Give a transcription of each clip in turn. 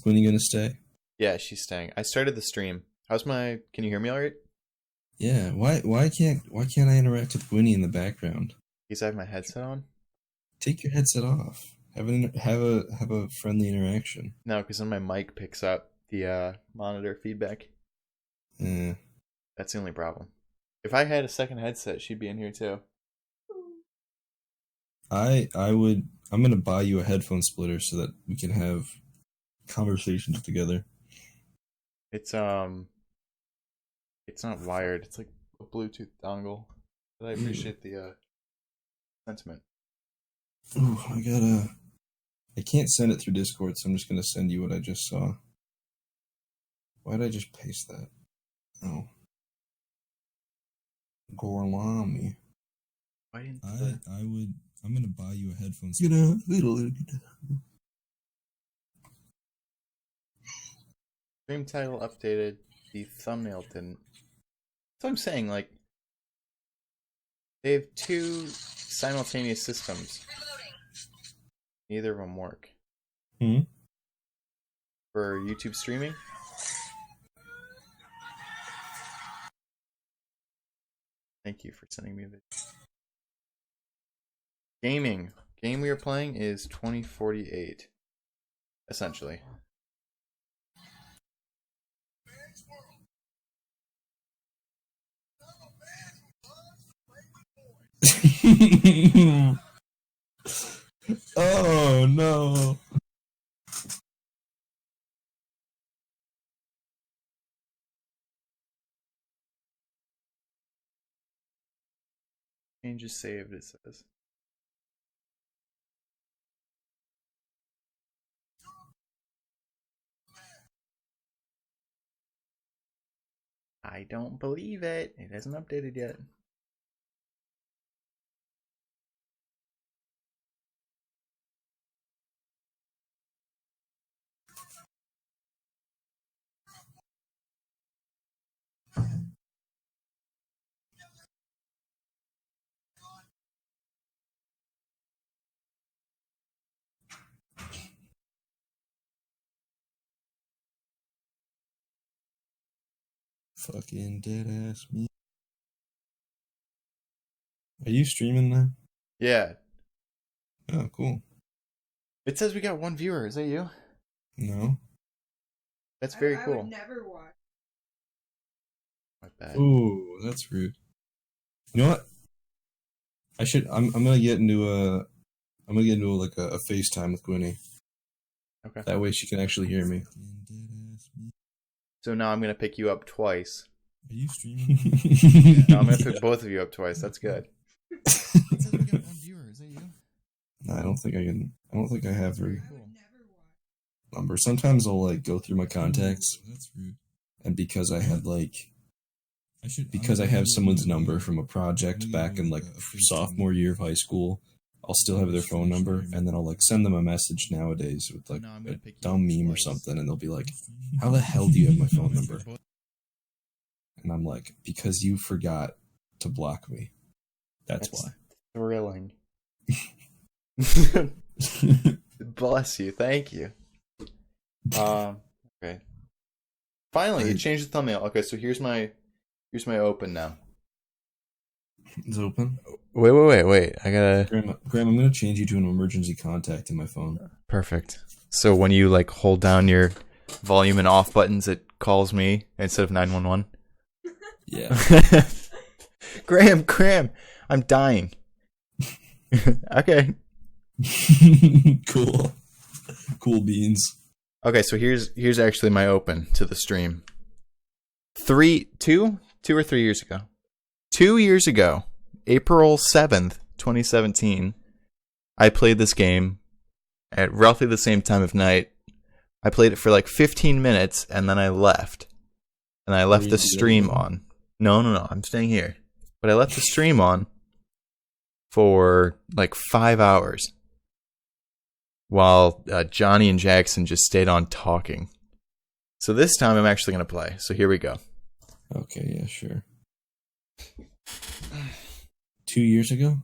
Is Gwynny gonna stay? Yeah, she's staying. I started the stream. Can you hear me all right? Yeah. Why can't I interact with Gwynny in the background? Because I have my headset on? Take your headset off. Have a friendly interaction. No, because then my mic picks up the monitor feedback. Eh. That's the only problem. If I had a second headset, she'd be in here too. I'm gonna buy you a headphone splitter so that we can have conversations together. It's not wired. It's like a Bluetooth dongle. But I appreciate the sentiment. Ooh, I can't send it through Discord, so I'm just gonna send you what I just saw. Why did I just paste that? Oh. Gorlami. Why didn't I'm gonna buy you a headphone splitter. Stream title updated. The thumbnail didn't. So I'm saying, like, they have two simultaneous systems. Neither of them work. Hmm? For YouTube streaming. Thank you for sending me the gaming. Game we are playing is 2048. Essentially. Oh no. Changes saved, it says. I don't believe it. It hasn't updated yet. Fucking dead ass me. Are you streaming now? Yeah. Oh, cool. It says we got one viewer. Is that you? No. That's very cool. I would never watch. My bad. Ooh, that's rude. You know what? I'm gonna get into a FaceTime with Gwynny. Okay. That way she can actually hear me. So now I'm gonna pick you up twice. Are you streaming? No, I'm gonna pick both of you up twice. That's good. It says we got one viewer. Is that you? No, I don't think I have her number. Sometimes I'll like go through my contacts. That's rude. And because I had I have someone's number from a project back in like sophomore year of high school, I'll still have their phone number, and then I'll like send them a message nowadays with like a dumb meme or something, and they'll be like, "How the hell do you have my phone number?" And I'm like, "Because you forgot to block me. That's why." Thrilling. Bless you. Thank you. Okay. Finally, it changed the thumbnail. Okay, so here's my open now. It's open. Wait. I gotta. Graham, I'm gonna change you to an emergency contact in my phone. Perfect. So when you like hold down your volume and off buttons, it calls me instead of 911. Yeah. Graham, I'm dying. Okay. Cool beans. Okay, so here's actually my open to the stream. 2 or 3 years ago. 2 years ago, April 7th, 2017, I played this game at roughly the same time of night. I played it for like 15 minutes and then I left. And I left the stream on. No, I'm staying here. But I left the stream on for like 5 hours while Johnny and Jackson just stayed on talking. So this time I'm actually going to play. So here we go. Okay, yeah, sure. 2 years ago?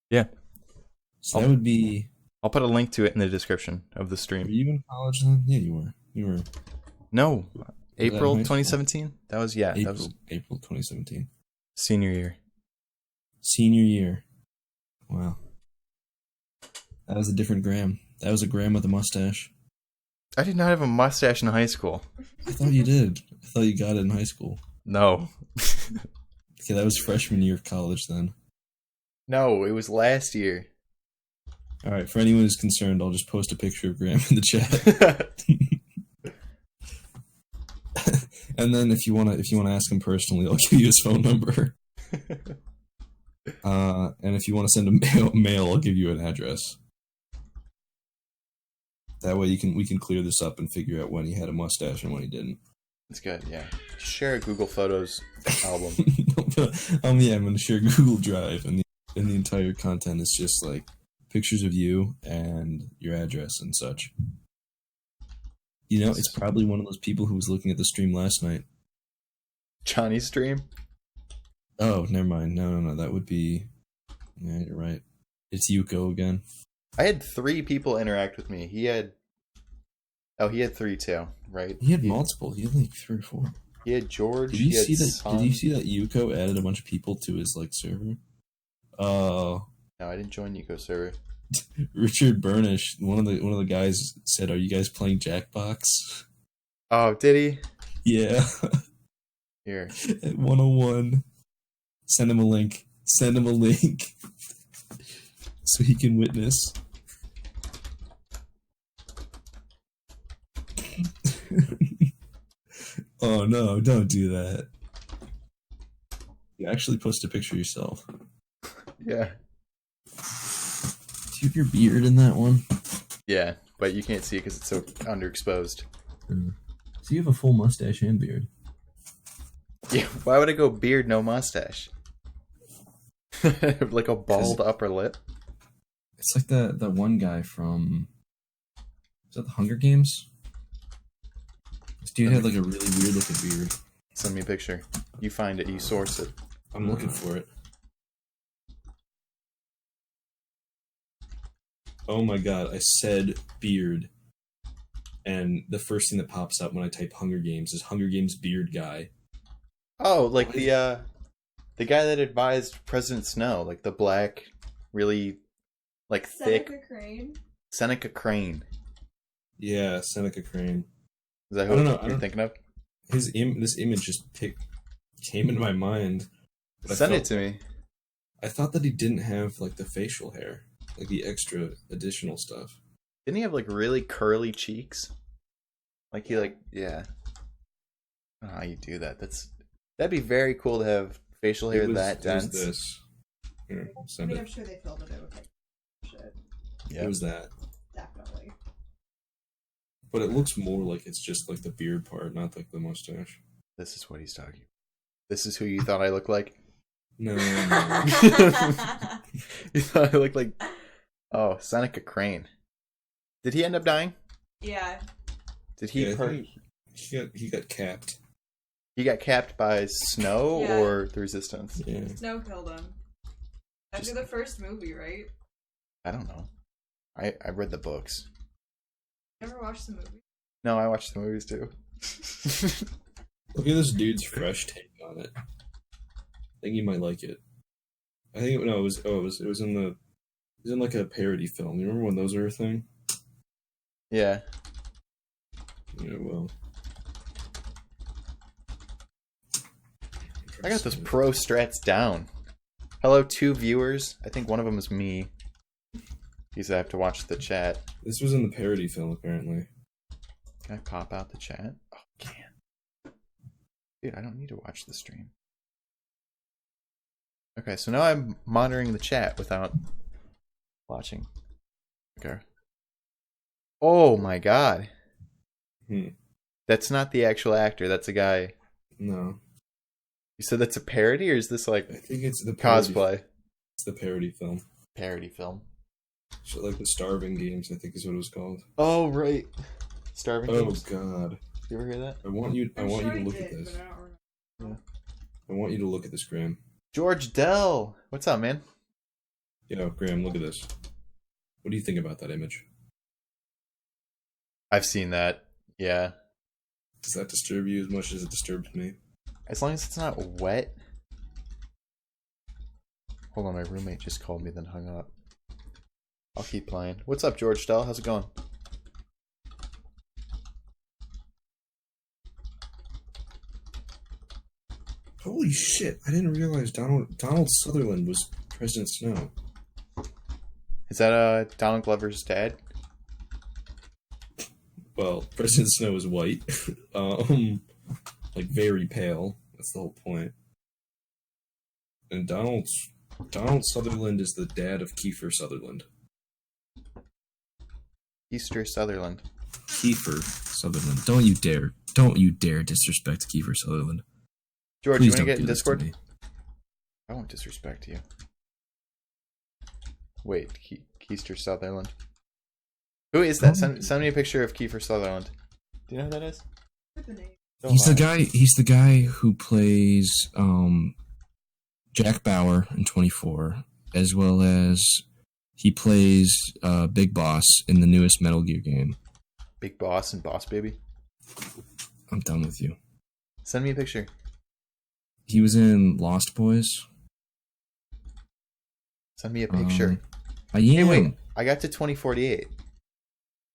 Yeah. So that would be I'll put a link to it in the description of the Were stream. you in college then? Yeah, you were. You were. No, April high school? 2017. That was April 2017. senior year. Senior year. Wow. That was a different Graham. That was a Graham with a mustache. I did not have a mustache in high school. I thought you did. I thought you got it in high school. No. Okay, that was freshman year of college then. No, it was last year. All right, for anyone who's concerned, I'll just post a picture of Graham in the chat. And then if you wanna ask him personally, I'll give you his phone number. And if you want to send a mail, I'll give you an address. That way we can clear this up and figure out when he had a mustache and when he didn't. It's good, yeah. Share a Google Photos album. Yeah, I'm gonna share Google Drive, and the entire content is just like pictures of you and your address and such. You know, it's probably one of those people who was looking at the stream last night. Johnny's stream? Oh, never mind. No. That would be... Yeah, you're right. It's Yuko again. I had 3 people interact with me. He had 3 too, right? He had multiple. He had like 3 or 4. He had George. Did you see that Yuko added a bunch of people to his like server? No, I didn't join Yuko server. Richard Burnish, one of the guys said, "Are you guys playing Jackbox?" Oh, did he? Yeah. Here. At 101. Send him a link. So he can witness. Oh no, don't do that. You actually post a picture yourself. Yeah. Do you have your beard in that one? Yeah, but you can't see it because it's so underexposed. So you have a full mustache and beard. Yeah, why would I go beard, no mustache? Like a bald upper lip? It's like that one guy from... Is that the Hunger Games? This dude had like a really weird looking beard. Send me a picture. You find it, you source it. I'm looking for it. Oh my god, I said beard. And the first thing that pops up when I type Hunger Games is Hunger Games beard guy. Oh, like the guy that advised President Snow, like the black, really, like thick... Seneca Crane. Yeah, Seneca Crane. Is that who you're thinking of? This image just came into my mind. Send it to me. I thought that he didn't have like the facial hair, like the extra additional stuff. Didn't he have like really curly cheeks? Like he yeah. I don't know how you do that. That'd be very cool to have facial hair that dense. It was this. Here, send it. I'm sure they filmed it with like shit. Yeah. It was that. Definitely. But it looks more like it's just like the beard part, not like the mustache. This is what he's talking. This is who you thought I looked like? No. You thought I looked like... Oh, Seneca Crane. Did he end up dying? Yeah. Did he... He got capped. He got capped by Snow Yeah. or the Resistance? Yeah. Snow killed him. After the first movie, right? I don't know. I read the books. Never watched the movie. No, I watched the movies too. Look at this dude's fresh take on it. I think you might like it. I think it was in like a parody film. You remember when those were a thing? Yeah. Yeah, well. I got those pro strats down. Hello, 2 viewers. I think one of them is me. Because I have to watch the chat. This was in the parody film, apparently. Can I pop out the chat? Oh, I can. Dude, I don't need to watch the stream. Okay, so now I'm monitoring the chat without watching. Okay. Oh my god. That's not the actual actor. That's a guy. No. You said that's a parody, or is this like... I think it's the cosplay? It's the parody film. Parody film. So like the Starving Games, I think is what it was called. Oh, right. Starving Games. Oh god. You ever hear that? I want you to look at this. Yeah. I want you to look at this, Graham. George Dell. What's up, man? Yo, Graham, look at this. What do you think about that image? I've seen that. Yeah. Does that disturb you as much as it disturbs me? As long as it's not wet. Hold on, my roommate just called me, then hung up. I'll keep playing. What's up, George Dell? How's it going? Holy shit! I didn't realize Donald Sutherland was President Snow. Is that Donald Glover's dad? Well, President Snow is white, like very pale. That's the whole point. And Donald Sutherland is the dad of Kiefer Sutherland. Easter Sutherland. Kiefer Sutherland. Don't you dare disrespect Kiefer Sutherland. George, Please you want to don't get do in this to Discord? me. I won't disrespect you. Wait, Keister Sutherland. Who is that? Send me a picture of Kiefer Sutherland. Do you know who that is? He's the guy who plays Jack Bauer in 24, as well as he plays Big Boss in the newest Metal Gear game. Big Boss and Boss Baby? I'm done with you. Send me a picture. He was in Lost Boys. Send me a picture. I am. Hey, wait. I got to 2048.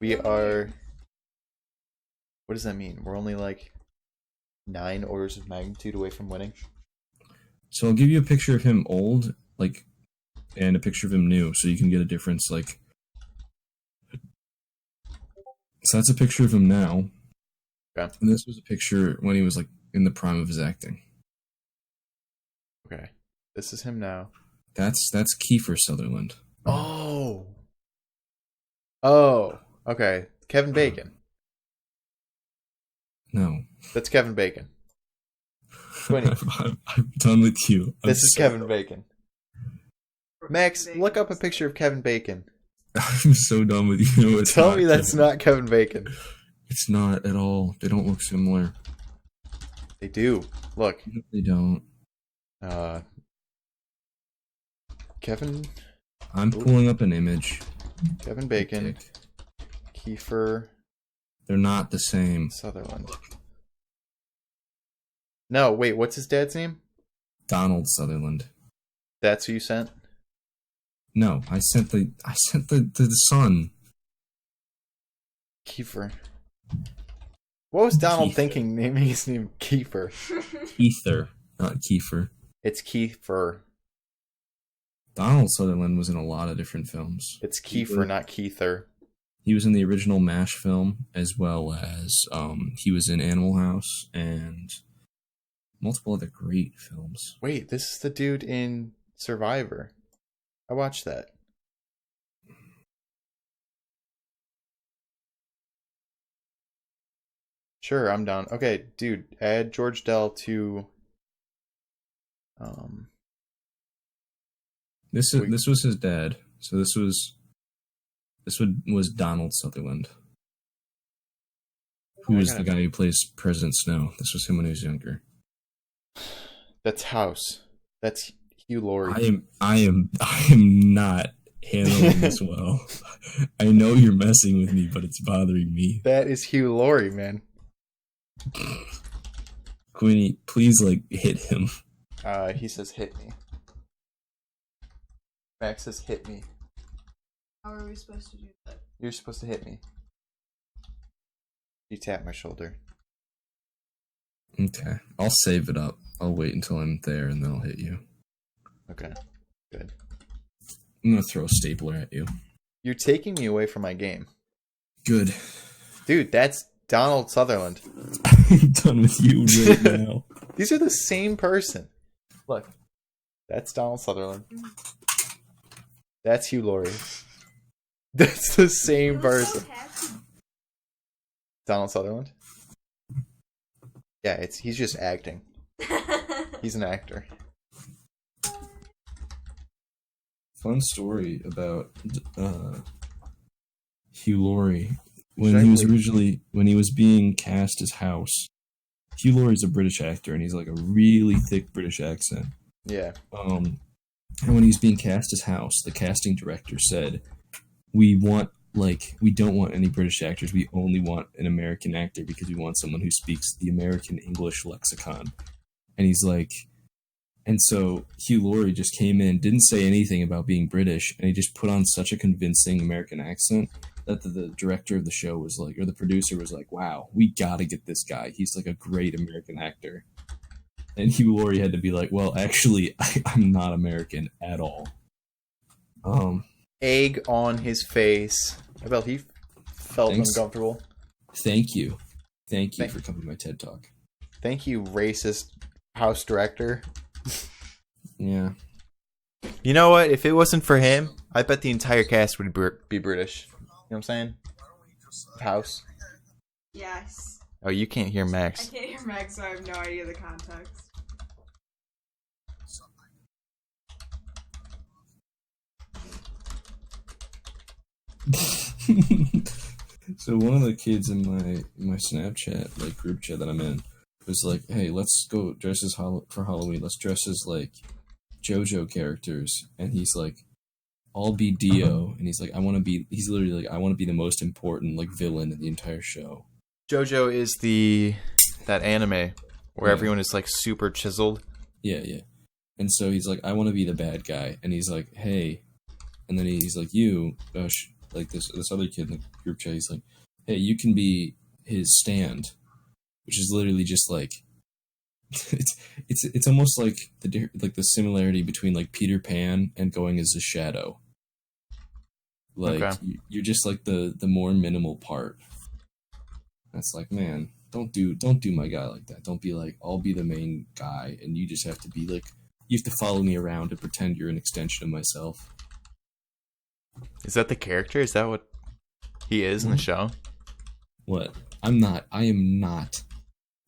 We are... What does that mean? We're only like 9 orders of magnitude away from winning? So I'll give you a picture of him old, like, and a picture of him new, so you can get a difference, like... So that's a picture of him now. Okay. And this was a picture when he was, like, in the prime of his acting. Okay. This is him now. That's Kiefer Sutherland. Oh! Oh! Okay. Kevin Bacon. No. That's Kevin Bacon. 20. I'm done with you. This is Kevin Bacon. Max, look up a picture of Kevin Bacon. I'm so done with you. Tell me that's not Kevin Bacon. It's not at all. They don't look similar. They do. Look. No, they don't. Kevin. I'm pulling up an image. Kevin Bacon. Kiefer. They're not the same. Sutherland. No, wait, what's his dad's name? Donald Sutherland. That's who you sent? No, I sent the son. Kiefer. What was Donald thinking naming his name Kiefer? Ether, not Kiefer. It's Kiefer. Donald Sutherland was in a lot of different films. It's Kiefer, not Keither. He was in the original MASH film, as well as he was in Animal House and multiple other great films. Wait, this is the dude in Survivor. I watched that. Sure, I'm down. Okay, dude, add George Dell to This was his dad. So this was Donald Sutherland, who is the guy who plays President Snow. This was him when he was younger. That's House. That's Hugh Laurie. I am not handling this well. I know you're messing with me, but it's bothering me. That is Hugh Laurie, man. Queenie, please hit him. He says hit me. Max says hit me. How are we supposed to do that? You're supposed to hit me. You tap my shoulder. Okay. I'll save it up. I'll wait until I'm there and then I'll hit you. Okay. Good. I'm gonna throw a stapler at you. You're taking me away from my game. Good. Dude, that's Donald Sutherland. I'm done with you right now. These are the same person. Look. That's Donald Sutherland. That's Hugh Laurie. That's the same person. Donald Sutherland? Yeah, he's just acting. He's an actor. Fun story about Hugh Laurie. When he was being cast as House, Hugh Laurie's a British actor and he's like a really thick British accent. Yeah. And when he was being cast as House, the casting director said, we want we don't want any British actors. We only want an American actor because we want someone who speaks the American English lexicon. And he's like, and so Hugh Laurie just came in, didn't say anything about being British, and he just put on such a convincing American accent that the director of the show was like, or the producer was like, wow, we gotta get this guy. He's like a great American actor. And Hugh Laurie had to be like, well, actually, I'm not American at all. Egg on his face. I bet he felt uncomfortable. Thank you. Thank you for coming to my TED Talk. Thank you, racist house director. Yeah. You know what? If it wasn't for him, I bet the entire cast would be British. You know what I'm saying? House. Yes. Oh, you can't hear Max. I can't hear Max, so I have no idea the context. So one of the kids in my Snapchat group chat that I'm in was like, "Hey, let's go dress as for Halloween. Let's dress as JoJo characters." And he's like, "I'll be Dio," and he's like, He's literally like, "I want to be the most important villain in the entire show." JoJo is that anime where everyone is super chiseled. Yeah. And so he's like, "I want to be the bad guy," and he's like, "Hey," and then he's like, "You." This other kid in the group chat, he's like, "Hey, you can be his stand," which is literally just it's almost like the similarity between Peter Pan and going as a shadow. You're just the more minimal part. That's man, don't do my guy like that. Don't be I'll be the main guy and you just have to be you have to follow me around and pretend you're an extension of myself. Is that the character? Is that what he is in the show? What? I'm not. I am not.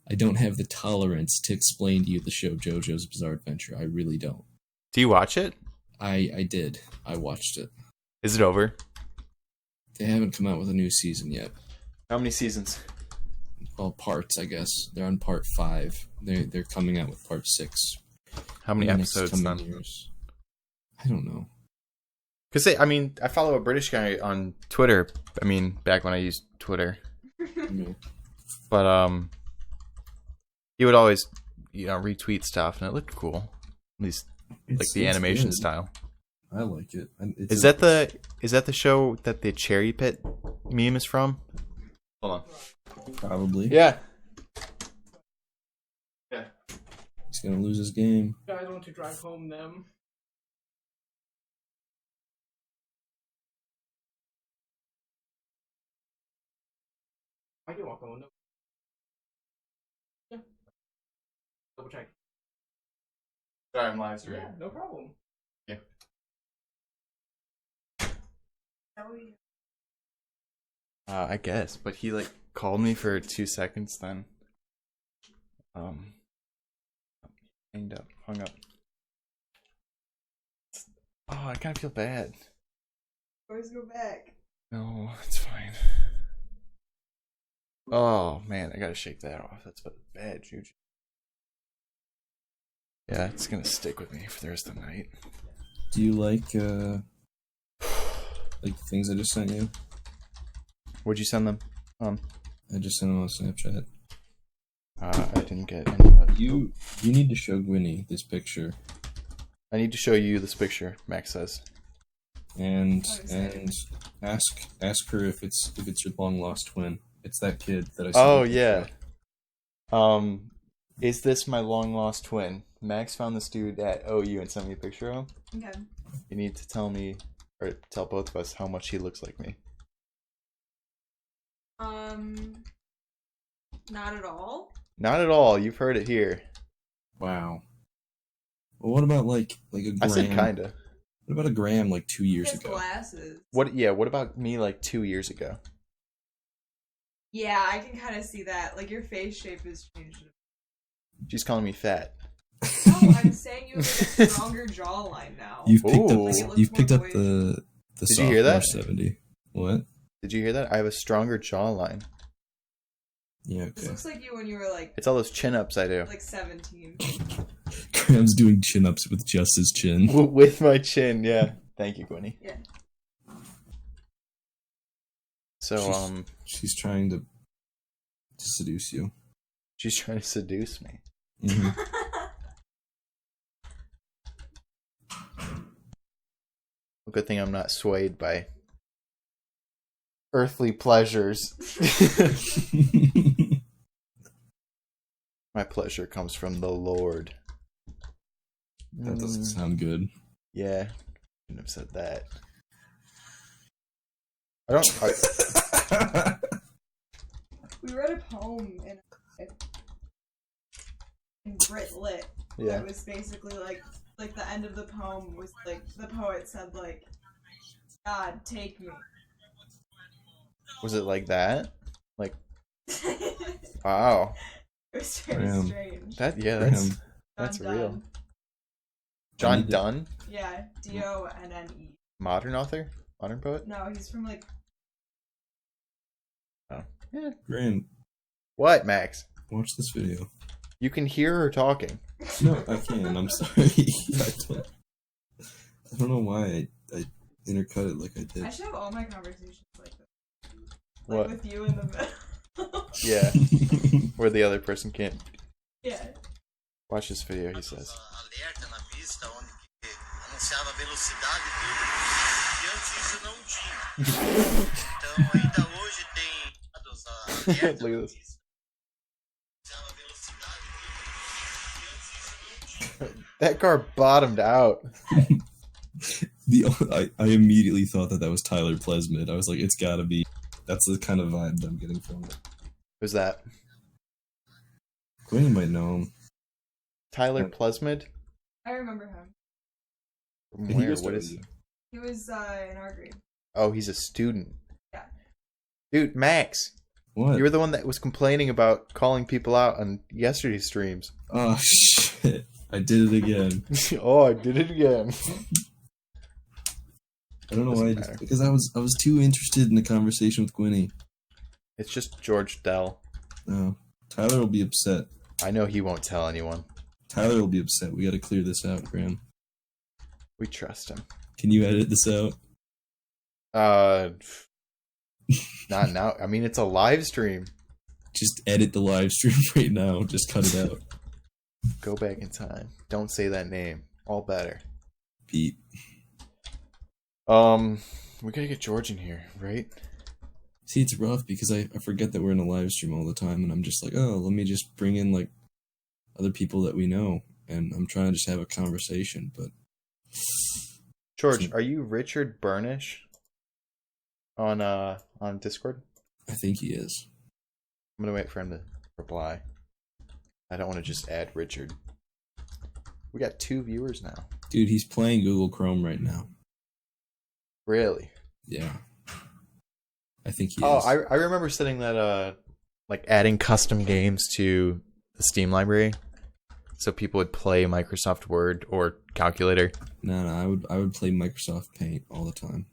I don't have the tolerance to explain to you the show JoJo's Bizarre Adventure. I really don't. Do you watch it? I did. I watched it. Is it over? They haven't come out with a new season yet. How many seasons? Well, parts, I guess. They're on part 5. They're coming out with part 6. How many episodes then? Years. I don't know. Because, I follow a British guy on Twitter. Back when I used Twitter. Yeah. But, he would always, retweet stuff, and it looked cool. At least, the animation style. I like it. Is that the show that the Cherry Pit meme is from? Hold on. Probably. Yeah. He's gonna lose his game. Guys want to drive home them. I can walk on. Yeah. Double check. Sorry, I'm live streaming. Yeah, no problem. Yeah. I guess, but he called me for 2 seconds, then hung up. Oh, I kind of feel bad. Always go back. No, it's fine. Oh man, I gotta shake that off. That's bad juju. Yeah, it's gonna stick with me for the rest of the night. Do you like things I just sent you? Where'd you send them? I just sent them on Snapchat. I didn't get any of it. You need to show Gwynny this picture. I need to show you this picture, Max says. And ask her if it's your long lost twin. It's that kid that I saw. Oh yeah. Is this my long lost twin? Max found this dude at OU and sent me a picture of him. Okay. You need to tell me, or tell both of us, how much he looks like me. Not at all. Not at all. You've heard it here. Wow. Well, what about a gram? I said kinda. What about a gram 2 years He has ago? glasses. What? Yeah. What about me 2 years ago? Yeah, I can kind of see that. Your face shape has changed. She's calling me fat. No, I'm saying you have a stronger jawline now. You've picked up the Did you hear that? 70. What? Did you hear that? I have a stronger jawline. Yeah, This okay. looks like you when you were It's all those chin ups I do. 17. Graham's doing chin ups with just his chin. With my chin, yeah. Thank you, Gwynny. Yeah. So she's trying to seduce you. she's trying to seduce me. Mhm. Good thing I'm not swayed by earthly pleasures. My pleasure comes from the Lord. That doesn't sound good. Yeah, shouldn't have said that. We read a poem in Brit Lit. Yeah. It was basically like the end of the poem was like the poet said like, God take me. Was it like that? Like, It wow. was very Damn. strange. That's Graham. that's John real. Donne. John need to- Donne, Yeah, Donne. modern author, modern poet. No, he's from like. Oh, yeah. Graham, What, Max? watch this video. You can hear her talking. No, I can't. I'm sorry. I don't know why I intercut it like I did. I should have all my conversations like this. Like What? with you in the middle. Yeah, where the other person can't Yeah. watch this video. He says. Alerta na pista onde que anunciava velocidade e tudo, e antes isso não tinha. Então ainda hoje tem alerta Look na at this. pista, anunciava velocidade e tudo, e antes isso não tinha. That car bottomed out. I immediately thought that was Tyler Plesmid. I was like, it's gotta be. That's the kind of vibe that I'm getting from it. Who's that? Quinn might know him. Tyler Plesmid? I remember him. From He where? goes What to is OU. He was in our grade. Oh, he's a student. Yeah. Dude, Max, What? you were the one that was complaining about calling people out on yesterday's streams. Oh shit! I did it again. Oh, I did it again. I don't know Doesn't why. matter. Because I was too interested in the conversation with Gwynny. It's just George Dell. No, Tyler will be upset. I know he won't tell anyone. Tyler will be upset. We got to clear this out, Graham. We trust him. Can you edit this out? Not now. I mean, it's a live stream. Just edit the live stream right now. Just cut it out. Go back in time. Don't say that name. All better. Pete. We gotta get George in here, right? See, it's rough because I forget that we're in a live stream all the time, and I'm just like, oh, let me just bring in like other people that we know, and I'm trying to just have a conversation, but George, are you Richard Burnish on Discord? I think he is. I'm gonna wait for him to reply. I don't want to just add Richard. We got 2 viewers now. Dude, he's playing Google Chrome right now. Really? Yeah. I think he Oh, is. I remember setting that like adding custom games to the Steam library, so people would play Microsoft Word or Calculator. No, I would play Microsoft Paint all the time.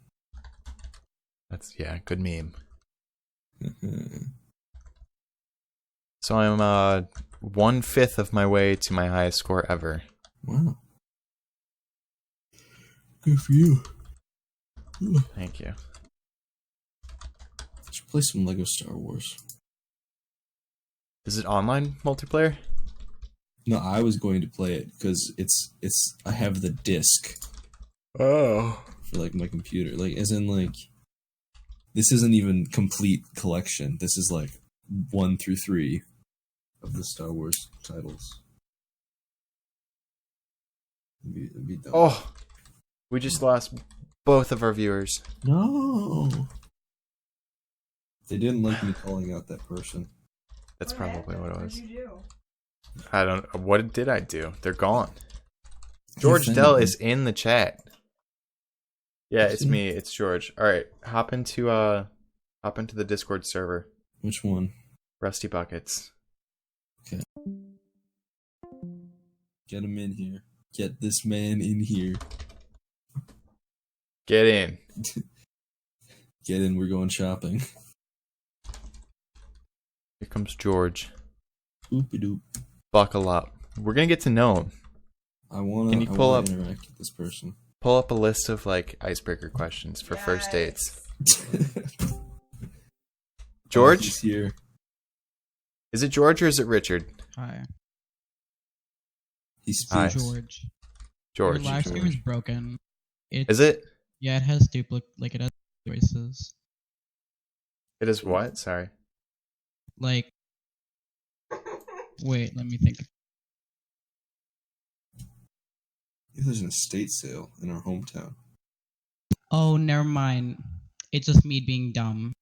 That's good meme. So I'm 1/5 of my way to my highest score ever. Wow. Good for you. Thank you. Should play some Lego Star Wars. Is it online multiplayer? No, I was going to play it because it's I have the disc Oh. for like my computer. Like as in like this isn't even complete collection. This is like 1 through 3 of the Star Wars titles. It'd be dumb. Oh. We just lost both of our viewers. No. They didn't like me calling out that person. That's What probably happened? what it What'd was. you do? I don't. What did I do? They're gone. George offended Dell me. is in the chat. Yeah, it's me. It's George. All right, hop into the Discord server. Which one? Rusty Buckets. Get him in here. Get this man in here. Get in. Get in. We're going shopping. Here comes George. Oopie doop. Buckle up. We're gonna get to know him. I wanna. Can you I pull wanna up- interact with this person. Pull up a list of like icebreaker questions for first dates. George? He's here. Is it George or is it Richard? Hi. He's Hi. George. George. Your live stream is broken. Is it? Yeah, it has it has voices. It is what? Sorry. Like, wait, let me think. There's an estate sale in our hometown. Oh, never mind. It's just me being dumb.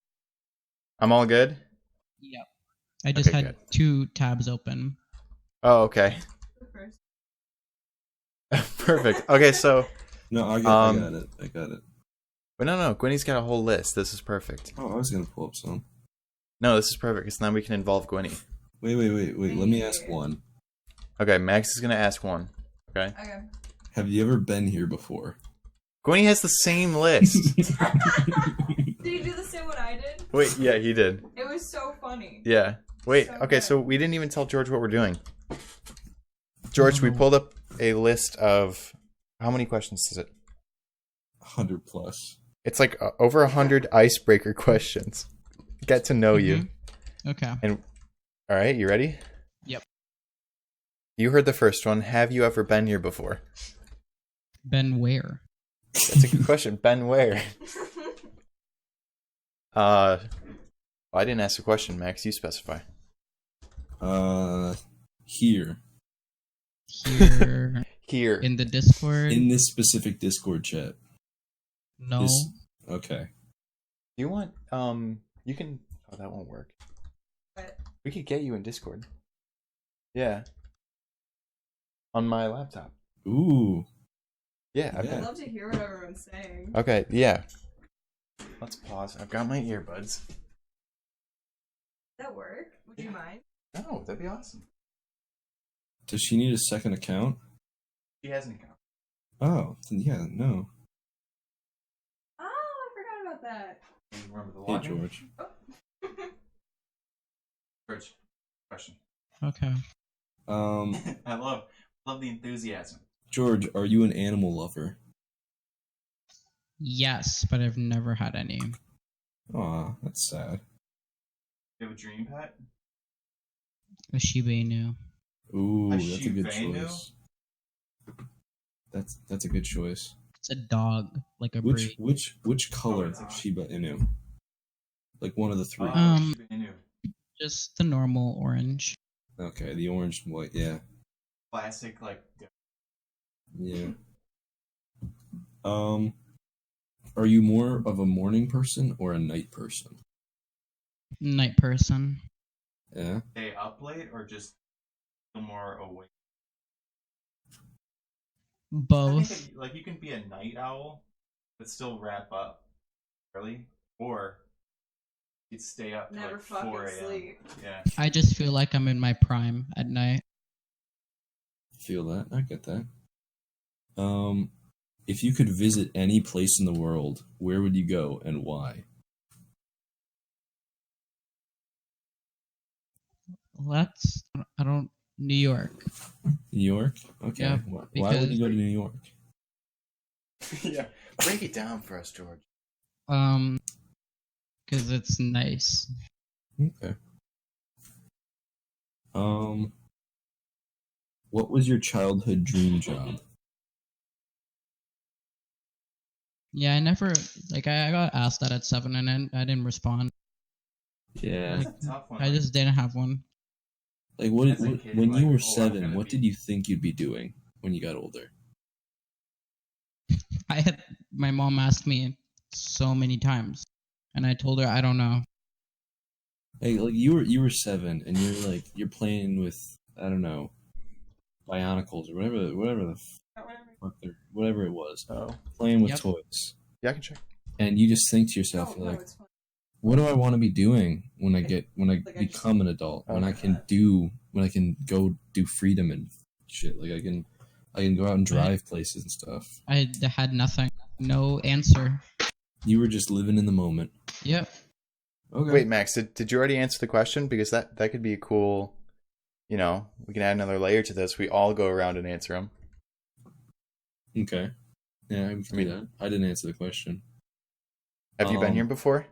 I'm all good? Yep. I just Okay, had good. 2 tabs open. Oh, okay. Perfect. Okay, so... No, I got it. I got it. But no. Gwynny's got a whole list. This is perfect. Oh, I was going to pull up some. No, this is perfect, because now we can involve Gwynny. Wait. Let me ask one. Okay, Max is going to ask one. Okay? Okay. Have you ever been here before? Gwynny has the same list. Did you do the same one I did? Wait, yeah, he did. It was so funny. Yeah. Wait, So okay, good. so we didn't even tell George what we're doing. George, we pulled up a list of... How many questions is it? 100 plus. It's like over 100 icebreaker questions. Get to know you. Okay. And all right, you ready? Yep. You heard the first one. Have you ever been here before? Ben where? That's a good question. Been where? I didn't ask the question, Max. You specify. Here. Here. Here. In the Discord? In this specific Discord chat. No. Okay. You want you can oh that won't work. What? We could get you in Discord. Yeah. On my laptop. Ooh. Yeah, I've I'd got love to hear what everyone's saying. Okay, yeah. Let's pause. I've got my earbuds. Does that work? Would you mind? No, that'd be awesome. Does she need a second account? She has an account. Oh, then yeah, no. Oh, I forgot about that. You remember the Hey, login? George. George, question. Okay. I love the enthusiasm. George, are you an animal lover? Yes, but I've never had any. Aw, that's sad. You have a dream pet? A Shiba Inu. Ooh, A that's a good Shiba Inu? choice. That's a good choice. It's a dog, like a Which breed. which color it's a- Shiba Inu? Like one of the 3. Shiba Inu. Just the normal orange. Okay, the orange and white, yeah. Classic, like. Yeah. Are you more of a morning person or a night person? Night person. Yeah. Stay up late or just feel more awake? Both. Like you can be a night owl, but still wrap up early, or you'd stay up till Never like fucking 4 a.m. sleep. Yeah. I just feel like I'm in my prime at night. Feel that? I get that. If you could visit any place in the world, where would you go and why? Well, New York. New York? Okay. Yeah, Why would because- you go to New York? Yeah. Break it down for us, George. Because it's nice. Okay. What was your childhood dream job? Yeah, I never, I got asked that at 7 and I didn't respond. Yeah. That's a tough one. I just didn't have one. Like what? As a kid, When like, you were oh, I'm 7, gonna what be- did you think you'd be doing when you got older? My mom asked me so many times, and I told her I don't know. Like you were 7, and you're playing with, I don't know, Bionicles or whatever the fuck whatever it was, Oh. playing with Yep. toys, Yeah, I can check. and you just think to yourself, No, like, it's fine. what do I want to be doing when I Like I become an adult? When I can go do freedom and shit. Like I can go out and drive places and stuff. I had nothing. No answer. You were just living in the moment. Yep. Okay. Wait, Max, did you already answer the question? Because that could be a cool, we can add another layer to this. We all go around and answer them. Okay. Yeah, I can do that. I didn't answer the question. Have you been here before?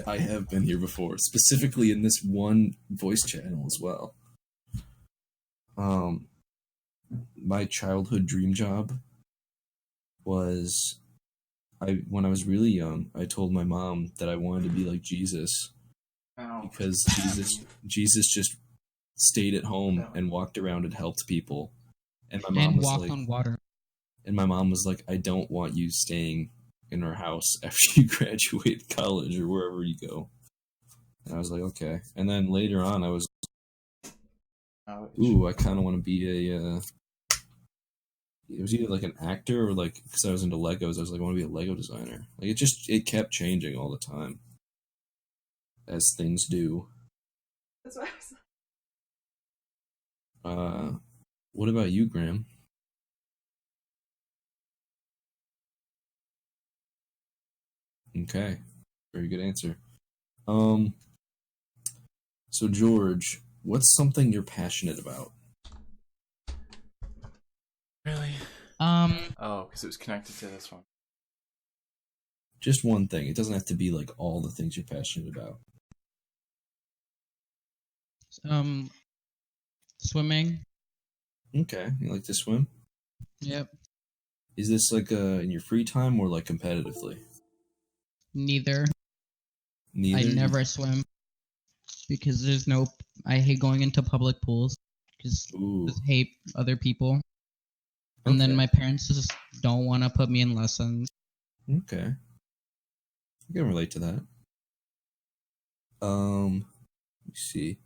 I have been here before, specifically in this one voice channel as well. My childhood dream job was when I was really young, I told my mom that I wanted to be like Jesus because Jesus just stayed at home and walked around and helped people. And my mom And was walked like, on water. and my mom was like, I don't want you staying in our house after you graduate college or wherever you go. And I was like, okay. And then later on, I was, I kind of want to be it was either like an actor or like, because I was into Legos, I was like, I want to be a Lego designer. Like it kept changing all the time, as things do. That's what I was. What about you, Graham? Okay, very good answer. So George, what's something you're passionate about? Really? Oh, because it was connected to this one. Just one thing. It doesn't have to be like all the things you're passionate about. Swimming. Okay, you like to swim? Yep. Is this like in your free time or like competitively? Neither. Neither. I never swim because there's no. I hate going into public pools because I just hate other people. And then my parents just don't want to put me in lessons. Okay. I can relate to that. Let me see.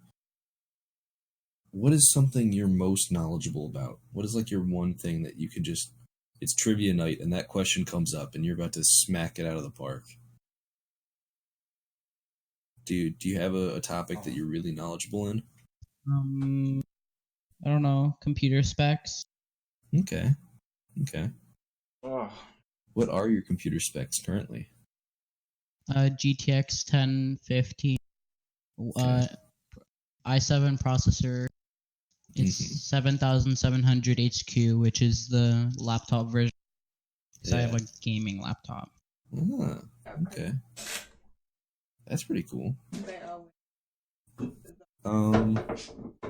What is something you're most knowledgeable about? What is like your one thing that you could just... It's trivia night and that question comes up and you're about to smack it out of the park. Do you have a topic that you're really knowledgeable in? I don't know. Computer specs. Okay. Oh. What are your computer specs currently? GTX 1050. i7 processor. It's 7700 HQ, which is the laptop version. So I have a gaming laptop. Ah, okay. That's pretty cool.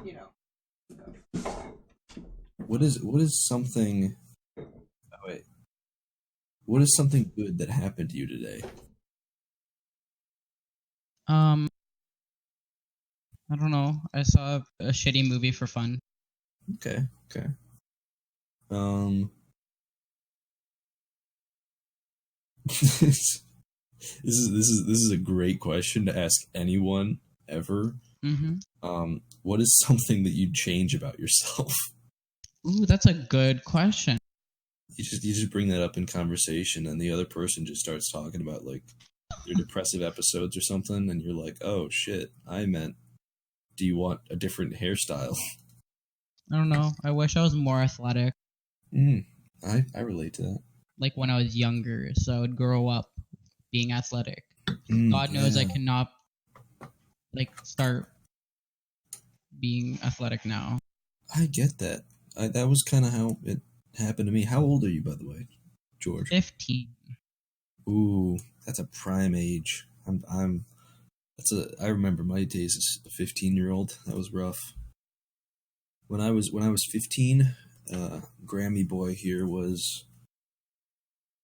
You know. What is something... Oh, wait. What is something good that happened to you today? I don't know. I saw a shitty movie for fun. Okay. This is a great question to ask anyone ever. Mm-hmm. What is something that you'd change about yourself? Ooh, that's a good question. You just bring that up in conversation, and the other person just starts talking about like their depressive episodes or something, and you're like, "Oh shit, I meant, do you want a different hairstyle?" I don't know. I wish I was more athletic. I relate to that. Like when I was younger, so I would grow up being athletic. God knows I cannot start being athletic now. I get that. That was kind of how it happened to me. How old are you, by the way, George? 15. Ooh, that's a prime age. I remember my days as a 15-year-old. That was rough. When I was 15, Grammy boy here was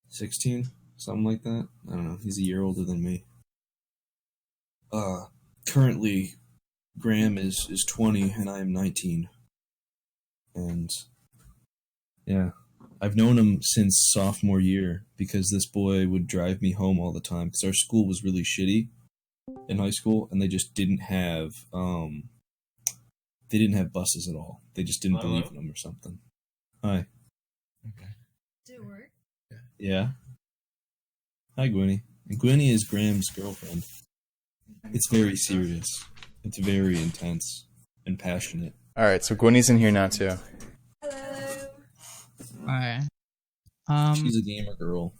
16, something like that. I don't know. He's a year older than me. Currently, Graham is 20 and I am 19. And yeah, I've known him since sophomore year because this boy would drive me home all the time because our school was really shitty in high school and they just didn't have buses at all. They just didn't believe in them or something. Hi. Okay. Did it work? Yeah. Hi, Gwenny. And Gwenny is Graham's girlfriend. It's very serious. It's very intense and passionate. Alright, so Gwenny's in here now too. Hello. Alright. She's a gamer girl.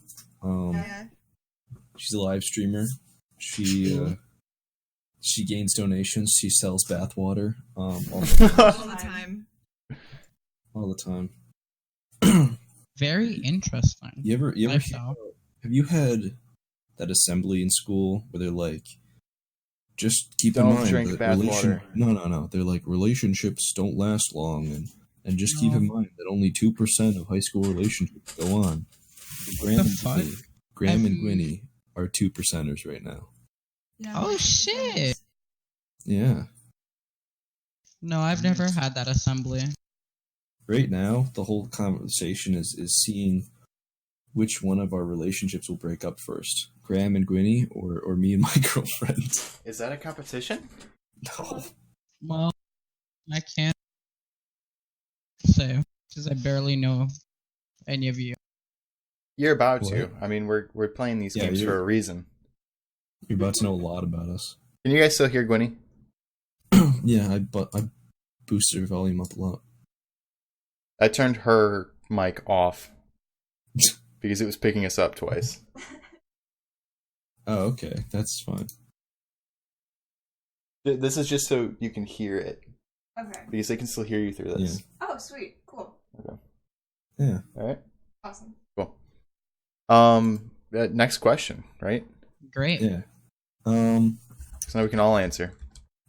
She's a live streamer. She gains donations. She sells bathwater. All the time. All the time. Very interesting. You ever Lifestyle. have you had that assembly in school where they're like, just keep Don't in mind drink that bath water. No. They're like, relationships don't last long, and just keep No. in mind that only 2% of high school relationships go on. Graham and Gwynny are 2%ers right now. Yeah, Oh shit! Yeah. No, I've never had that assembly. Right now, the whole conversation is seeing which one of our relationships will break up first. Graham and Gwynny or me and my girlfriend. Is that a competition? No. Well, I can't say because I barely know any of you. You're about What? to. I mean, we're playing these Yeah, games for a reason. You're about to know a lot about us. Can you guys still hear Gwynny? Yeah, I boosted her volume up a lot. I turned her mic off because it was picking us up twice. Oh, okay. That's fine. This is just so you can hear it Okay. because they can still hear you through this. Oh, sweet. Cool. Yeah. All right. Awesome. Cool. Next question, right? Great. Yeah. So now we can all answer.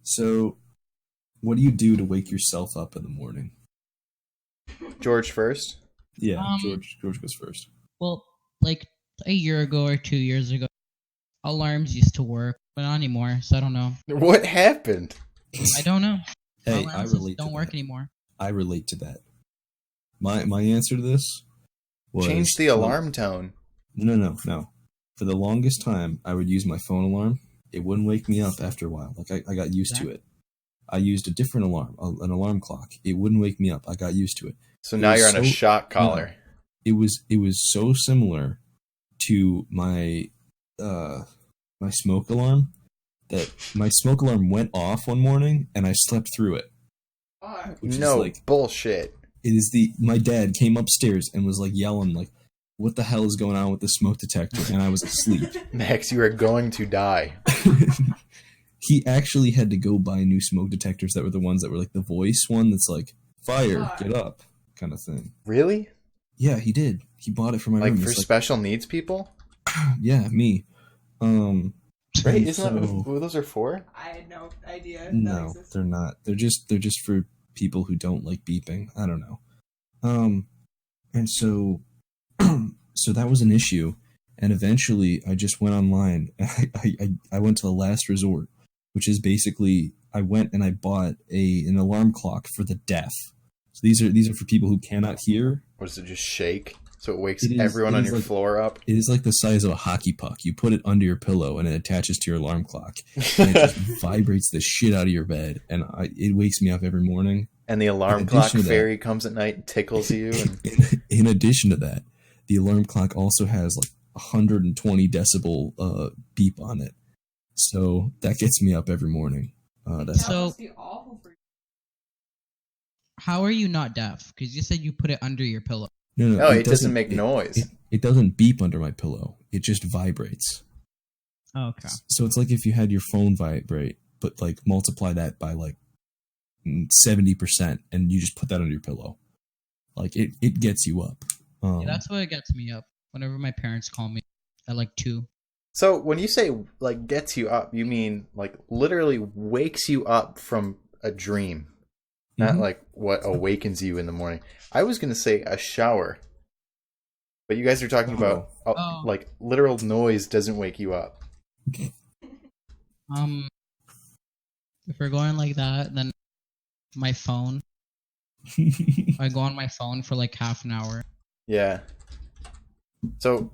So, what do you do to wake yourself up in the morning? George first. Yeah, Um, George goes first. Well, like a year ago or 2 years ago, alarms used to work, but not anymore. So I don't know. What happened? I don't know. Hey, Alarms I just relate. don't to work that. anymore. I relate to that. My answer to this was Change the alarm tone. No. For the longest time, I would use my phone alarm. It wouldn't wake me up after a while. Like I got used to it. I used a different alarm, an alarm clock. It wouldn't wake me up. I got used to it. So now you're on a shot collar. It was so similar to my my smoke alarm that my smoke alarm went off one morning and I slept through it. Fuck. Which No is like bullshit. it is my dad came upstairs and was like yelling like, what the hell is going on with the smoke detector? And I was asleep. Max, you are going to die. He actually had to go buy new smoke detectors that were the ones that were like the voice one that's like, fire, get up, kind of thing. Really? Yeah, he did. He bought it for my Like room. for It's special needs people? yeah, me. Right? and Isn't that what those are for? I had no idea. that No, existed. they're not. They're just for people who don't like beeping. I don't know. And so so that was an issue, and eventually I just went online. And I went to the last resort, which is basically I went and I bought an alarm clock for the deaf. So these are for people who cannot hear. Or does it just shake so it wakes It is- everyone it on is your like- floor up? It is like the size of a hockey puck. You put it under your pillow and it attaches to your alarm clock. And it just vibrates the shit out of your bed, and it wakes me up every morning. And the alarm In clock addition to that- fairy comes at night and tickles you. And In addition to that, the alarm clock also has like 120 decibel beep on it, so that gets me up every morning. That's That So- must be awful for you. How are you not deaf? Because you said you put it under your pillow. no, it doesn't make noise. It doesn't beep under my pillow. It just vibrates. Okay. So it's like if you had your phone vibrate, but like multiply that by like 70%, and you just put that under your pillow. Like it gets you up. Yeah, that's what gets me up whenever my parents call me at like 2. So when you say like gets you up, you mean like literally wakes you up from a dream, not Mhm. like what awakens you in the morning. I was gonna say a shower, but you guys are talking about Oh. like literal noise doesn't wake you up. If we're going like that, then my phone. I go on my phone for like half an hour. Yeah. So,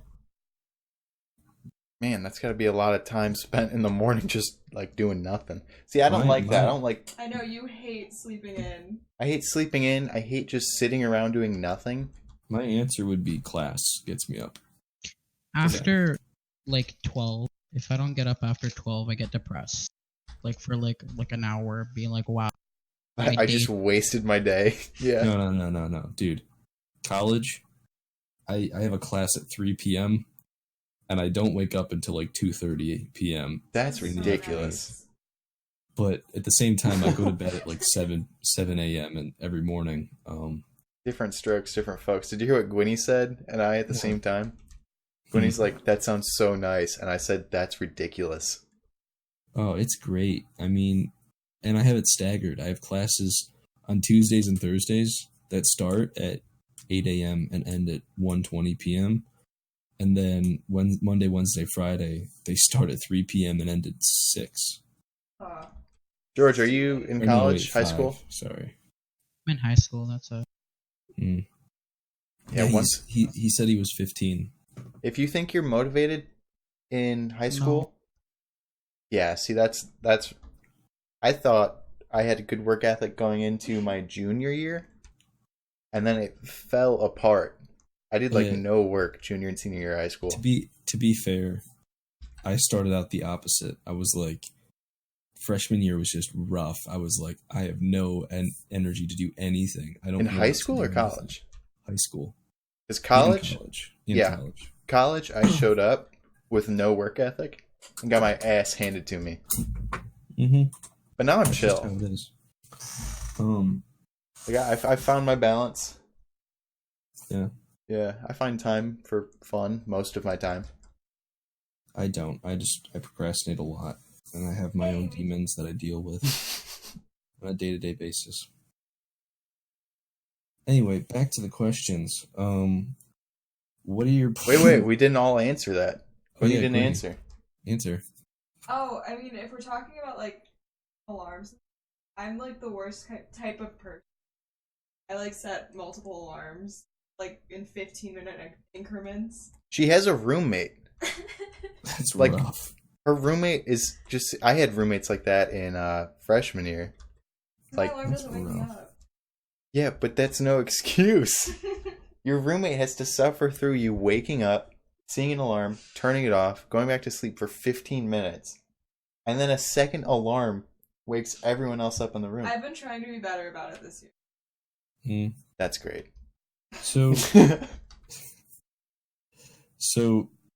man, that's got to be a lot of time spent in the morning just like doing nothing. See, I don't Right, like that. I right. don't like. I know you hate sleeping in. I hate sleeping in. I hate just sitting around doing nothing. My answer would be class gets me up. After like 12, if I don't get up after 12, I get depressed. Like for like an hour, being like, wow. my I day- just wasted my day. Yeah. No, dude. College, I have a class at 3 p.m. and I don't wake up until like 2:30 p.m. That's So ridiculous. nice. But at the same time, I go to bed at like 7 a.m. and every morning. Different strokes, different folks. Did you hear what Gwynny said and I at the same time? when he's like, "That sounds so nice," and I said, "That's ridiculous." Oh, it's great. I mean, and I have it staggered. I have classes on Tuesdays and Thursdays that start at 8 a.m. and end at 1:20 p.m. And then Monday, Wednesday, Friday, they start at 3 p.m. and end at 6. George, are you in college, high 5, school? Sorry. I'm in high school. That's a. Yeah, once he said he was 15. if you think you're motivated in high school, yeah, see that's I thought I had a good work ethic going into my junior year, and then it fell apart. I did no work junior and senior year of high school. To be fair, I started out the opposite. I was like, freshman year was just rough. I was like, I have no energy to do anything. I don't. In high school or college? High school. Is college? In college. College, I showed up with no work ethic and got my ass handed to me. Mm-hmm. But now I'm That's chill. just how it is. I found my balance. Yeah. Yeah, I find time for fun most of my time. I don't. I procrastinate a lot, and I have my own demons that I deal with on a day-to-day basis. Anyway, back to the questions. What are your Wait, we didn't all answer that. Oh, yeah, didn't Courtney. answer. Oh, I mean, if we're talking about, like, alarms, I'm, like, the worst type of person. I, like, set multiple alarms, like, in 15-minute increments. She has a roommate. That's like, rough. Her roommate is just... I had roommates like that in freshman year. My alarm doesn't wake me up. Yeah, but that's no excuse. Your roommate has to suffer through you waking up, seeing an alarm, turning it off, going back to sleep for 15 minutes, and then a second alarm wakes everyone else up in the room. I've been trying to be better about it this year. That's great. So,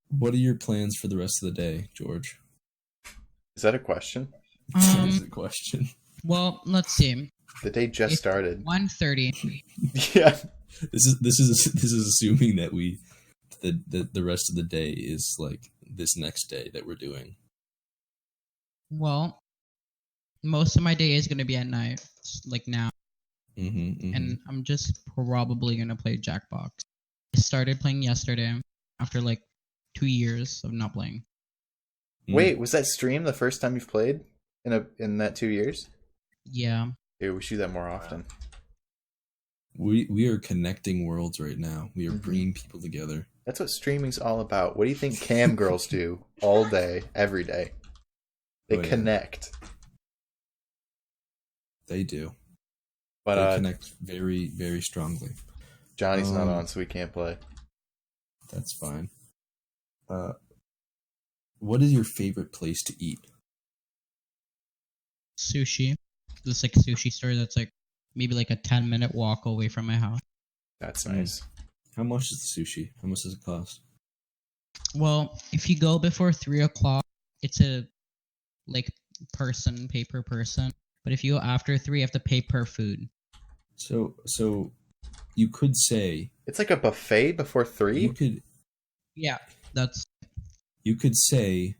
what are your plans for the rest of the day, George? Is that a question? That is a question. Well, let's see. The day just started. 1:30. Yeah. This is assuming that the rest of the day is like this next day that we're doing. Well, most of my day is gonna be at night, like now, and I'm just probably gonna play Jackbox. I started playing yesterday after like 2 years of not playing. Wait, was that stream the first time you've played in that 2 years? Yeah. Dude, we should do that more often. We are connecting worlds right now. We are bringing people together. That's what streaming's all about. What do you think cam girls do all day, every day? They connect. They do. But they connect very, very strongly. Johnny's not on, so we can't play. That's fine. What is your favorite place to eat? Sushi. This like sushi store that's like maybe like a 10-minute walk away from my house. That's nice. How much is the sushi? How much does it cost? Well, if you go before 3 o'clock, it's a like pay per person. But if you go after 3, you have to pay per food. So you could say it's like a buffet before 3? Yeah, you could say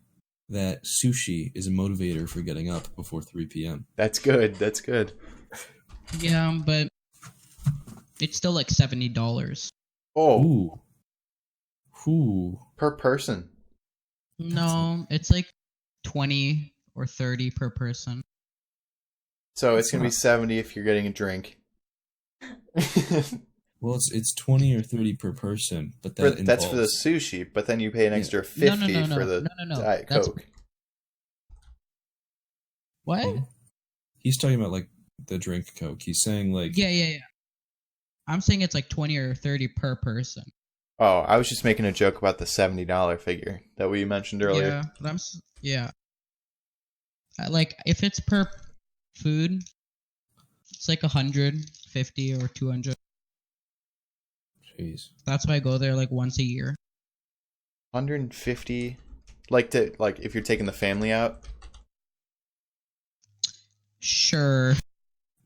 that sushi is a motivator for getting up before 3 p.m. That's good. Yeah, but it's still like $70. Oh. Ooh. Per person? No, it's like 20 or 30 per person. So it's going to be 70 if you're getting a drink. Well, it's 20 or 30 per person, but that's for the sushi, but then you pay an extra 50 for the Diet Coke. What? He's talking about like the drink Coke. He's saying like Yeah. I'm saying it's like 20 or 30 per person. Oh, I was just making a joke about the $70 figure that we mentioned earlier. Yeah, like if it's per food, it's like 150 or 200. Jeez. That's why I go there like once a year. 150, like if you're taking the family out. Sure.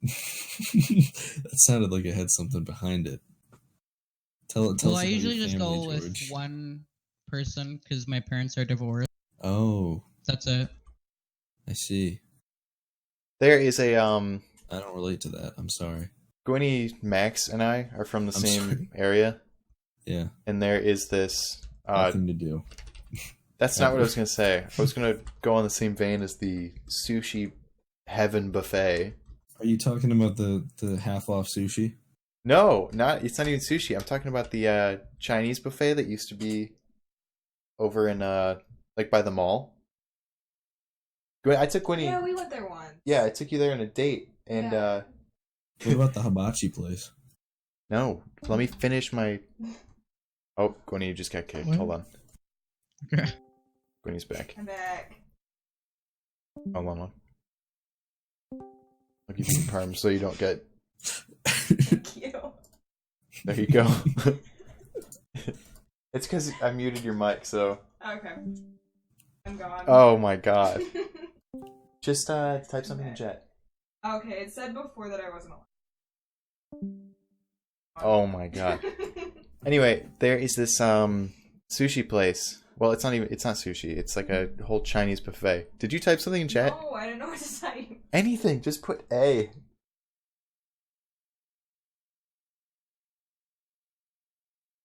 That sounded like it had something behind it. Tell I us usually just family, go with George. one person because my parents are divorced. Oh, That's it. I see. There is a I don't relate to that. I'm sorry. Gwynny, Max, and I are from the I'm same sorry. area, Yeah, and there is this. nothing to do. That's not what I was gonna say. I was gonna go on the same vein as the sushi heaven buffet. Are you talking about the half off sushi? No, it's not even sushi. I'm talking about the Chinese buffet that used to be over in like by the mall. I took Gwynny. Yeah, we went there once. Yeah, I took you there on a date, and Yeah. What about the hibachi place? no, let me finish my. Oh, Gwynny, you just got kicked. What? Hold on, Okay. Gwynny's back. I'm back. Hold on. I'll give you the perm so you don't get. Thank you. There you go. It's because I muted your mic, so. Okay. I'm gone. Oh my god. Just type something in chat. Okay, it said before that I wasn't allowed. Oh my god. Anyway, there is this sushi place. Well, it's not sushi. It's like a whole Chinese buffet. Did you type something in chat? No, I didn't know what to type. Anything. Just put A.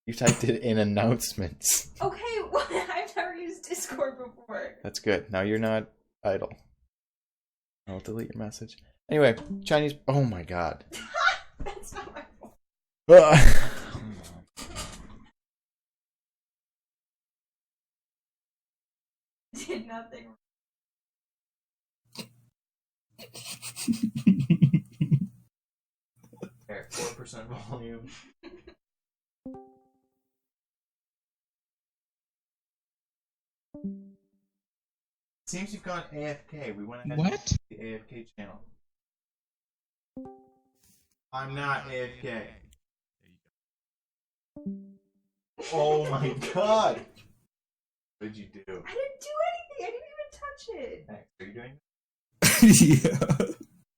You typed it in announcements. Okay, well, I've never used Discord before. That's good. Now you're not idle. I'll delete your message. Anyway, Chinese. Oh my god. That's not my fault. Did nothing. There, 4% volume. Seems you've gone AFK. We went ahead What? and the AFK channel. I'm not AFK. Oh my god! What did you do? I didn't do anything. I didn't even touch it. Max, are you doing it? Yeah.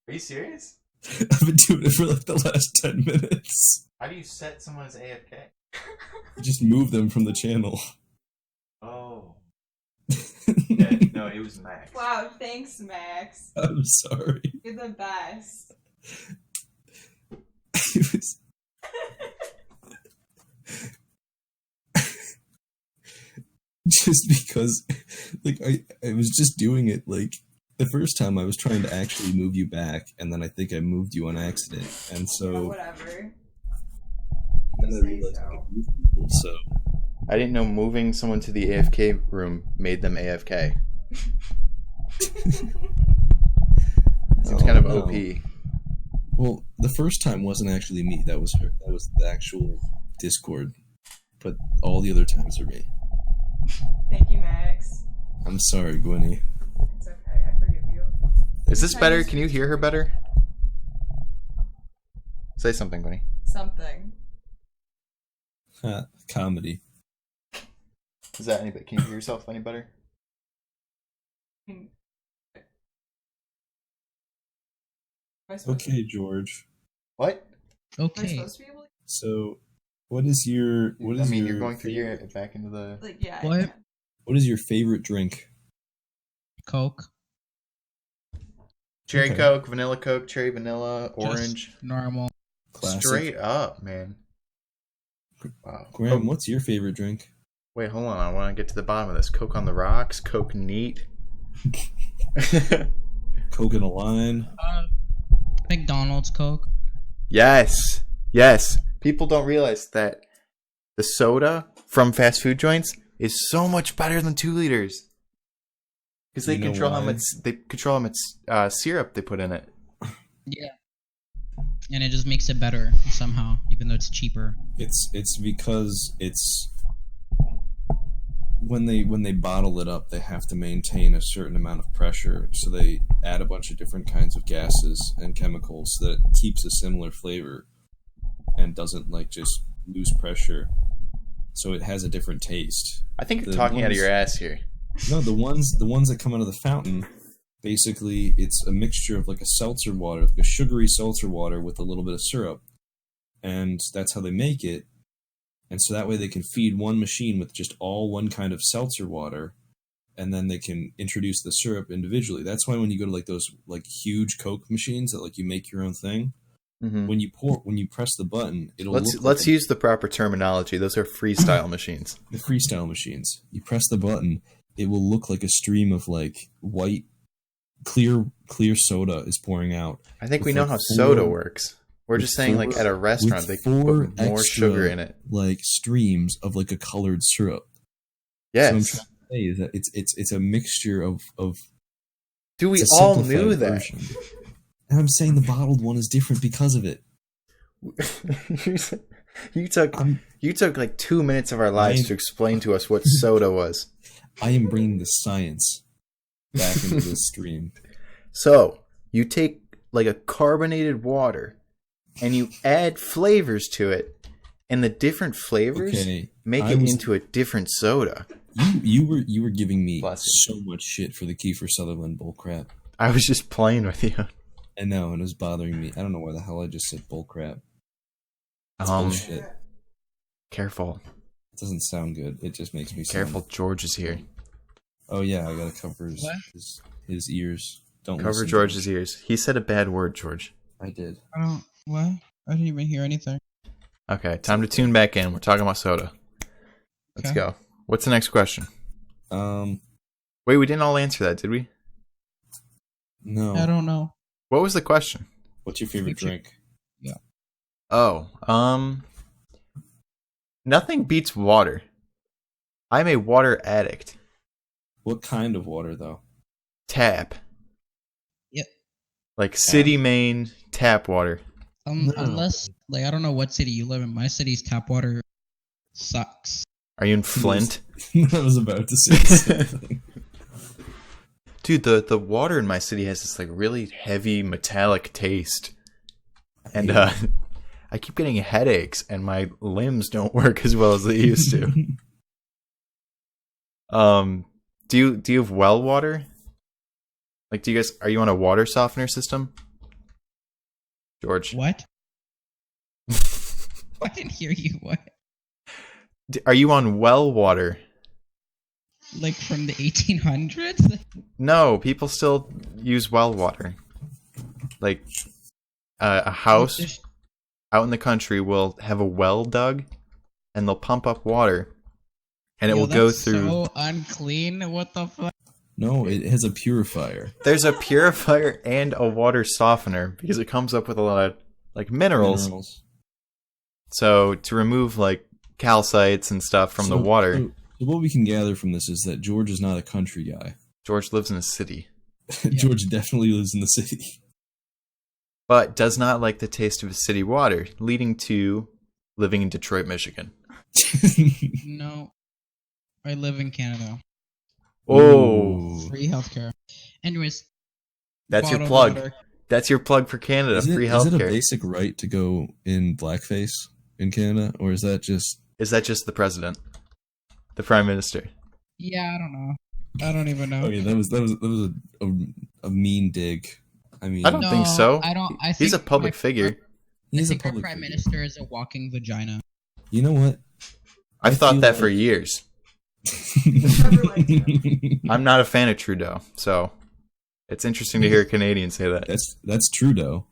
Are you serious? I've been doing it for like the last 10 minutes. How do you set someone as AFK? Just move them from the channel. Oh. Yeah, no, it was Max. Wow, thanks, Max. I'm sorry. You're the best. It was... just because, like, I was just doing it, like, the first time I was trying to actually move you back, and then I think I moved you on accident, and Yeah, so... whatever. Then I Say realized so. I could move people, so... I didn't know moving someone to the AFK room made them AFK. Seems kind of no. OP. Well, the first time wasn't actually me, that was her. That was the actual Discord. But all the other times are me. Thank you, Max. I'm sorry, Gwynny. It's okay. I forgive you. Is this better? Can you hear her better? Say something, Gwynny. Something. Ha, comedy. Is that any better? Can you hear yourself any better? Am I supposed Okay, George. What? Am I Okay. supposed to be able to? So, what is your... What is I mean, your you're going through favorite, your back into the. Like, yeah. I What? can. What is your favorite drink? Coke. Cherry Okay. Coke, vanilla Coke, cherry vanilla, orange. Just normal. Classic. Straight up, man. Wow. Graham, Coke- what's your favorite drink? Wait, hold on. I want to get to the bottom of this. Coke on the rocks, Coke neat. Coke and a lime? McDonald's Coke. Yes. Yes. People don't realize that the soda from fast food joints is so much better than 2 liters. Because they You know control how why? much syrup they put in it. Yeah. And it just makes it better somehow, even though it's cheaper. It's because it's... When they bottle it up, they have to maintain a certain amount of pressure, so they add a bunch of different kinds of gases and chemicals that keeps a similar flavor and doesn't like just lose pressure, so it has a different taste. I think you're The talking out of ones- your ass here. No, the ones that come out of the fountain, basically it's a mixture of like a seltzer water, like a sugary seltzer water with a little bit of syrup, and that's how they make it. And so that way they can feed one machine with just all one kind of seltzer water, and then they can introduce the syrup individually. That's why when you go to like those like huge Coke machines that like you make your own thing, when you press the button, it'll let's use the proper terminology. Those are freestyle machines. The freestyle machines. You press the button, it will look like a stream of like white clear soda is pouring out. I think we know how soda works. We're just saying, like, at a restaurant, they put more sugar in it. Like, streams of, like, a colored syrup. Yes. So I'm trying to say is that it's a mixture of Dude, we all knew that. Version. And I'm saying the bottled one is different because of it. You took, like, 2 minutes of our lives to explain to us what soda was. I am bringing the science back into this stream. So, you take, like, a carbonated water... and you add flavors to it, and the different flavors make it into a different soda. You were giving me so much shit for the Kiefer Sutherland bullcrap. I was just playing with you. I know, and it was bothering me. I don't know why the hell I just said bullcrap. It's bullshit. Careful. It doesn't sound good. It just makes me careful. George is here. Oh yeah, I gotta cover his ears. Don't cover George's ears. He said a bad word, George. I did. What? I didn't even hear anything. Okay, time to tune back in. We're talking about soda. Let's go. What's the next question? Wait, we didn't all answer that, did we? No. I don't know. What was the question? What's your favorite drink? Yeah. Oh, nothing beats water. I'm a water addict. What kind of water, though? Tap. Yep. Like city main tap water. Unless, like, I don't know what city you live in. My city's tap water sucks. Are you in Flint? I was about to say something. Dude, the water in my city has this like really heavy metallic taste. And I keep getting headaches and my limbs don't work as well as they used to. Do you have well water? Like, are you on a water softener system? George. What? I didn't hear you. What? Are you on well water? Like from the 1800s? No, people still use well water. Like, a house out in the country will have a well dug, and they'll pump up water, and it will go through... so unclean. What the fuck? No, it has a purifier. There's a purifier and a water softener because it comes up with a lot of like minerals. So to remove like calcites and stuff from the water. So what we can gather from this is that George is not a country guy. George lives in a city. George definitely lives in the city. But does not like the taste of city water, leading to living in Detroit, Michigan. No. I live in Canada. Oh, free healthcare. Anyways, that's your plug. Water. That's your plug for Canada. Free healthcare. Is it a basic right to go in blackface in Canada, or is that just the president, the prime minister? Yeah, I don't know. I don't even know. Okay, that was a mean dig. I mean, I don't think so. I don't. I think he's a public figure. I think our prime minister is a walking vagina. You know what? I've thought that for years. I'm not a fan of Trudeau, so it's interesting to hear a Canadian say that. That's Trudeau.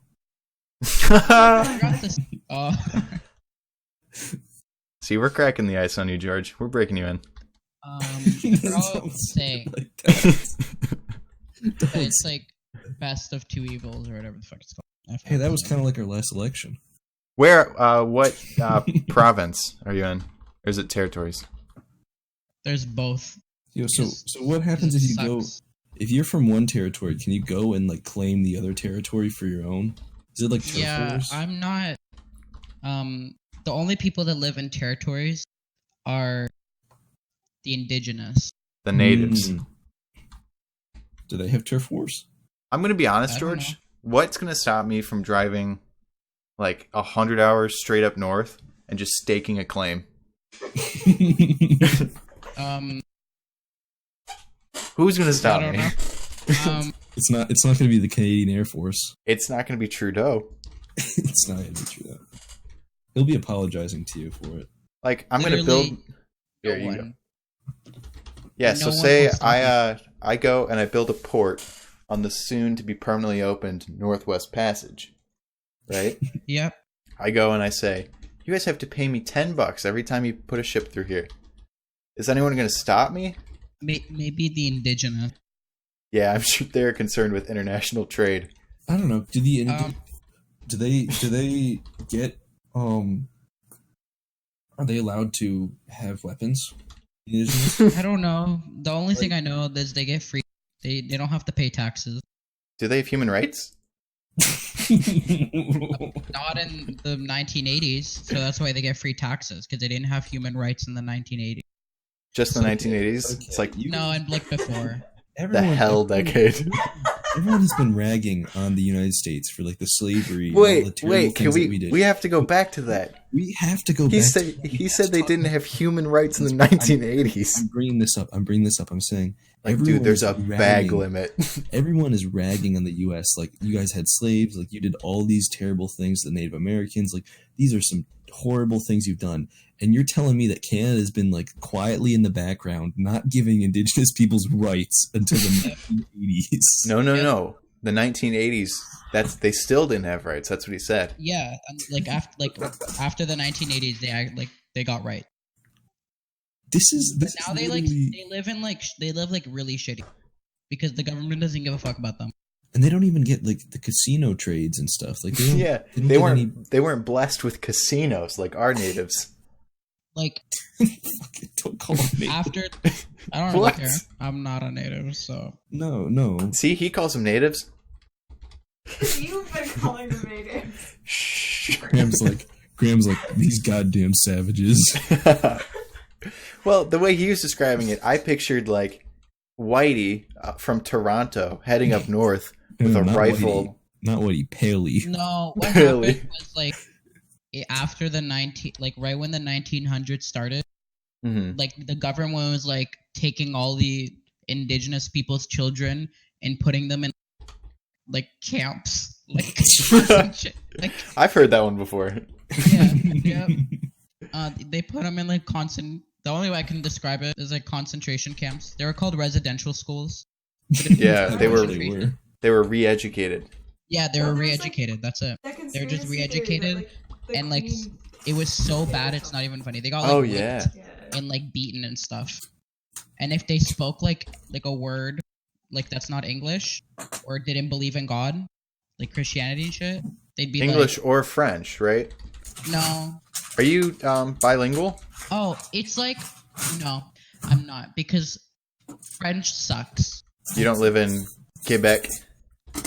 See, we're cracking the ice on you, George. We're breaking you in. Say it's like best of two evils or whatever the fuck it's called. Hey, that was kind of like our last election. Where? What province are you in? Or is it territories? There's both. Yo, so what happens if you go? If you're from one territory, can you go and like claim the other territory for your own? Is it like turf wars? I'm not. The only people that live in territories are the indigenous, the natives. Do they have turf wars? I'm gonna be honest, George. What's gonna stop me from driving like 100 hours straight up north and just staking a claim? Who's gonna stop me? It's not gonna be the Canadian Air Force. It's not gonna be Trudeau. It's not gonna be Trudeau. He'll be apologizing to you for it. Like, I'm gonna build. Here, No you go. one. Yeah. No So one say will stop I go and I build a port on the soon to be permanently opened Northwest Passage, right? Yep. I go and I say, you guys have to pay me $10 every time you put a ship through here. Is anyone going to stop me? Maybe the indigenous. Yeah, I'm sure they're concerned with international trade. I don't know. Do they get are they allowed to have weapons? I don't know. The only thing I know is they get free. They don't have to pay taxes. Do they have human rights? Not in the 1980s, so that's why they get free taxes because they didn't have human rights in the 1980s. Just the 1980s? Okay. It's like No, and like before. the hell decade. Everyone has been ragging on the United States for like the slavery. and Wait, all the terrible can things that we did. we have to go back to that. We have to go back. He said they didn't have human rights in the 1980s. I'm bringing this up. I'm saying, Like, everyone dude, there's is a bag limit. Everyone is ragging on the U.S. Like, you guys had slaves. Like, you did all these terrible things to the Native Americans. Like, these are some horrible things you've done. And you're telling me that Canada has been, like, quietly in the background, not giving Indigenous peoples rights until the 1980s. No. The 1980s, they still didn't have rights. That's what he said. Yeah, after the 1980s, they got right. This is Now they live really shitty because the government doesn't give a fuck about them. and they don't even get like the casino trades and stuff. Like they don't, Yeah, don't they get weren't. They weren't blessed with casinos like our natives. Like don't call them natives. after, I don't really What? care. I'm not a native, so No. See, he calls them natives. You've been calling them natives. Shh. Graham's like these goddamn savages. Well, the way he was describing it, I pictured like Whitey from Toronto heading up north with a Not rifle. Whitey, not Whitey, Paley. no. What Really? happened was like after the right when the 1900s started, Mhm. like the government was like taking all the indigenous people's children and putting them in like camps, like like I've heard that one before. yeah. They put them in like the only way I can describe it is like concentration camps. They were called residential schools. Yeah, they were. Concentration. They were re-educated. Yeah, they were Well, there's, re-educated. That's it. That They're just conspiracy theory that, re-educated, the and like queen- it was so bad it's not even funny. They got like Oh whipped yeah. and like beaten and stuff. And if they spoke like a word like that's not English or didn't believe in God, like Christianity and shit, they'd be English or French, right? like, no. Are you bilingual? Oh, it's like no, I'm not because French sucks. You don't live in Quebec.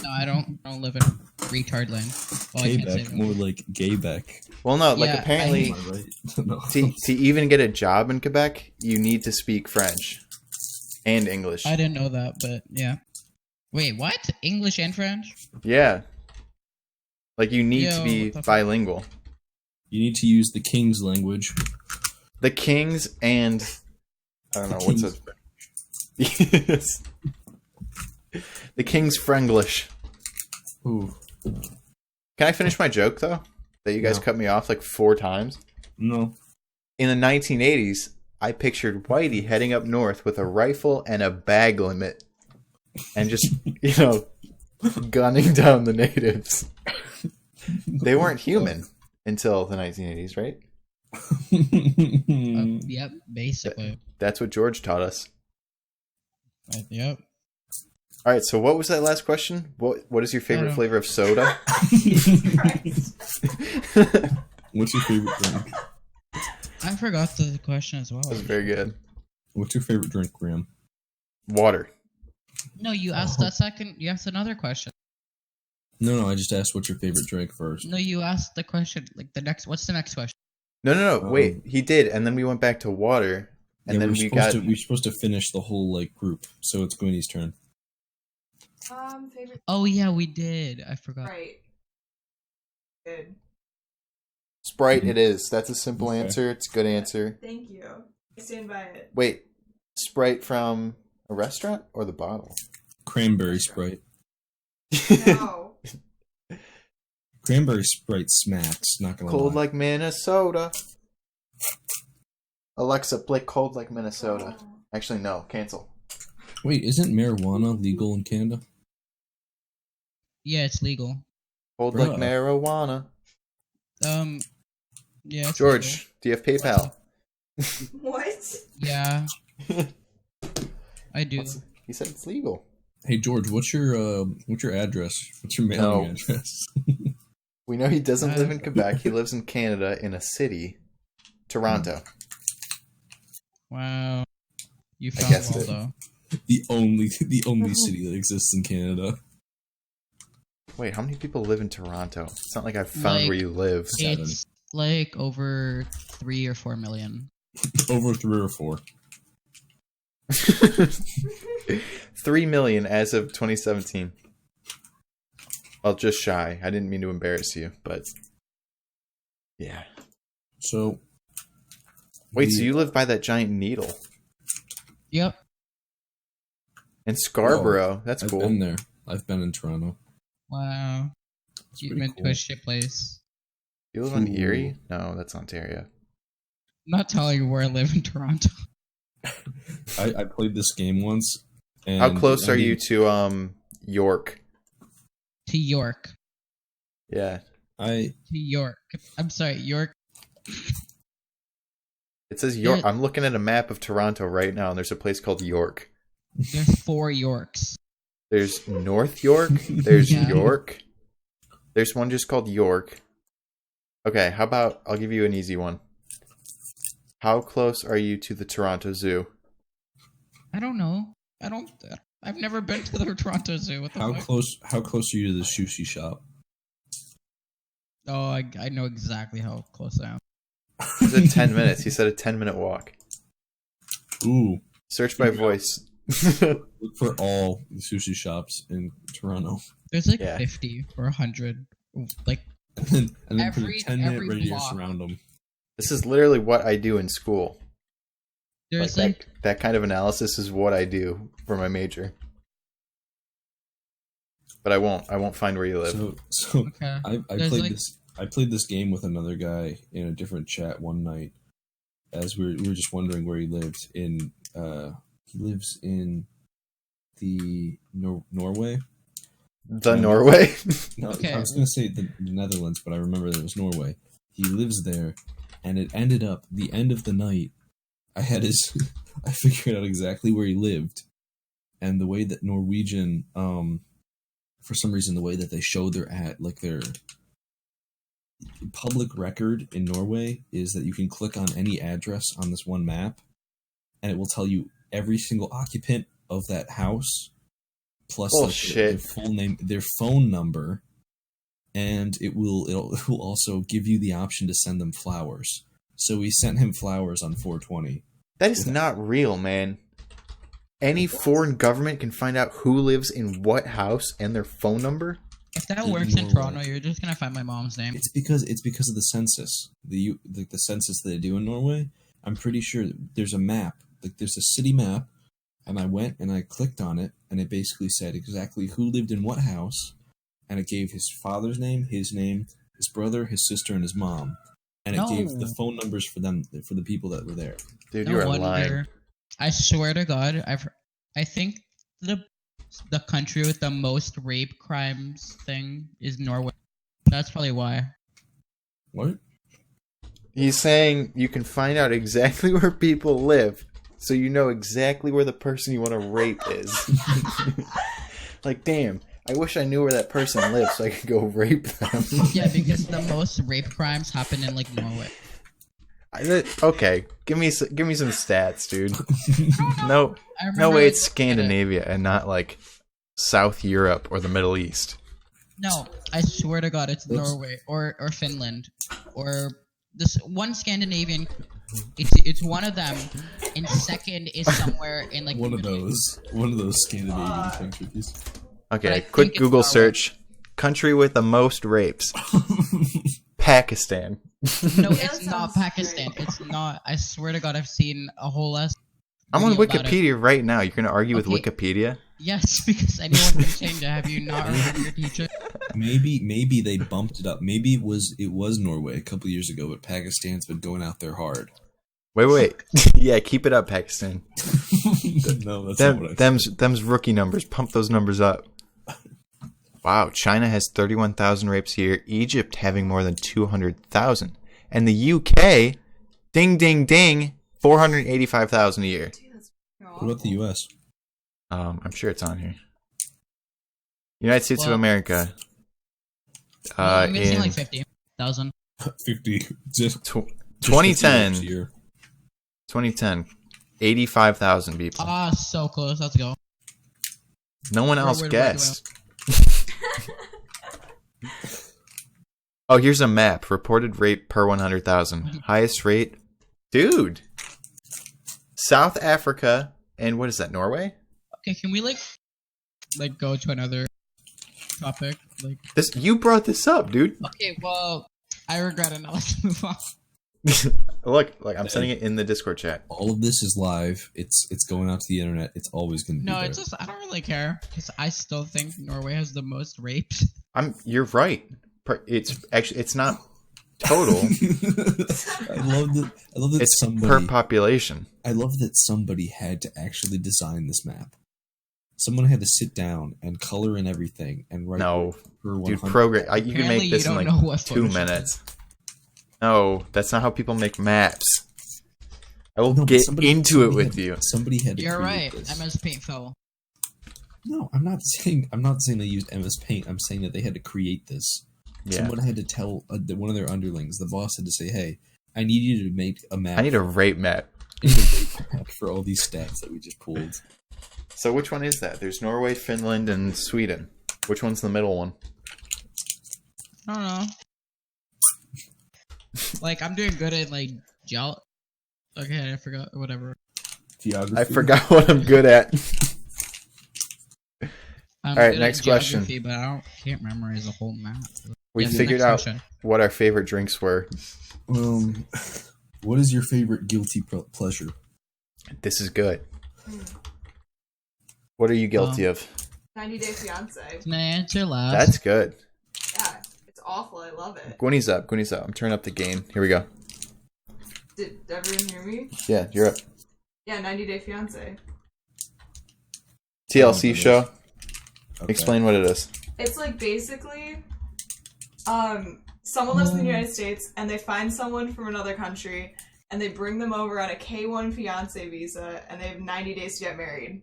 No, I don't live in retard land. Well, I can't say Gaybeck, that. more like Gaybeck. Well, no, like Yeah, apparently Am I right? No. to even get a job in Quebec, you need to speak French and English. I didn't know that, but yeah. Wait, what? English and French? Yeah. Like you need to Yo, be what the fuck? bilingual. You need to use the king's language. The Kings and I don't know The what's King's it. Yes. The King's Frenglish. Ooh, Can I finish my joke though? That you guys No. cut me off like 4 times. no. In the 1980s, I pictured Whitey heading up north with a rifle and a bag limit, and just gunning down the natives. They weren't human until the 1980s, right? Yep, basically. That's what George taught us. Yep. All right, so what was that last question? What is your favorite know. flavor of soda? What's your favorite drink? I forgot the question as well. That was very good. What's your favorite drink, Graham? Water. No, you asked that second. You asked another question. No, I just asked what's your favorite drink first. No, you asked the question. Like the next. What's the next question? No. Wait, he did, and then we went back to water, and then we're supposed to finish the whole like group, so it's Gwynny's turn. Favorite. Oh yeah, we did. I forgot. Right. Good. Sprite. It is. That's a simple Okay. answer. It's a good answer. Thank you. I stand by it. Wait, Sprite from a restaurant or the bottle? Cranberry Sprite. No. Cranberry Sprite smacks. Not gonna Cold lie. like Minnesota. Alexa, play Cold Like Minnesota. Actually, no. Cancel. Wait, isn't marijuana legal in Canada? Yeah, it's legal. Cold Like Marijuana. Yeah, it's George, legal. do you have PayPal? What? Yeah, I do. He said it's legal. Hey George, what's your address? What's your mailing address? We know he doesn't live in Quebec. He lives in Canada in a city, Toronto. Wow, you I found guessed Waldo. The only city that exists in Canada. Wait, how many people live in Toronto? It's not like I found where you live. It's like over 3 or 4 million. Over 3 or 4. 3 million as of 2017. Well, just shy. I didn't mean to embarrass you, but yeah. So, wait, so you live by that giant needle Yep. in Scarborough? That's cool. I've been there. I've been in Toronto. Wow. It's You've pretty been cool. to a shit place. You live in Erie? No, that's Ontario. I'm not telling you where I live in Toronto. I played this game once. And How close are you to York? To York. Yeah. To York. I'm sorry, York. It says York. Yeah. I'm looking at a map of Toronto right now, and there's a place called York. There's 4 Yorks. There's North York. There's Yeah. York. There's one just called York. Okay, how about I'll give you an easy one. How close are you to the Toronto Zoo? I don't know. I've never been to the Toronto Zoo. What the How fuck? close are you to the sushi shop? Oh, I know exactly how close I am. He said 10 minutes. He said a 10-minute walk. Ooh. Search by voice. Look for all the sushi shops in Toronto. There's like Yeah. 50 or 100. Like, and then put a Every- 10-minute every radius block. around them. This is literally what I do in school. there's Like that kind of analysis is what I do for my major. But I won't find where you live. So okay. I There's played like- this. I played this game with another guy in a different chat one night, as we were just wondering where he lived. He lives in the Norway. The Norway? No, Okay. I was going to say the Netherlands, but I remember that it was Norway. He lives there, and it ended up the end of the night. I figured out exactly where he lived, and the way that Norwegian, for some reason, the way that they show their public record in Norway is that you can click on any address on this one map, and it will tell you every single occupant of that house, plus their full name, their phone number, and it will also give you the option to send them flowers. So we sent him flowers on 420. That is not real, man. Any foreign government can find out who lives in what house and their phone number? If that In works in Norway. Toronto, you're just gonna find my mom's name. It's because of the census, the census that they do in Norway. I'm pretty sure there's a map, like there's a city map, and I went and I clicked on it, and it basically said exactly who lived in what house, and it gave his father's name, his brother, his sister, and his mom, and it gave the phone numbers for the people that were there. Dude, No you're wonder. lying. I swear to God, I think the country with the most rape crimes thing is Norway. That's probably why. What? He's saying you can find out exactly where people live, so you know exactly where the person you want to rape is. Like, damn, I wish I knew where that person lives so I could go rape them. Yeah, because the most rape crimes happen in like Norway. Okay, give me some stats, dude. No I remember, way like, it's Scandinavia and not like South Europe or the Middle East. No, I swear to God, it's Norway or Finland or this one Scandinavian. It's one of them, and second is somewhere in like one of those Scandinavian countries. Okay, I quick think it's Google Norway. search. Country with the most rapes. Pakistan. No, That it's not sounds Pakistan. great. It's not. I swear to God, I've seen a whole ass. I'm on video about it. Wikipedia right now. You're gonna argue with Okay. Wikipedia? Yes, because anyone can change it. Have you not heard your teacher? Maybe they bumped it up. Maybe it was Norway a couple years ago, but Pakistan's been going out there hard. Wait. Yeah, keep it up, Pakistan. No, that's not what I said. Them's rookie numbers. Pump those numbers up. Wow, China has 31,000 rapes a year. Egypt having more than 200,000. And the UK, ding, ding, ding, 485,000 a year. What about the US? I'm sure it's on here. United States of America. I'm guessing In like 50,000. 50. Just 2010. 50 year. 2010. 85,000 people. Ah, so close. Let's go. No one else wait. guessed. Oh, here's a map. Reported rate per 100,000. Highest rate. Dude. South Africa. And what is that, Norway? Okay, can we like go to another topic? Like, This you brought this up, dude. okay, well, I regret it. Now let's move on. Look, I'm sending it in the Discord chat. All of this is live. It's going out to the internet. It's always going to be No, there. it's just I don't really care because I still think Norway has the most rapes. You're right. It's not total. I love that It's somebody per population. I love that somebody had to actually design this map. Someone had to sit down and color in everything and write. No, per dude, 100. program. You can Apparently make this you in don't know like what 2 Photoshop minutes. No, that's not how people make maps. I will No, but get somebody into it with had- you. Somebody had to You're create right. this. MS Paint fell. No, I'm not saying they used MS Paint. I'm saying that they had to create this. Yeah. Someone had to tell one of their underlings. The boss had to say, "Hey, I need you to make a map. I need a rape map. I need a rate map for all these stats that we just pulled." So which one is that? There's Norway, Finland, and Sweden. Which one's the middle one? I don't know. Like I'm doing good at like gel. Okay, I forgot. Whatever. Geography. I forgot what I'm good at. I'm All right, good next at question. geography, but can't memorize a whole map. We Yes, figured next out question. what our favorite drinks were. What is your favorite guilty pleasure? This is good. What are you guilty of? 90 Day Fiance. Can I answer last? That's good. Yeah, it's awful. I love it. Gwynny's up. I'm turning up the gain. Here we go. Did everyone hear me? Yeah, you're up. Yeah, 90 Day Fiance. TLC show. Okay. Explain what it is. It's like basically, someone lives in the United States and they find someone from another country and they bring them over on a K-1 fiance visa and they have 90 days to get married.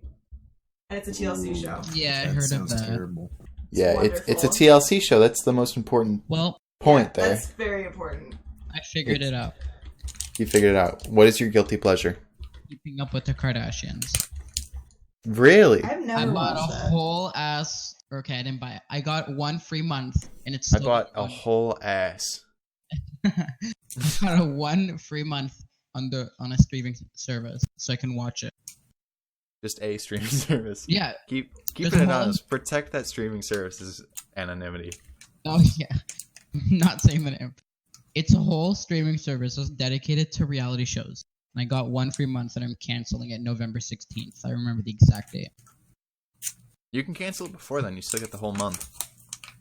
And it's a TLC show. Yeah, I That heard of sounds that. terrible. Yeah, it's a wonderful. TLC show. That's the most important Well, point Yeah, there. That's very important. I figured it out. You figured it out. What is your guilty pleasure? Keeping up with the Kardashians. Really? I've I never bought watched a that. whole ass. Okay, I didn't buy it. I got 1 free month, and it's. I Still bought a whole ass. I got a 1 free month on a streaming service, so I can watch it. Just a streaming service. Yeah. Keep There's it a whole- anonymous. Protect that streaming service's anonymity. Oh yeah. I'm not saying the name. It's a whole streaming service that's dedicated to reality shows. And I got 1 free month, and I'm canceling it November 16th. I remember the exact date. You can cancel it before then. You still get the whole month.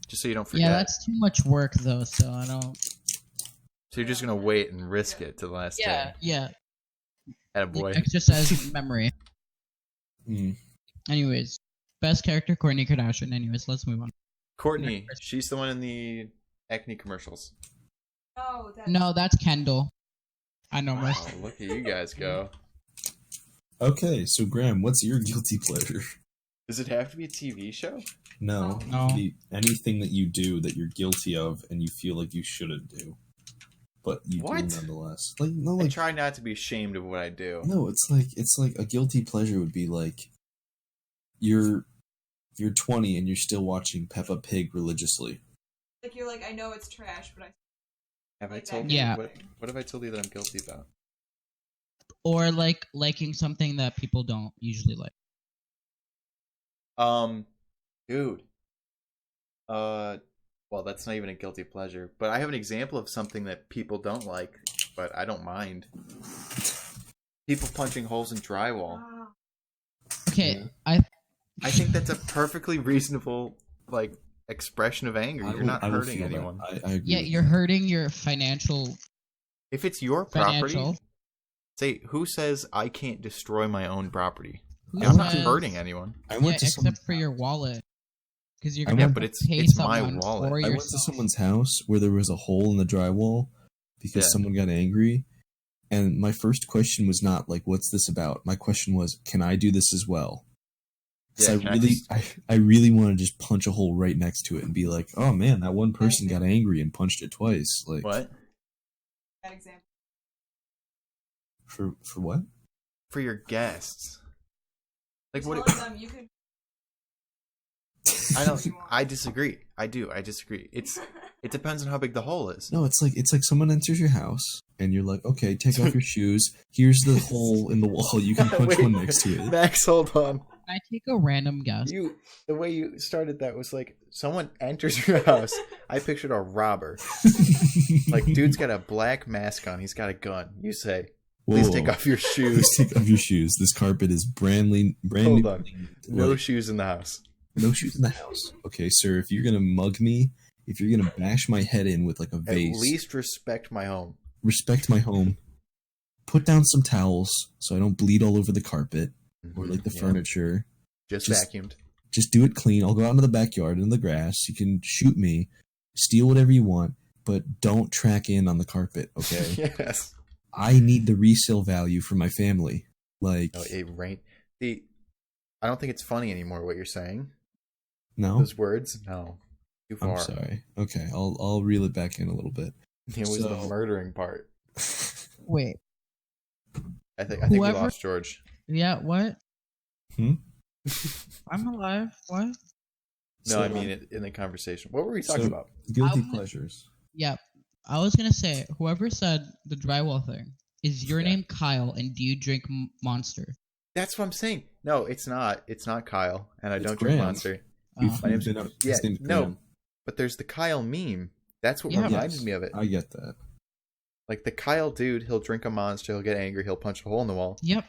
Just so you don't forget. Yeah, that's too much work though, so I don't. So you're just gonna wait and risk it to the last day. Yeah. Attaboy. Exercise memory. Mm. Anyways, best character Kourtney Kardashian. Anyways, let's move on. Courtney, she's the one in the acne commercials. No, that's... No, that's Kendall. I know Wow, most. look at you guys go. Okay, so Graham, what's your guilty pleasure? Does it have to be a TV show? No, No. anything that you do that you're guilty of and you feel like you shouldn't do, but you What? do nonetheless. Like no, I like try not to be ashamed of what I do. no, it's like a guilty pleasure would be like you're 20 and you're still watching Peppa Pig religiously. Like, you're like, I know it's trash, but I... Have I Like told that you? Yeah. What have I told you that I'm guilty about? Or like liking something that people don't usually like. Dude. Well, that's not even a guilty pleasure, but I have an example of something that people don't like, but I don't mind. People punching holes in drywall. Ah. Okay, Yeah. I think that's a perfectly reasonable, like, expression of anger. You're not I will hurting feel that. anyone. I agree yeah, with you're you. hurting your financial. If it's your property, Financial. Say, who says I can't destroy my own property? Who I'm not says- hurting anyone. I went to except for your wallet, because you're I gonna went- but it's pay my someone wallet. or I yourself. went to someone's house where there was a hole in the drywall because Yeah. someone got angry. And my first question was not like, what's this about? My question was, can I do this as well? Because Yeah, I really want to just punch a hole right next to it and be like, oh man, that one person got angry and punched it twice. Like, What? That example. For what? For your guests. Like what? Telling them you can. I don't. I disagree. I disagree. It depends on how big the hole is. No, it's like someone enters your house and you're like, okay, take off your shoes. Here's the hole in the wall. You can punch Wait, one next to it. Max, hold on. Can I take a random guess? The way you started that was like someone enters your house. I pictured a robber. Like, dude's got a black mask on. He's got a gun. You say, please Whoa. take off your shoes. Please take off your shoes. This carpet is brand Hold new. on. No shoes in the house. No shoes in the house. Okay, sir, if you're gonna mug me, if you're gonna bash my head in with like a vase, At least respect my home. respect my home. Put down some towels so I don't bleed all over the carpet or like the Yeah. furniture. Just Just- vacuumed. Just do it clean. I'll go out into the backyard in the grass. You can shoot me, steal whatever you want, but don't track in on the carpet, okay? Yes. I need the resale value for my family. Like, No, it rained. I don't think it's funny anymore what you're saying. no? Those words? No. Too I'm far. sorry. Okay, I'll reel it back in a little bit. It was the So- murdering part. Wait, I think we Whoever- lost George. yeah, what? Hmm? I'm alive. What? No, So, I mean in the conversation. What were we talking so- about? Guilty I'm- pleasures. Yep. I was gonna say, whoever said the drywall thing, is your Yeah. name Kyle, and do you drink Monster? That's what I'm saying. No, it's not. It's not Kyle, and I It's don't drink Graham. Monster. We've My name's- been out- Yeah, his name's no. Graham. But there's the Kyle meme. That's what Yeah. reminded Yes, me of it. I get that. Like the Kyle dude, he'll drink a Monster, he'll get angry, he'll punch a hole in the wall. Yep.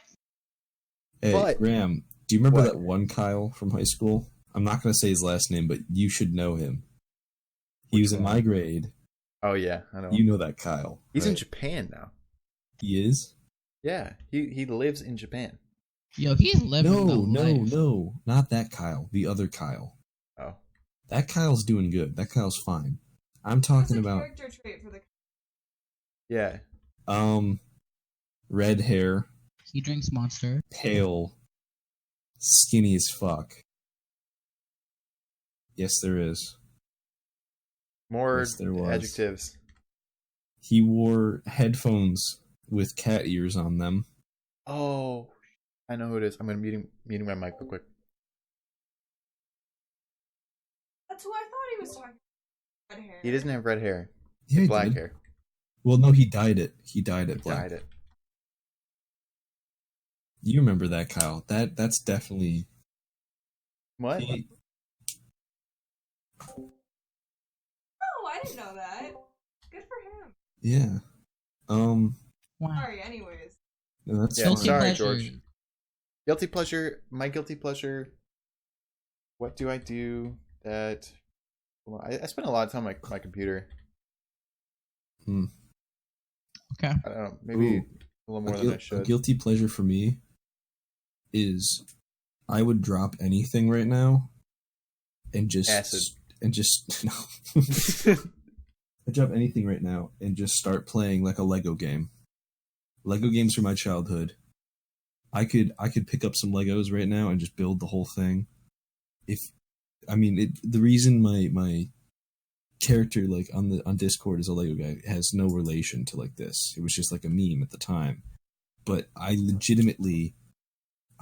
Hey, But- Graham, do you remember What? that one Kyle from high school? I'm not going to say his last name, but you should know him. He Which was in one? my grade. Oh yeah, I know. You know that Kyle. He's in right? Japan now. He is? Yeah, he lives in Japan. Yo, he's living the No, life. no. Not that Kyle. The other Kyle. Oh, That Kyle's doing good. That Kyle's fine. I'm What's talking a about character trait for the? yeah. red hair, He drinks Monster. pale, skinny as fuck. Yes, there is. More Yes, there was. adjectives. He wore headphones with cat ears on them. Oh, I know who it is. I'm gonna muting my mic real quick. That's who I thought he was talking. Red hair. He doesn't have red hair. Yeah, he Black did. hair. Well, no, he dyed it. He dyed it He black. dyed it. You remember that, Kyle? That's definitely. What? He- Oh, I didn't know that. Good for him. yeah. Wow. Sorry. Anyways. No, that's Yeah, fine. Guilty sorry, pleasure. George. Guilty pleasure. My guilty pleasure. What do I do that? Well, I spend a lot of time on my computer. Okay. I don't know. Maybe Ooh. a little more A than I a should. guilty pleasure for me is I would drop anything right now and just Acid. no. I'd drop anything right now and just start playing like a Lego game. Lego games from my childhood. I could pick up some Legos right now and just build the whole thing. The reason my character like on Discord is a Lego guy has no relation to like this. It was just like a meme at the time. But I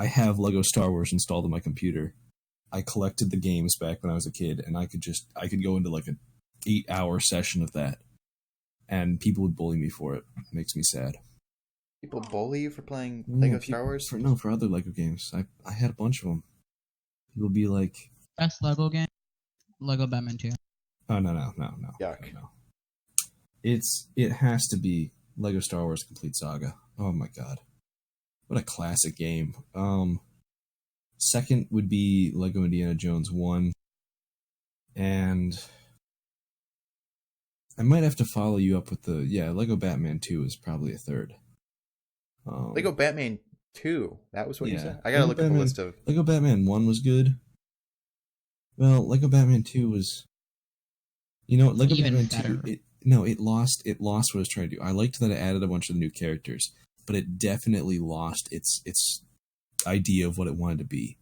have Lego Star Wars installed on my computer. I collected the games back when I was a kid, and I could go into like an 8-hour session of that, and people would bully me for it. It makes me sad. People bully you for playing Yeah, Lego people- Star Wars? for other Lego games. I had a bunch of them. People be like, Best Lego game? Lego Batman 2. oh no. Yuck. No. It has to be Lego Star Wars Complete Saga. Oh my god. What a classic game. Second would be Lego Indiana Jones 1. And I might have to follow you up with Lego Batman 2 is probably a third. Lego Batman 2. That was what you Yeah. said? I gotta look at the list of... Lego Batman 1 was good. Well, Lego Batman 2 was... You know, Lego Even Batman 2... It lost what it was trying to do. I liked that it added a bunch of new characters, but it definitely lost its idea of what it wanted to be.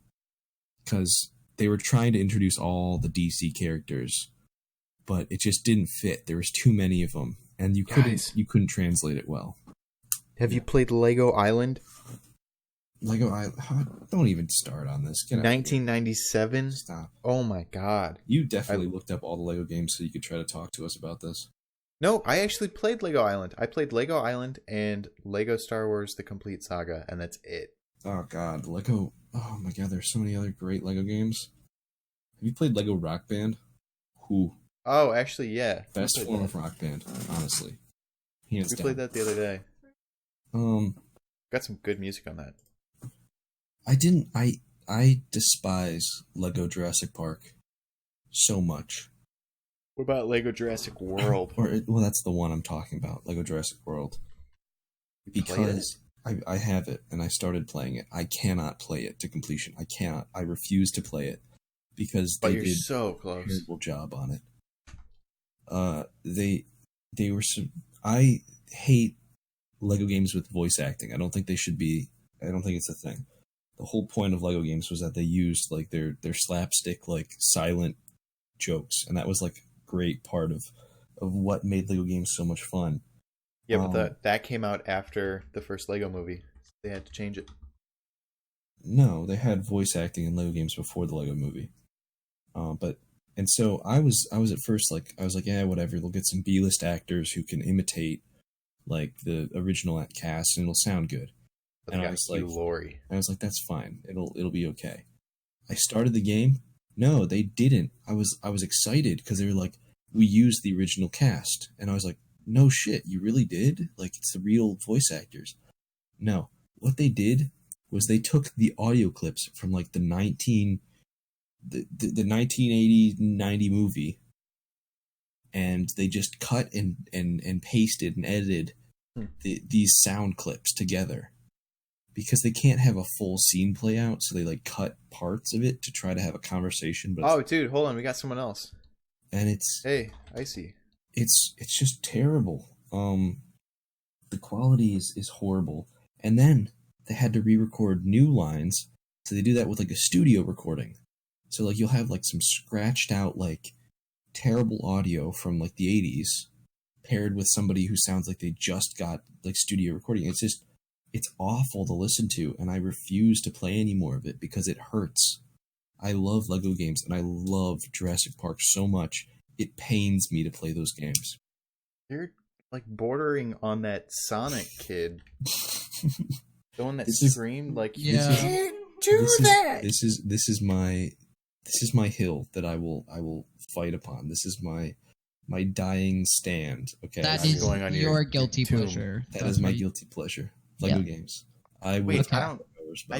Because they were trying to introduce all the DC characters, but it just didn't fit. There was too many of them, and you couldn't translate it well. Have you played Lego Island? Lego Island. Don't even start on this. Get out 1997? Stop. Oh my god. You definitely looked up all the Lego games so you could try to talk to us about this. No, I actually played Lego Island. I played Lego Island and Lego Star Wars The Complete Saga, and that's it. Oh god, Lego... Oh my god, there's so many other great Lego games. Have you played Lego Rock Band? Who? Oh, actually, yeah. Best form of Rock Band, honestly. Hands down. We played that the other day. Got some good music on that. I despise Lego Jurassic Park so much. What about Lego Jurassic World? Well, that's the one I'm talking about, Lego Jurassic World. Because I have it, and I started playing it. I cannot play it to completion. I cannot. I refuse to play it. Because they did so close. a terrible job on it. They were... I hate Lego games with voice acting. I don't think they should be... I don't think it's a thing. The whole point of Lego games was that they used like their slapstick, like silent jokes, and that was like a great part of what made Lego games so much fun. Yeah, but that came out after the first Lego movie. They had to change it. No, they had voice acting in Lego games before the Lego movie. And so I was at first like, I was like, yeah, whatever. They'll get some B-list actors who can imitate like the original cast, and it'll sound good. And I was like, that's fine. It'll be okay. I started the game. No, they didn't. I was excited because they were like, we used the original cast, and I was like, no shit, you really did? Like, it's the real voice actors. No, what they did was they took the audio clips from like the 1980 90 movie, and they just cut and pasted and edited these sound clips together. Because they can't have a full scene play out, so they like cut parts of it to try to have a conversation. But dude, hold on, we got someone else. And it's hey, Icy. It's just terrible. The quality is horrible, and then they had to re-record new lines, so they do that with like a studio recording. So like you'll have like some scratched out like terrible audio from like the 80s, paired with somebody who sounds like they just got like studio recording. It's awful to listen to, and I refuse to play any more of it because it hurts. I love Lego games, and I love Jurassic Park so much. It pains me to play those games. You're like bordering on that Sonic kid. The one that screamed like, yeah. This is my hill that I will fight upon. This is my dying stand. Okay, that is going on your guilty pleasure. That is my guilty pleasure. Lego games. I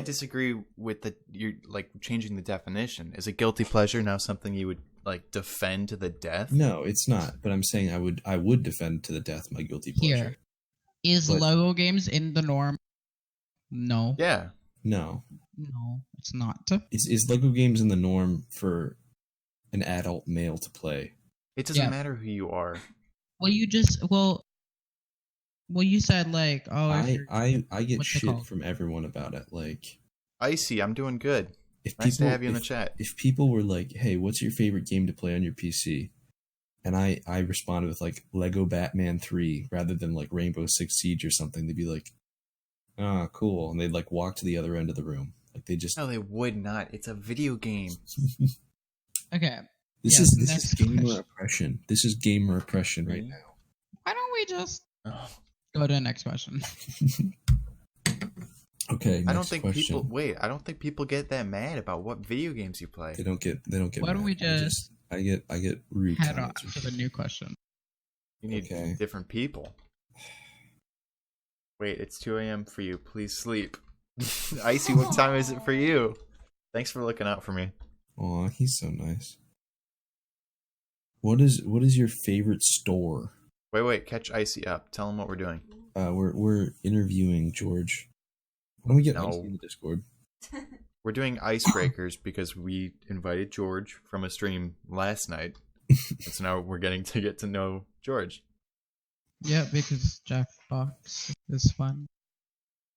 disagree with you're like changing the definition. Is a guilty pleasure now something you would like defend to the death? No, it's not. But I'm saying I would defend to the death my guilty pleasure. Is Lego games in the norm? No. Yeah. No, it's not. Is Lego games in the norm for an adult male to play? It doesn't matter who you are. Well, you said like, oh, I get shit from everyone about it. Like, Icy, I'm doing good. Nice to have you in the chat. If people were like, hey, what's your favorite game to play on your PC? And I responded with like Lego Batman 3 rather than like Rainbow Six Siege or something, they'd be like, ah, cool. And they'd like walk to the other end of the room. Like they just... No, they would not. It's a video game. Okay. This is gamer oppression. This is gamer oppression right now. Why don't we just go to the next question? Okay. I don't think people get that mad about what video games you play. They don't get mad. Why don't we just I get rude head on comments. to the new question? You need different people. Wait, it's 2 a.m. for you. Please sleep. Icy, what time is it for you? Thanks for looking out for me. Aw, he's so nice. What is your favorite store? Wait, catch Icy up. Tell him what we're doing. we're interviewing George. Why don't we get Icy in the Discord? We're doing icebreakers because we invited George from a stream last night. So now we're getting to get to know George. Yeah, because Jackbox is fun.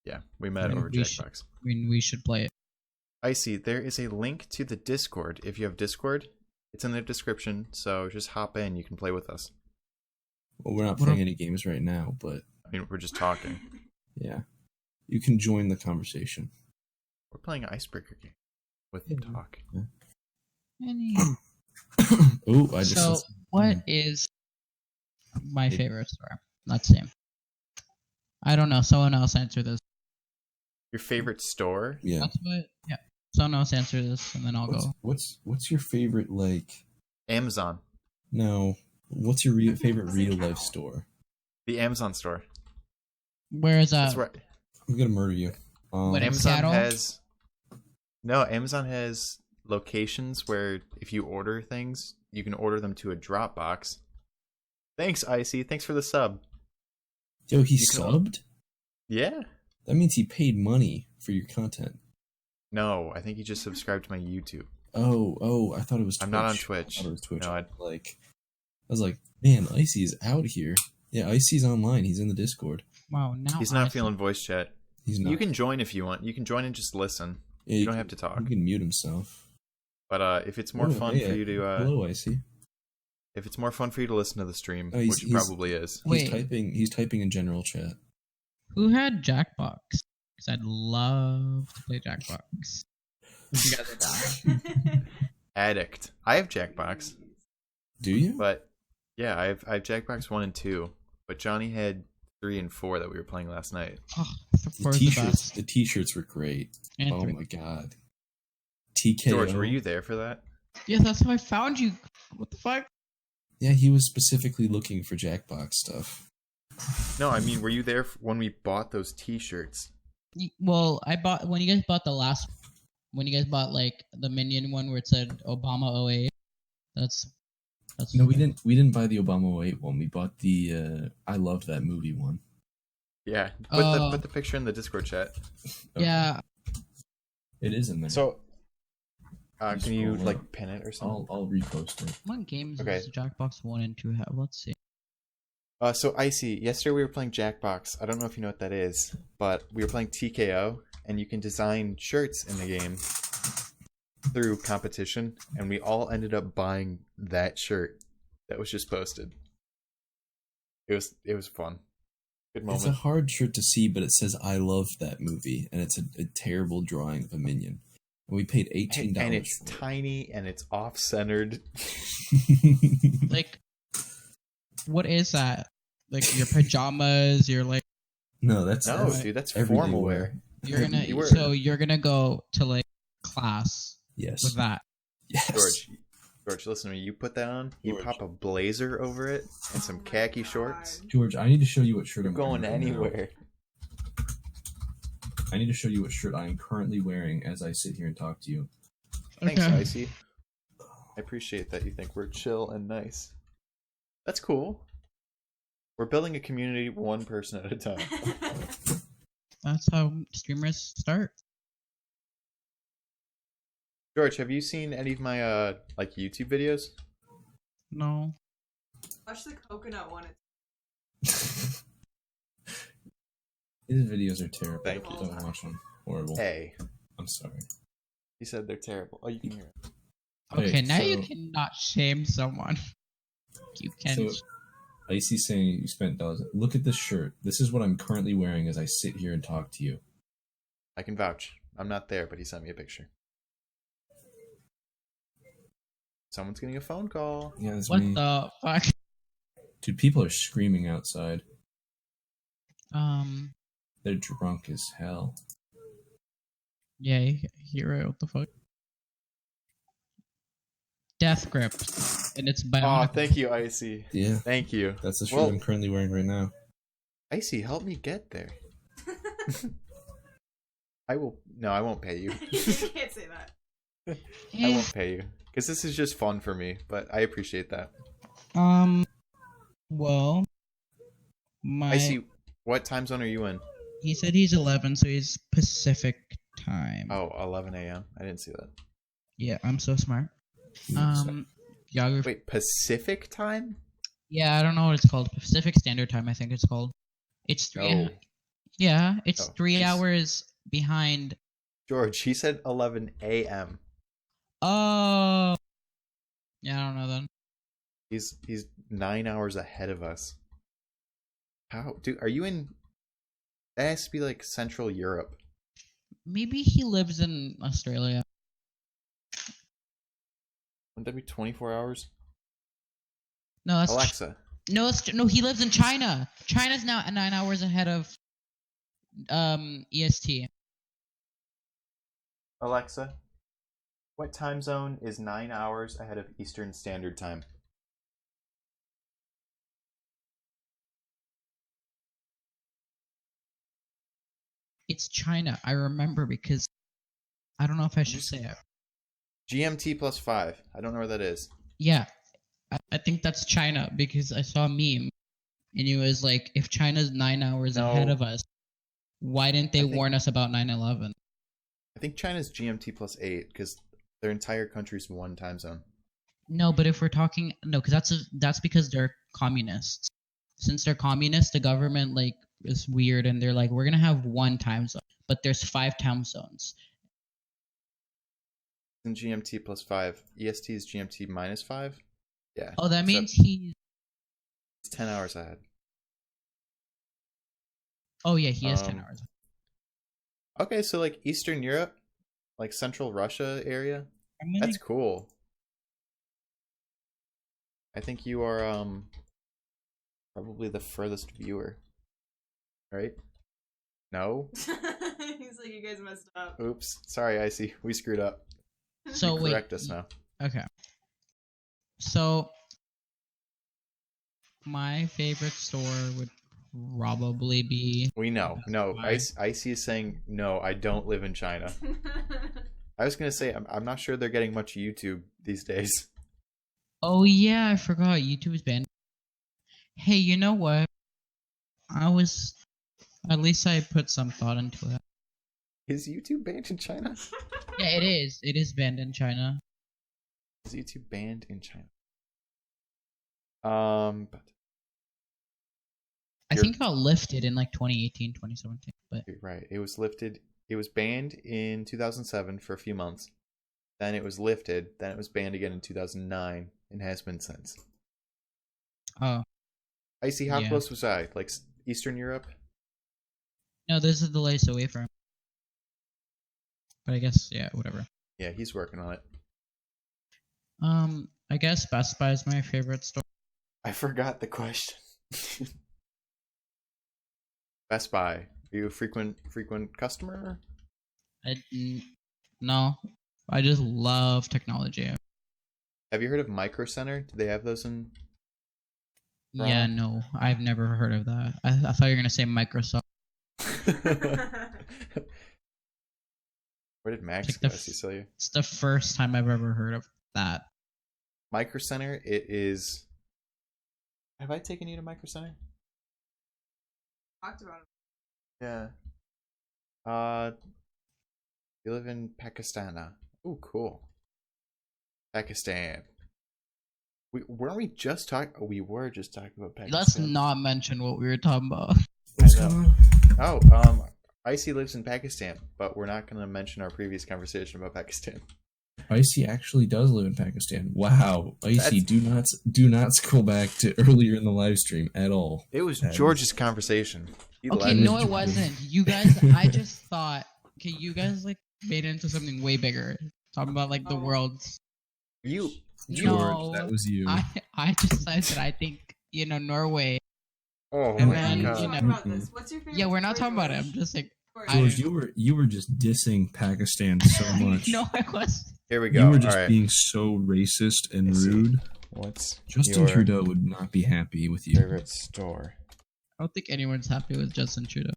Yeah, we met over Jackbox. We should play it. Icy, there is a link to the Discord. If you have Discord, it's in the description, so just hop in. You can play with us. Well, we're not playing any games right now, but... I mean, we're just talking. Yeah. You can join the conversation. We're playing an icebreaker game with talk. Yeah. What is my favorite store? Let's see. I don't know. Someone else answer this. Your favorite store? Yeah. That's what. Yeah. Someone else answer this, and then I'll go. What's your favorite Amazon. No. What's your favorite real life store? The Amazon store. Where is that? That's right. I'm gonna murder you. Amazon has. No, Amazon has locations where if you order things, you can order them to a Dropbox. Thanks, Icy. Thanks for the sub. Yo, he subbed? Yeah. That means he paid money for your content. No, I think he just subscribed to my YouTube. Oh, I thought it was Twitch. I'm not on Twitch. I thought it was Twitch. No, I was like, man, Icy's out here. Yeah, Icy's online. He's in the Discord. Wow, now he's not feeling voice chat. He's not. You can join if you want. You can join and just listen. Yeah, you don't have to talk. You can mute himself. But if it's more fun for you to hello, Icy. If it's more fun for you to listen to the stream, which it probably is. He's typing in general chat. Who had Jackbox? Because I'd love to play Jackbox. You guys are down. Addict. I have Jackbox. Do you? But yeah, I have Jackbox 1 and 2. But Johnny had 3 and 4 that we were playing last night. Oh, the t-shirts were great. And oh 3. My god. TKO. George, were you there for that? Yeah, that's how I found you. What the fuck? Yeah, he was specifically looking for Jackbox stuff. No, I mean, were you there when we bought those t-shirts? Well, I bought when you guys bought the last. When you guys bought like the Minion one where it said Obama 08. That's no, we didn't buy the Obama 08 one. We bought the I loved that movie one. Yeah, put the picture in the Discord chat. Okay. Yeah, it is in there. So, can you pin it or something? I'll repost it. What games does Jackbox 1 and 2 have? Let's see. So Icy, yesterday we were playing Jackbox. I don't know if you know what that is, but we were playing TKO, and you can design shirts in the game through competition, and we all ended up buying that shirt that was just posted. It was fun. Good moment. It's a hard shirt to see, but it says "I love that movie," and it's a terrible drawing of a minion. And we paid $18. And it's tiny and it's off-centered. Like, what is that? Like your pajamas? You're like. No, that's formal wear. You're gonna go to like class. Yes. With that. Yes. George, listen to me. You put that on. You pop a blazer over it and some khaki shorts. George, I need to show you what shirt I'm going anywhere. I need to show you what shirt I am currently wearing as I sit here and talk to you. Thanks, Icy. I appreciate that you think we're chill and nice. That's cool. We're building a community one person at a time. That's how streamers start. George, have you seen any of my YouTube videos? No. Watch the coconut one. His videos are terrible. Thank you. Don't watch them. Horrible. Hey. I'm sorry. He said they're terrible. Oh, you can hear it. Okay, now you cannot shame someone. You can. So, Icy's saying you spent dollars. Look at this shirt. This is what I'm currently wearing as I sit here and talk to you. I can vouch. I'm not there, but he sent me a picture. Someone's getting a phone call. Yeah, that's what me. The fuck? Dude, people are screaming outside. They're drunk as hell. Yeah, you hear it. What the fuck? Death Grip. And it's bionic. Oh, thank you, Icy. Yeah. Thank you. That's the shirt I'm currently wearing right now. Icy, help me get there. I won't pay you. You can't say that. I won't pay you. Because this is just fun for me, but I appreciate that. Well, Icy, What time zone are you in? He said he's 11, so he's Pacific time. Oh, 11 a.m. I didn't see that. Yeah, I'm so smart. Geography. Wait, Pacific time? Yeah, I don't know what it's called. Pacific Standard Time, I think it's called. It's 3. No. Yeah, it's Oh, 3 jeez. hours behind. George, he said 11 a.m. Oh. Yeah, I don't know then. He's 9 hours ahead of us. How, dude? Are you in? That has to be like Central Europe. Maybe he lives in Australia. Wouldn't that be 24 hours? No, that's Alexa, no. He lives in China. China's now 9 hours ahead of EST. Alexa, what time zone is 9 hours ahead of Eastern Standard Time? It's China. I remember because I don't know if I should say it. GMT plus 5. I don't know where that is. Yeah, I think that's China because I saw a meme and it was like, if China's 9 hours No. ahead of us, why didn't they I think- warn us about 9/11? I think China's GMT plus 8 because their entire country's one time zone. No, but if we're talking because that's because they're communists. Since they're communists, the government like is weird and they're like, we're gonna have one time zone, but there's 5 time zones. In GMT plus 5. EST is GMT minus 5? Yeah. Oh, that so means he's. it's 10 hours ahead. Oh yeah, he has 10 Um, hours. Okay, so like Eastern Europe, like Central Russia area. I'm gonna That's cool. I think you are probably the furthest viewer. Right? No? He's like, you guys messed up. Oops. Sorry, Icy. We screwed up. So wait. Correct us now. Okay. So my favorite store would probably be. We know. No, Why? Icy is saying, no, I don't live in China. I was going to say, I'm not sure they're getting much YouTube these days. Oh yeah, I forgot YouTube is banned. Hey, you know what? At least I put some thought into it. Is YouTube banned in China? Yeah, it is. It is banned in China. Is YouTube banned in China? But I think it got lifted in like 2018, 2017. But you're right. It was lifted. It was banned in 2007 for a few months. Then it was lifted. Then it was banned again in 2009 and has been since. oh Icy, how Yeah. close was I? Like Eastern Europe? no, this is the latest away from. But I guess yeah, whatever. Yeah, he's working on it. I guess Best Buy is my favorite store. I forgot the question. Best Buy. Are you a frequent customer? No, I just love technology. Have you heard of Micro Center? Do they have those in? Yeah, no, I've never heard of that. I thought you were gonna say Microsoft. Where did Max Like go? the Cecilia? It's the first time I've ever heard of that. Micro Center. It is. Have I taken you to Micro Center? Talked about it. Yeah. You live in Pakistan. Oh, cool. Pakistan. We just talking about Pakistan. Let's not mention what we were talking about. What's I know. going on? Oh, Icy lives in Pakistan, but we're not going to mention our previous conversation about Pakistan. Icy actually does live in Pakistan. Wow, Icy, That's- do not scroll back to earlier in the live stream at all. It was That George's conversation. He Okay, left. no, it wasn't. You guys, I just thought. Okay, you guys like made it into something way bigger. Talking about like the Oh. world's. You. George, No, that was you. I just said that I think Norway. Oh And my then, god. you know- Talk about this. What's your favorite? Yeah, we're not story, talking about it. George? I'm just like Story. I- George, you were just dissing Pakistan so much. no, I was. Here we go. You were just All right. being so racist and I see. rude. What's Justin your Trudeau would not be happy with you. favorite store? I don't think anyone's happy with Justin Trudeau.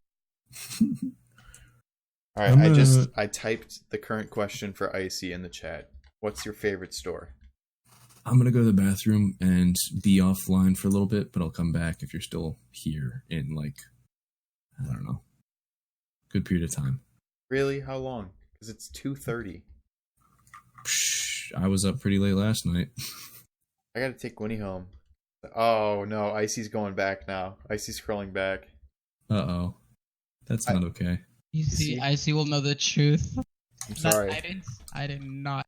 All right, I'm I typed the current question for Icy in the chat. What's your favorite store? I'm gonna go to the bathroom and be offline for a little bit, but I'll come back if you're still here in like I don't know. Good period of time. Really? How long? Because it's 2:30. I was up pretty late last night. I gotta take Winnie home. Oh no, Icy's going back now. Icy's scrolling back. Uh-oh. That's not okay. You see, Icy will know the truth. I'm sorry. I did not.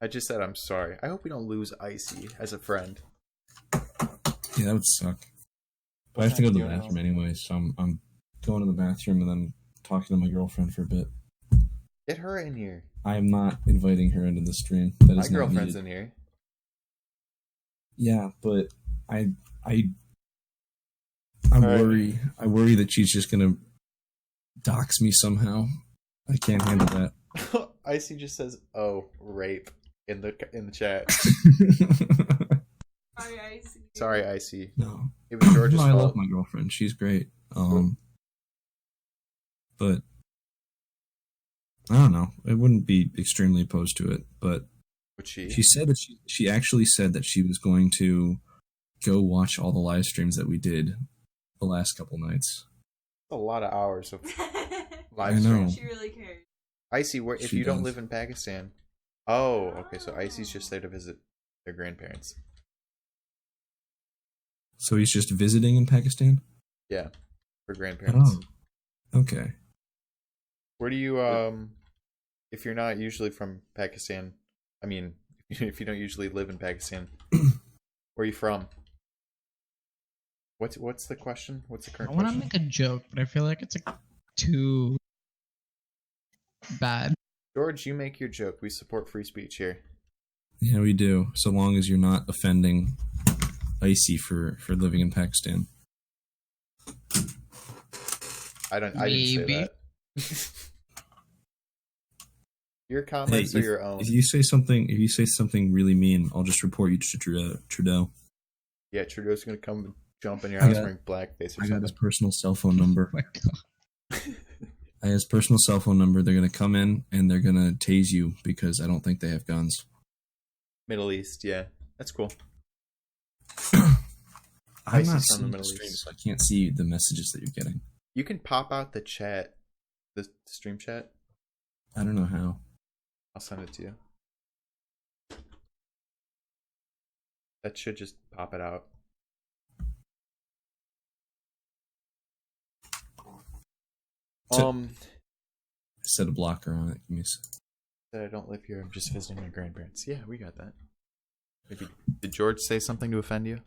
I just said I'm sorry. I hope we don't lose Icy as a friend. Yeah, that would suck. But I have to go to the bathroom anyway, so I'm going to the bathroom and then talking to my girlfriend for a bit. Get her in here. I am not inviting her into the stream. That My is not girlfriend's needed. in here. Yeah, but I Alright. worry that she's just gonna dox me somehow. I can't handle that. Icy just says, "Oh, rape" in the chat. Sorry, Icy. Sorry, Icy. No. It was George's I fault. love my girlfriend. She's great. But I don't know. I wouldn't be extremely opposed to it. But Would she? she said that she actually said that she was going to go watch all the live streams that we did the last couple nights. A lot of hours of I live know. streams. She really cares. Icy, if She you don't does. live in Pakistan. Oh, okay. So Icy's just there to visit their grandparents. So he's just visiting in Pakistan? Yeah, for grandparents. Oh. Okay. Where do you if you're not usually from Pakistan, I mean, if you don't usually live in Pakistan, where are you from? What's the question? What's the I current want to question? make a joke, but I feel like it's like too bad. George, you make your joke. We support free speech here. Yeah, we do. So long as you're not offending Icy for living in Pakistan. I didn't say Maybe. that. Your comments are your own. If you say something really mean, I'll just report you to Trudeau. Yeah, Trudeau's gonna come and jump in your I house got- wearing blackface or I got something. his personal cell phone number. Oh my god. I have his personal cell phone number. They're gonna come in and they're gonna tase you because I don't think they have guns. Middle East, yeah, that's cool. I'm Icy's not from the seeing the Middle stream, East. so I can't see the messages that you're getting. You can pop out the chat, the stream chat. I don't know how. I'll send it to you. That should just pop it out. So- Set a blocker on it. Give me a sec. That I don't live here. I'm just visiting my grandparents. Yeah, we got that. Maybe, did George say something to offend you?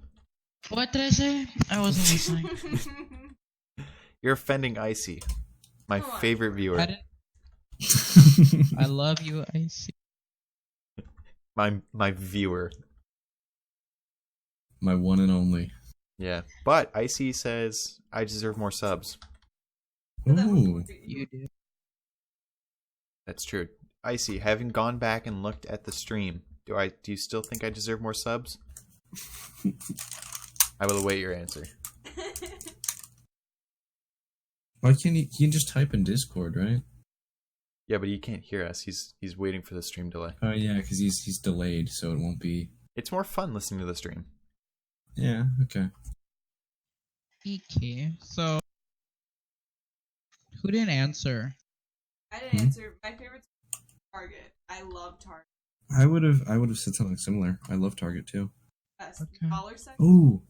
What did I say? I wasn't listening. You're offending Icy, my Come on, favorite George. viewer. I didn't. I love you, Icy. My viewer. My one and only. Yeah, but Icy says I deserve more subs. Ooh. You do. That's true. Icy, having gone back and looked at the stream, do you still think I deserve more subs? I will await your answer. Why can't you can just type in Discord, right? Yeah, but he can't hear us. He's waiting for the stream delay. Oh yeah, because he's delayed, so it won't be. It's more fun listening to the stream. Yeah. Okay. Okay, so who didn't answer? I didn't answer. My favorite's Target. I love Target. I would have said something similar. I love Target too. Best. Okay. Dollar section. Ooh.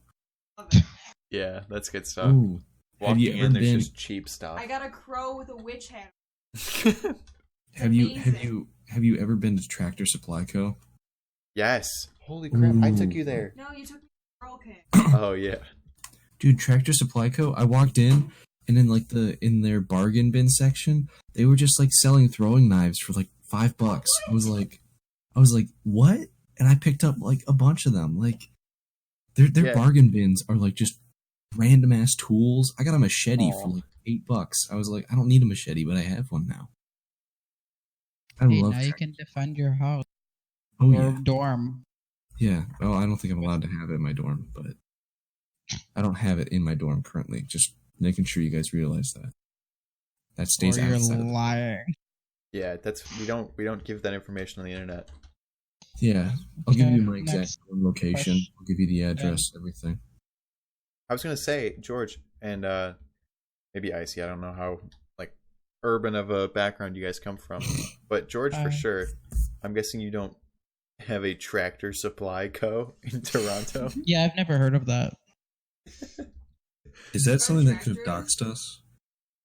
Love it. Yeah, that's good stuff. Ooh. Have Walking you in, ever there's been? just cheap stuff. I got a crow with a witch hat. Have you Amazing. ever been to Tractor Supply Co? Yes. Holy crap! I took you Ooh. there. No, you took me to Girl King. Oh yeah. Dude, Tractor Supply Co. I walked in, and in their bargain bin section, they were just like selling throwing knives for like $5. I was like, what? And I picked up like a bunch of them. Like, their Yeah. bargain bins are like just random ass tools. I got a machete Aw. for like $8. I was like, I don't need a machete, but I have one now. I Hey, love. now you can defend your house Oh or yeah, dorm. yeah. Oh, I don't think I'm allowed to have it in my dorm, but I don't have it in my dorm currently. Just making sure you guys realize that. That stays Or you're outside. Of lying. Yeah, we don't give that information on the internet. Yeah, I'll give Okay, you my exact next location. question. I'll give you the address, everything. I was gonna say George and maybe Icy. I don't know how like urban of a background you guys come from, but George for sure. I'm guessing you don't have a Tractor Supply Co. in Toronto. Yeah, I've never heard of that. Is that something that could have doxed us?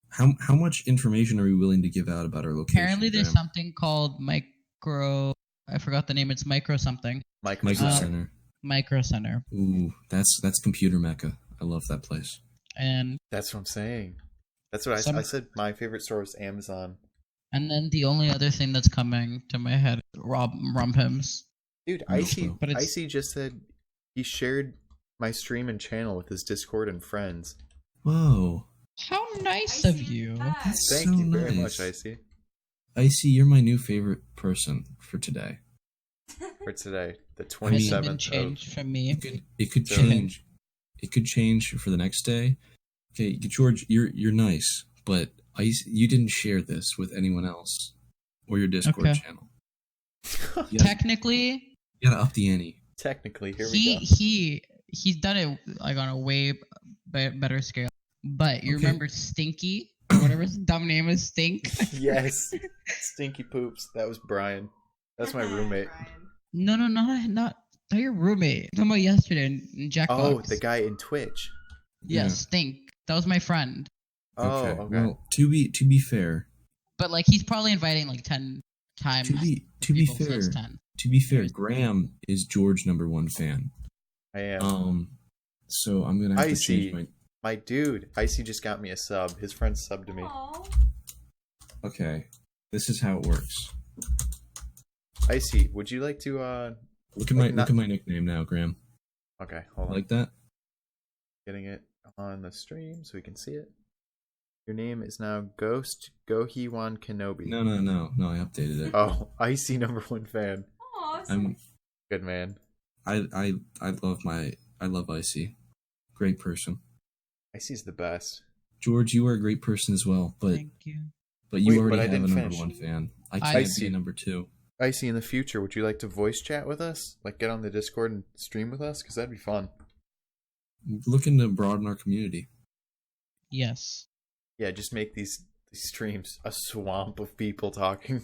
How much information are we willing to give out about our location? Apparently, there's something called micro. I forgot the name. It's micro something. Micro Center. Micro Center. Ooh, that's computer mecca. I love that place. And that's what I'm saying. That's what I said. My favorite store was Amazon. And then the only other thing that's coming to my head, Rumpims. Dude, Icy just said he shared my stream and channel with his Discord and friends. Whoa. How nice of you. Thank you very much, Icy. Icy, you're my new favorite person for today. For today, the 27th. It changed from me. It could change. It could change for the next day. Okay, George, you're nice, but you didn't share this with anyone else or your Discord channel. Technically, you gotta up the ante. Technically, here we go. He's done it like on a way better scale. But you remember Stinky, or whatever his dumb name is, Stink? Yes, Stinky Poops. That was Brian. That's my roommate. No, not your roommate. I'm talking about yesterday in Jackbox. Oh, the guy in Twitch. Yeah, Stink. That was my friend. Oh, okay. Well, to be fair, but like he's probably inviting like 10 times. To be fair, Graham is George's #1 fan. I am. So I'm gonna have to change my dude. Icy just got me a sub. His friend subbed to me. Aww. Okay, this is how it works. Icy, would you like to look at my nickname now, Graham? Okay, hold on. Like that? Getting it on the stream so we can see it. Your name is now Ghost Gohiwan Kenobi. No, I updated it. Oh, Icy #1 fan. Awesome. Good man. I love Icy. Great person. Icy's the best. George, you are a great person as well, but thank you. But you already have a #1 fan. I can't be #2. Icy, in the future, would you like to voice chat with us? Like get on the Discord and stream with us? Because that'd be fun. Looking to broaden our community. Yes. Yeah, just make these streams a swamp of people talking.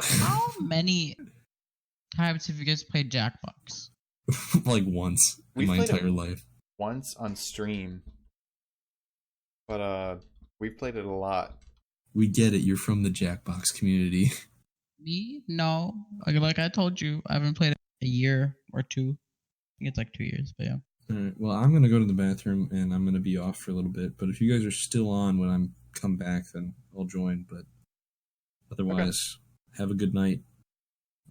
How many times have you guys played Jackbox? Like once in my entire life. Once on stream. But we played it a lot. We get it. You're from the Jackbox community. Me? No. Like I told you, I haven't played it a year or two. I think it's like 2 years, but yeah. Alright, well, I'm going to go to the bathroom, and I'm going to be off for a little bit. But if you guys are still on when I come back, then I'll join. But otherwise, have a good night.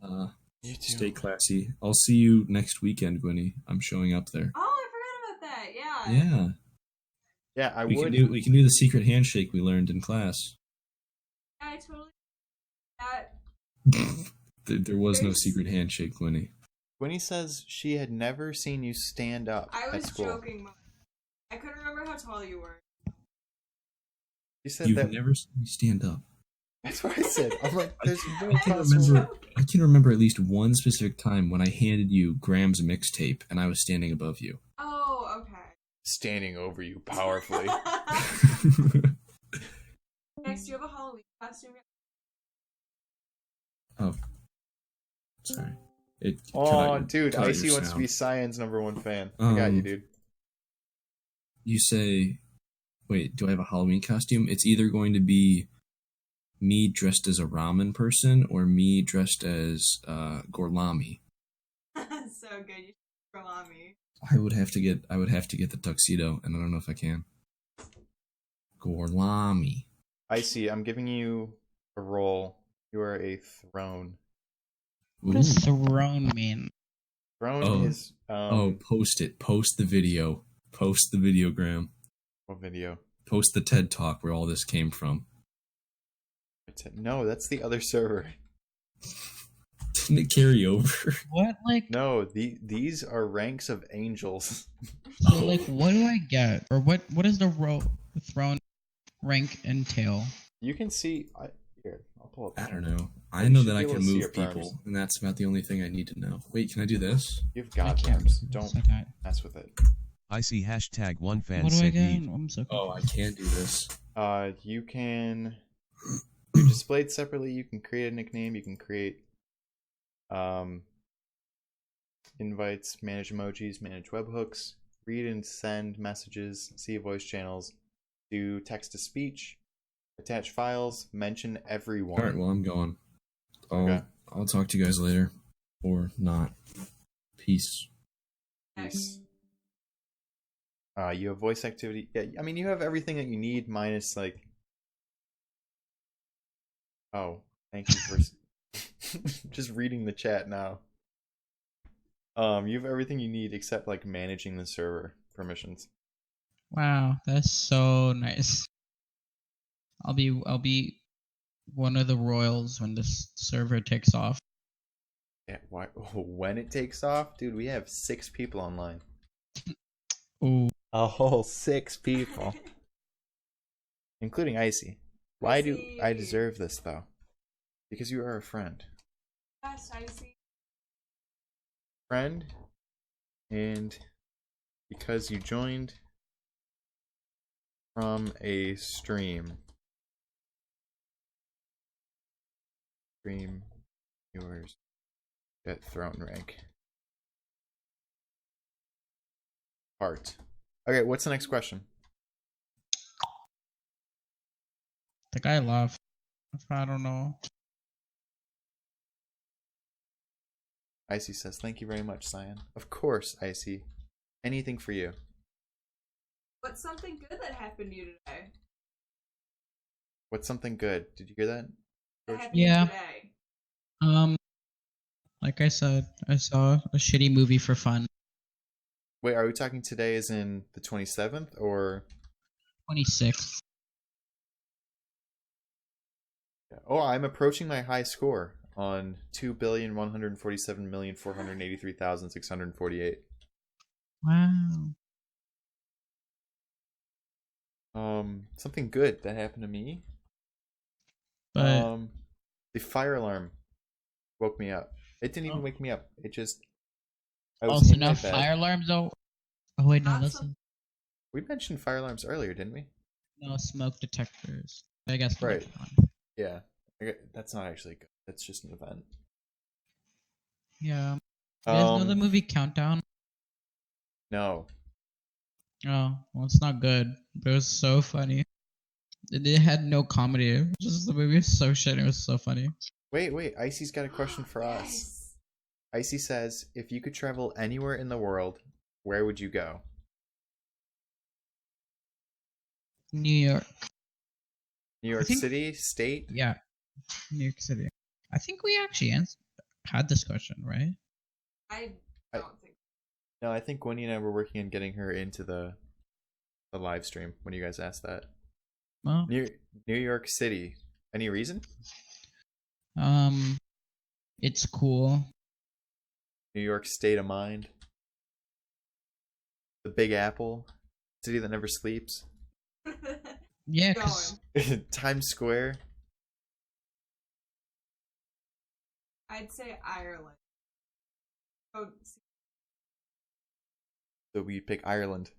You too. Stay classy. I'll see you next weekend, Gwynny. I'm showing up there. Oh, I forgot about that. Yeah. Yeah. Yeah, we can do the secret handshake we learned in class. I totally. That. There was no secret handshake, Gwynny. Gwynny says she had never seen you stand up I was at school. joking. I couldn't remember how tall you were. You said You've never seen me stand up. That's what I said. I'm like, there's no I can remember at least one specific time when I handed you Graham's mixtape and I was standing above you. Oh, okay. Standing over you powerfully. Next, do you have a Halloween costume yet? Oh. Sorry. Dude, Icy wants to be Cyan's #1 fan. I got you, dude. You say, wait, do I have a Halloween costume? It's either going to be me dressed as a ramen person or me dressed as Gorlami. So good, you should go on me. I would have to get the tuxedo, and I don't know if I can. Gorlami. Icy, I'm giving you a role. You are a throne. What does throne mean? Throne is post it. Post the video. Post the video, Graham. What video? Post the TED Talk where all this came from. No, that's the other server. Didn't it carry over? What, like? No, these are ranks of angels. So, like, what do I get? Or what does the throne rank entail? You can see... Here, I'll pull up. I don't know. I know that I can move people, and that's about the only thing I need to know. Wait, can I do this? You've got them. Don't mess with it. I see hashtag one fan What do I said get? yeet. I'm so Oh, I confused. can't do this. You can. They're displayed separately. You can create a nickname. You can create invites, manage emojis, manage webhooks, read and send messages, see voice channels, do text to speech, attach files, mention everyone. All right, well, I'm going. Okay. I'll talk to you guys later, or not. Peace. Next. You have voice activity. Yeah, I mean, you have everything that you need minus like. Oh, thank you for just reading the chat now. You have everything you need except like managing the server permissions. Wow, that's so nice. I'll be one of the royals when this server takes off. Yeah, why? When it takes off, dude, we have 6 people online. Ooh. A whole 6 people, including Icy. Why do I deserve this though? Because you are a friend. Yes, I see. Friend, and because you joined from a stream. Stream viewers get throne rank. Heart. Okay, what's the next question? The guy left. I don't know. Icy says, thank you very much, Cyan. Of course, Icy. Anything for you. What's something good that happened to you today? What's something good? Did you hear that? That happened to you Yeah. today. Like I said, I saw a shitty movie for fun. Wait, are we talking today as in the 27th or 26th. Oh, I'm approaching my high score on 2,147,483,648. Wow. Something good that happened to me. But The fire alarm woke me up. It didn't even wake me up. It just I was also in my now bed. fire alarms though. Oh wait, no, that's We mentioned fire alarms earlier, didn't we? no smoke detectors. I guess Right. one. Yeah. That's not actually good. That's just an event. Yeah. You guys know the movie Countdown? No. Oh, well, it's not good, but it was so funny. It had no comedy. Just the movie was so shit. It was so funny. Wait. Icy's got a question for us. Icy says, if you could travel anywhere in the world, where would you go? New York. New York City? State? Yeah. New York City. I think we actually had this question, right? I don't think. No, I think Winnie and I were working on getting her into the live stream when you guys asked that. Well, New York City. Any reason? it's cool. New York State of Mind. The Big Apple. City that never sleeps. Yeah, Times Square. I'd say Ireland. Oh, So we pick Ireland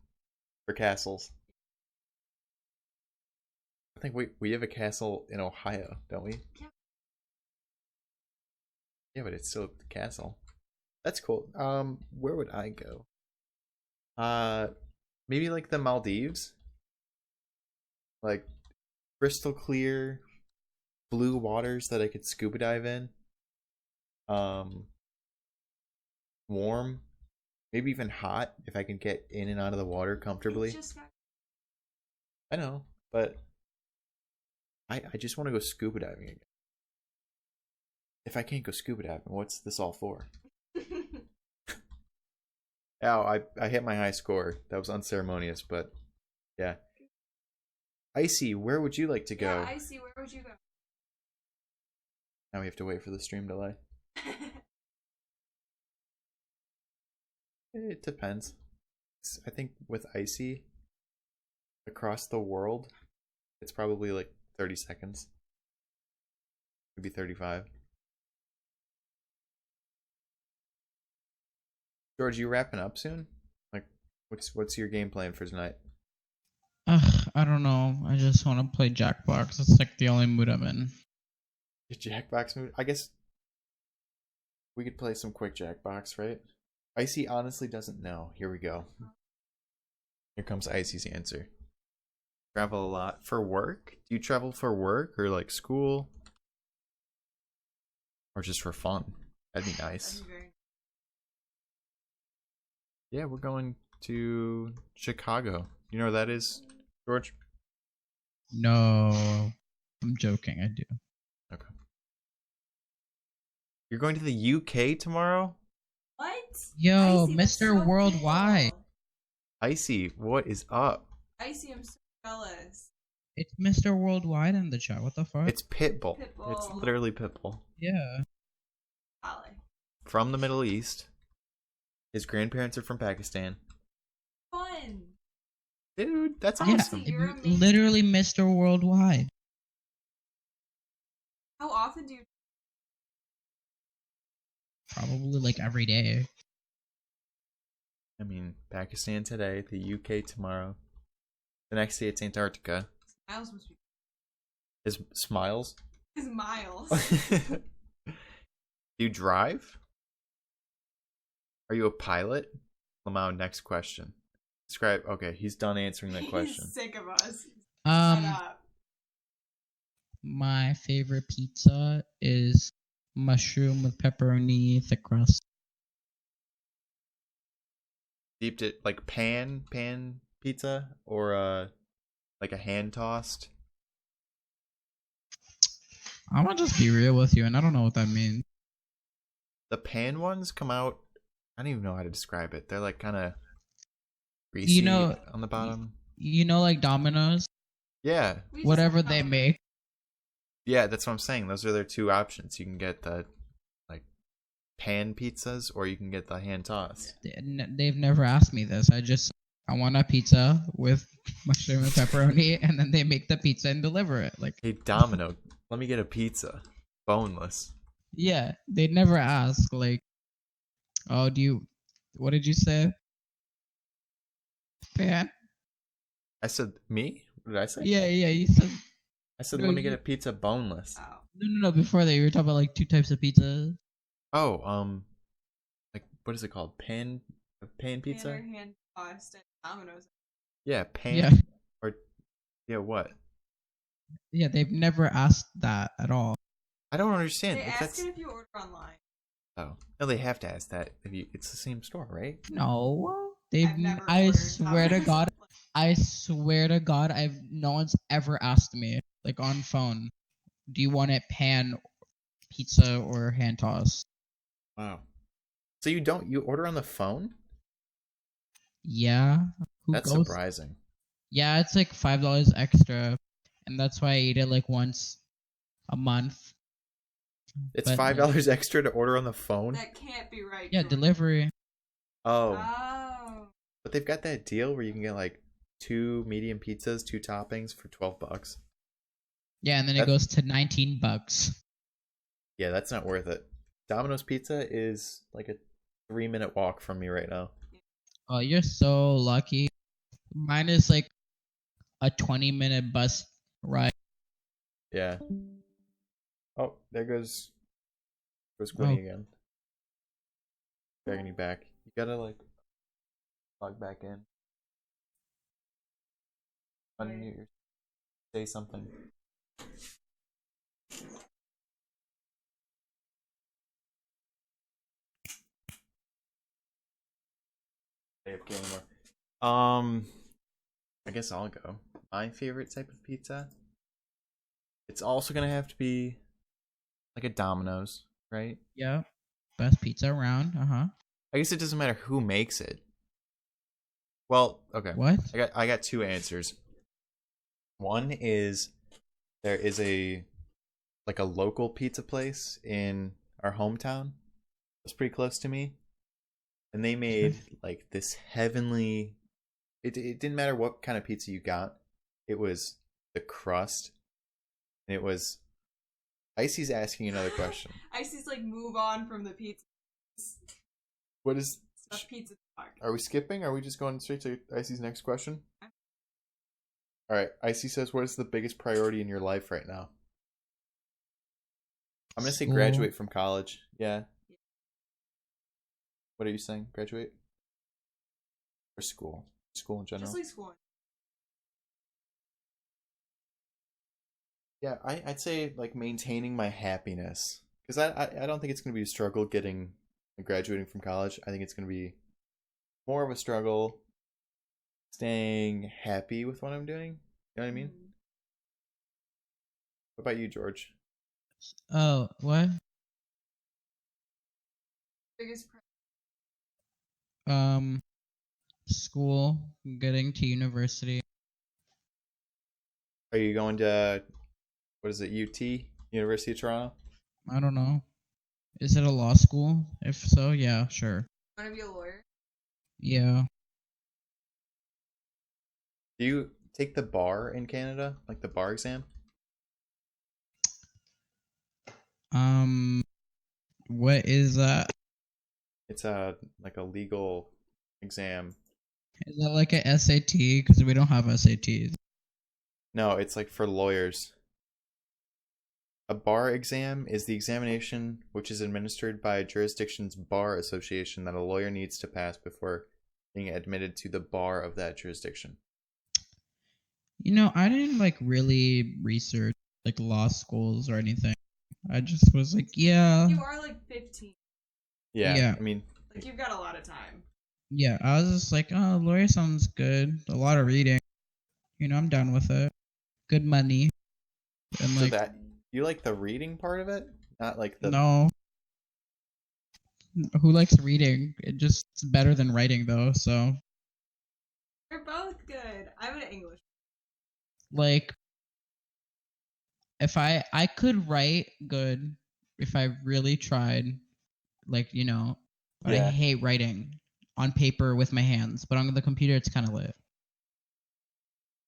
for castles. I think we have a castle in Ohio, don't we? Yeah. Yeah, but it's still a castle. That's cool. Where would I go? Maybe like the Maldives. Like crystal clear blue waters that I could scuba dive in. Warm, maybe even hot if I can get in and out of the water comfortably. I know, but I just want to go scuba diving again. If I can't go scuba diving, what's this all for? Ow, I hit my high score. That was unceremonious, but yeah. Icy, where would you like to go? Yeah, Icy, where would you go? Now we have to wait for the stream delay. It depends. I think with Icy, across the world, it's probably like 30 seconds. Maybe 35. George, you wrapping up soon? Like What's your game plan for tonight? I don't know. I just want to play Jackbox. It's like the only mood I'm in. Your Jackbox mood? I guess we could play some quick Jackbox, right? Icy honestly doesn't know. Here we go. Here comes Icy's answer. Travel a lot for work? Do you travel for work or like school? Or just for fun? That'd be nice. Yeah, we're going to Chicago. You know where that is, George? No, I'm joking. I do. Okay. You're going to the UK tomorrow? What? Yo, Icy, that's Mr. so Worldwide. cool. Icy, what is up? Icy, I'm so jealous. It's Mr. Worldwide in the chat. What the fuck? It's Pitbull. Pitbull. It's literally Pitbull. Yeah. Ali. From the Middle East. His grandparents are from Pakistan. Fun. Dude, that's Yeah, awesome. You're amazing. literally Mr. Worldwide. How often do you? Probably like every day. I mean, Pakistan today, the UK tomorrow. The next day it's Antarctica. Miles must be. His smiles. His miles. Do you drive? Are you a pilot? Lamau, next question. Describe. Okay, he's done answering that question. He's sick of us. Shut up. My favorite pizza is mushroom with pepperoni thick crust. Deep it like pan pizza or like a hand tossed. I'm gonna just be real with you, and I don't know what that means. The pan ones come out. I don't even know how to describe it. They're like kind of greasy, You know, on the bottom. You know, like Domino's, Yeah, We just whatever know. they make. yeah. That's what I'm saying. Those are their two options. You can get the like pan pizzas, or you can get the hand tossed. They've never asked me this. I want a pizza with mushroom and pepperoni, and then they make the pizza and deliver it. Like, Hey Domino, let me get a pizza, boneless. yeah, they never ask. Like, oh, what did you say? Pan? I said me. What did I say? Yeah, you said. I said No, let me get you- a pizza boneless. Oh. No. Before that, you were talking about like two types of pizza. Oh, like what is it called? Pan pizza? Banner, hand tossed, and Domino's. Yeah, pan. Yeah. Or yeah, what? Yeah, they've never asked that at all. I don't understand. They If ask that's it if you order online. oh no, they have to ask that. If you, it's the same store, right? No, I've never I ordered swear to Domino's. God, no one's ever asked me like on phone. Do you want it pan pizza or hand toss? Wow. So you order on the phone? Yeah. That's goes? surprising. Yeah, it's like $5 extra, and that's why I eat it like once a month. It's But, $5 extra to order on the phone. That can't be right. Yeah, George. delivery. Oh, Oh. but they've got that deal where you can get like 2 medium pizzas, 2 toppings for $12. Yeah, and then it That's- goes to $19. Yeah, that's not worth it. Domino's Pizza is like a 3-minute walk from me right now. Oh, you're so lucky. Mine is like a 20-minute bus ride. Yeah. Oh, there goes Quinny Oh. again. Dragging you back. You gotta like log back in. Unmute your say something. AFK anymore. I guess I'll go. My favorite type of pizza. It's also gonna have to be like a Domino's, right? Yeah. Best pizza around. Uh-huh. I guess it doesn't matter who makes it. Well, okay. What? I got 2 answers. One is there is a local pizza place in our hometown. It's pretty close to me. And they made like this heavenly it didn't matter what kind of pizza you got. It was the crust. And it was Icy's asking another question. Icy's like, move on from the pizza. What is Stuffed pizza Are we skipping? Are we just going straight to Icy's next question? All right. Icy says, "What is the biggest priority in your life right now?" I'm gonna say School. graduate from college. Yeah. What are you saying? Graduate or school? School in general. Just like school. Yeah, I'd say like maintaining my happiness, because I don't think it's gonna be a struggle getting graduating from college. I think it's gonna be more of a struggle staying happy with what I'm doing. You know what I mean? What about you, George? Oh, what? Biggest School, getting to university. Are you going to, what is it, UT, University of Toronto? I don't know. Is it a law school? If so, yeah, sure. Want to be a lawyer? Yeah. Do you take the bar in Canada, like the bar exam? What is that? It's like a legal exam. Is that like a SAT? Because we don't have SATs. No, it's like for lawyers. A bar exam is the examination which is administered by a jurisdiction's bar association that a lawyer needs to pass before being admitted to the bar of that jurisdiction. You know, I didn't like really research like law schools or anything. I just was like, yeah. You are like 15. Yeah. I mean, like you've got a lot of time. Yeah, I was just like, oh, lawyer sounds good. A lot of reading. You know, I'm down with it. Good money. And so like, that you like the reading part of it, not like the no. Who likes reading? It just it's better than writing though. So They're both good. I'm an English. like, if I could write good if I really tried, like you know, but I hate writing on paper with my hands. But on the computer, it's kind of lit.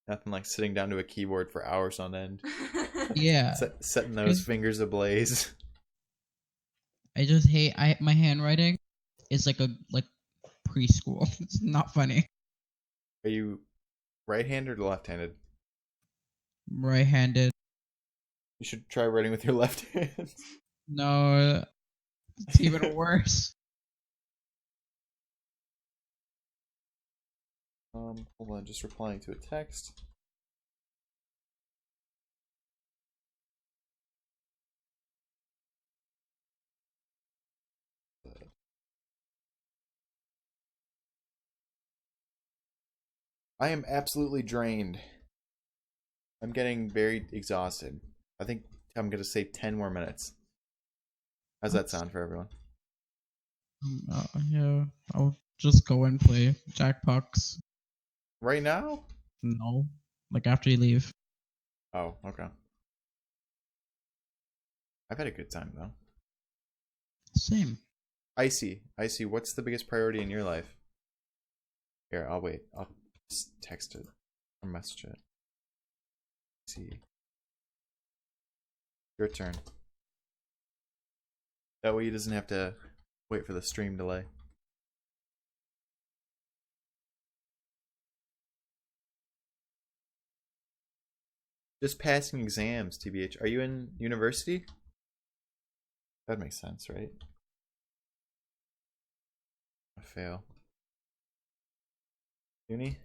Nothing like sitting down to a keyboard for hours on end. Yeah. Setting those fingers ablaze. I just hate my handwriting is like preschool. It's not funny. Are you right-handed or left-handed? Right-handed. You should try writing with your left hand. No, it's even worse. Hold on, just replying to a text. I am absolutely drained. I'm getting very exhausted. I think I'm going to say 10 more minutes. How's that sound for everyone? Yeah, I'll just go and play Jackbox. Right now? No, like after you leave. Oh, okay. I've had a good time though. Same. Icy, what's the biggest priority in your life? Here, I'll wait. I'll just text it or message it. See. Your turn. That way he doesn't have to wait for the stream delay. Just passing exams, TBH. Are you in university? That makes sense, right? I fail. Uni?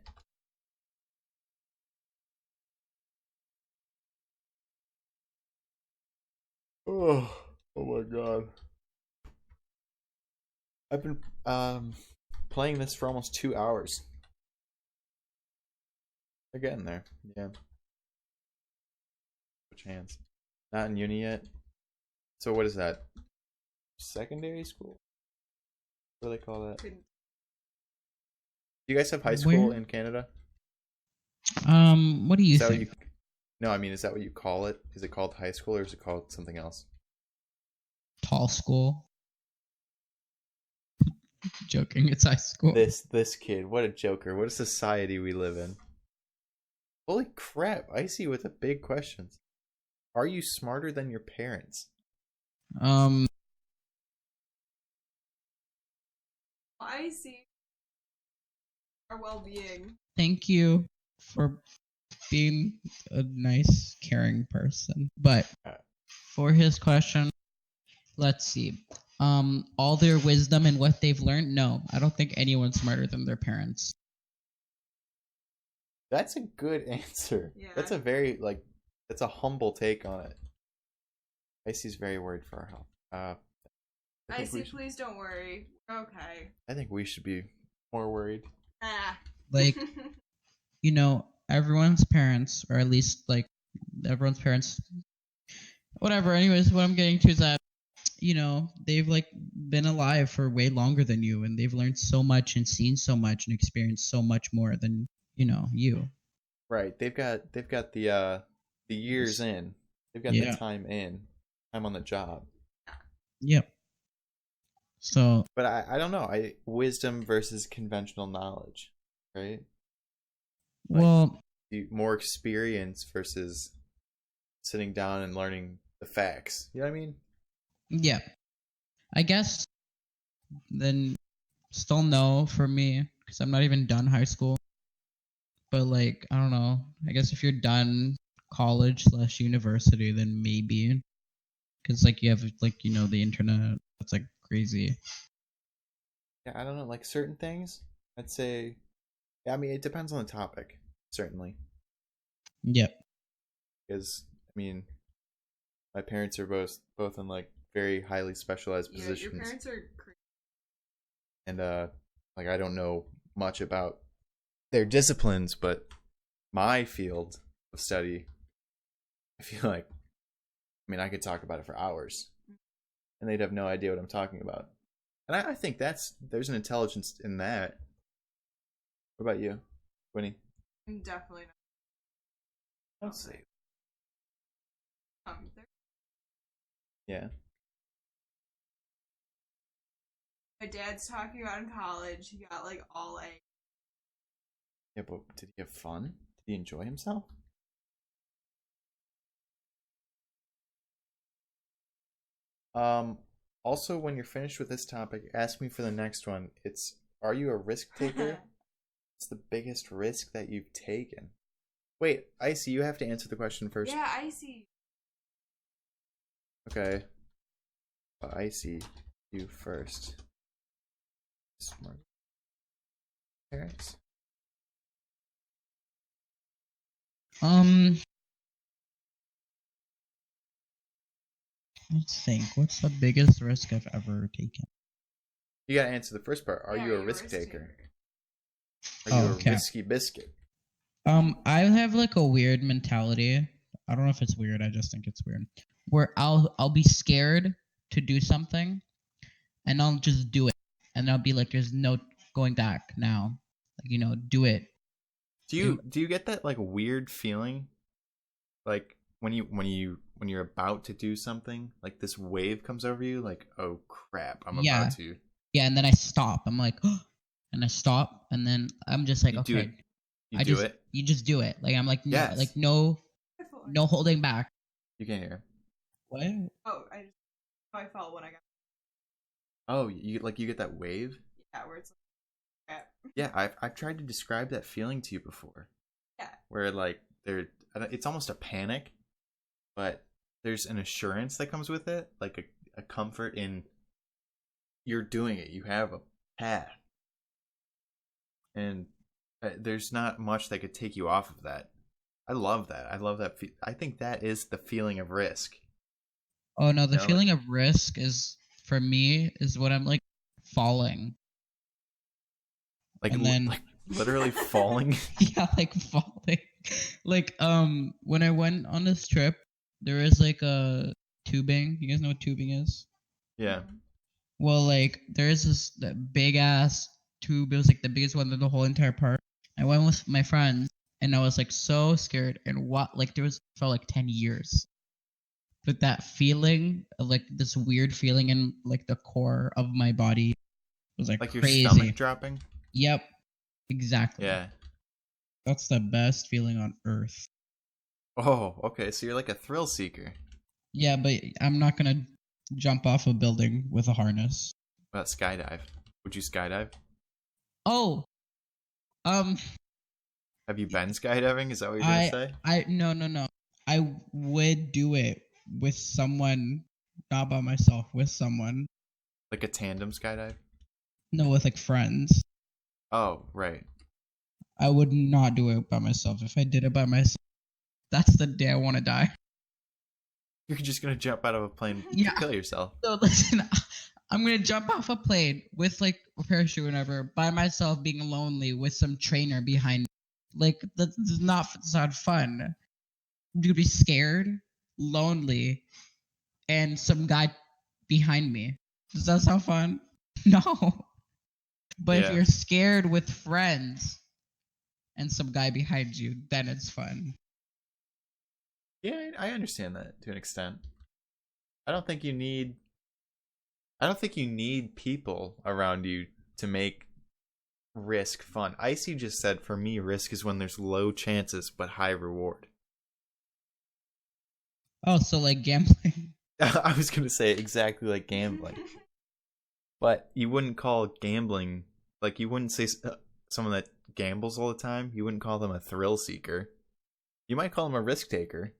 Oh my god. I've been playing this for almost 2 hours. They're getting there. Yeah. Switch hands. Not in uni yet. So what is that? Secondary school? What do they call that? Do you guys have high school in Canada? What do you think? No, I mean, is that what you call it? Is it called high school or is it called something else? Tall school. Joking, it's high school. This kid, what a joker. What a society we live in. Holy crap, Icy with the big questions. Are you smarter than your parents? Icy. our well-being. Thank you for being a nice, caring person. But for his question, let's see. All their wisdom and what they've learned? No, I don't think anyone's smarter than their parents. That's a good answer. Yeah. That's a very, that's a humble take on it. Icy's very worried for our health. Icy, please don't worry. Okay. I think we should be more worried. Like, you know, everyone's parents, or at least, like, everyone's parents, whatever. Anyways, what I'm getting to is that, you know, they've, like, been alive for way longer than you, and they've learned so much and seen so much and experienced so much more than, you know, you. Right. They've got the years in. They've got the time on the job. Yep. So, but I don't know. Wisdom versus conventional knowledge, right? Well, more experience versus sitting down and learning the facts. You know what I mean? Yeah. I guess then still no for me, because I'm not even done high school. But, like, I don't know. I guess if you're done college/university, then maybe. Because, like, you have, like, you know, the internet. It's, like, crazy. Yeah, I don't know. Like, certain things, I'd say... Yeah, I mean, it depends on the topic, certainly. Yep. Because, I mean, my parents are both in, like, very highly specialized positions. Yeah, your parents are crazy. And, like, I don't know much about their disciplines, but my field of study, I feel like, I mean, I could talk about it for hours, and they'd have no idea what I'm talking about. And I think there's an intelligence in that. What about you, Winnie? Definitely not. Let's see. Yeah. My dad's talking about in college. He got, like, all A. Yeah, but did he have fun? Did he enjoy himself? Also, when you're finished with this topic, ask me for the next one. Are you a risk taker? What's the biggest risk that you've taken? Wait, Icy, you have to answer the question first. Yeah, Icy. Okay. Icy, you first. Smart parents. Let's think. What's the biggest risk I've ever taken? You gotta answer the first part. Are you a risk taker? Are you a risky biscuit? I have, like, a weird mentality. I don't know if it's weird. I just think it's weird. Where I'll be scared to do something, and I'll just do it, and I'll be like, "There's no going back now." Like, you know, do it. Do you get that, like, weird feeling, like when you're about to do something, like this wave comes over you, like, oh crap, I'm about to. Yeah, and then I stop. I'm like, oh, and I stop, and then I'm just like, okay. You just do it. Like, I'm like, no, yes. Like, no holding back. You can't hear. What? Oh, I felt when I got. Oh, you get that wave? Yeah, where it's like. Yeah, I've tried to describe that feeling to you before. Yeah. Where, like, it's almost a panic, but there's an assurance that comes with it, like a comfort in you're doing it. You have a path, and there's not much that could take you off of that. I love that. I think that is the feeling of risk. Oh no, the feeling of risk is, for me, is when I'm, like, falling. Like, and then, like, literally falling. Yeah, like falling. Like, when I went on this trip, there is, like, a tubing. You guys know what tubing is? Yeah. Well, like, there is this big ass tube. It was, like, the biggest one in the whole entire park. I went with my friends, and I was, like, so scared. And felt like 10 years. But that feeling, of, like, this weird feeling in, like, the core of my body was, like crazy. Your stomach dropping. Yep, exactly. Yeah. That's the best feeling on earth. Oh, okay. So you're like a thrill seeker. Yeah, but I'm not gonna jump off a building with a harness. What about skydive? Would you skydive? Oh, Have you been skydiving? Is that what you're gonna say? No. I would do it with someone, not by myself, with someone. Like a tandem skydive? No, with like friends. Oh, right. I would not do it by myself. If I did it by myself, that's the day I want to die. You're just gonna jump out of a plane Yeah. to kill yourself. So listen, I'm gonna jump off a plane with like a parachute or whatever by myself, being lonely with some trainer behind me. Like that's not fun. You'd be scared, lonely, and some guy behind me. Does that sound fun? No. But if you're scared with friends and some guy behind you, then it's fun. Yeah, I understand that to an extent. I don't think you need people around you to make risk fun. Icy just said, for me, risk is when there's low chances but high reward. Oh, so like gambling. I was gonna say exactly like gambling, but you wouldn't call gambling, like you wouldn't say someone that gambles all the time. You wouldn't call them a thrill seeker. You might call them a risk taker,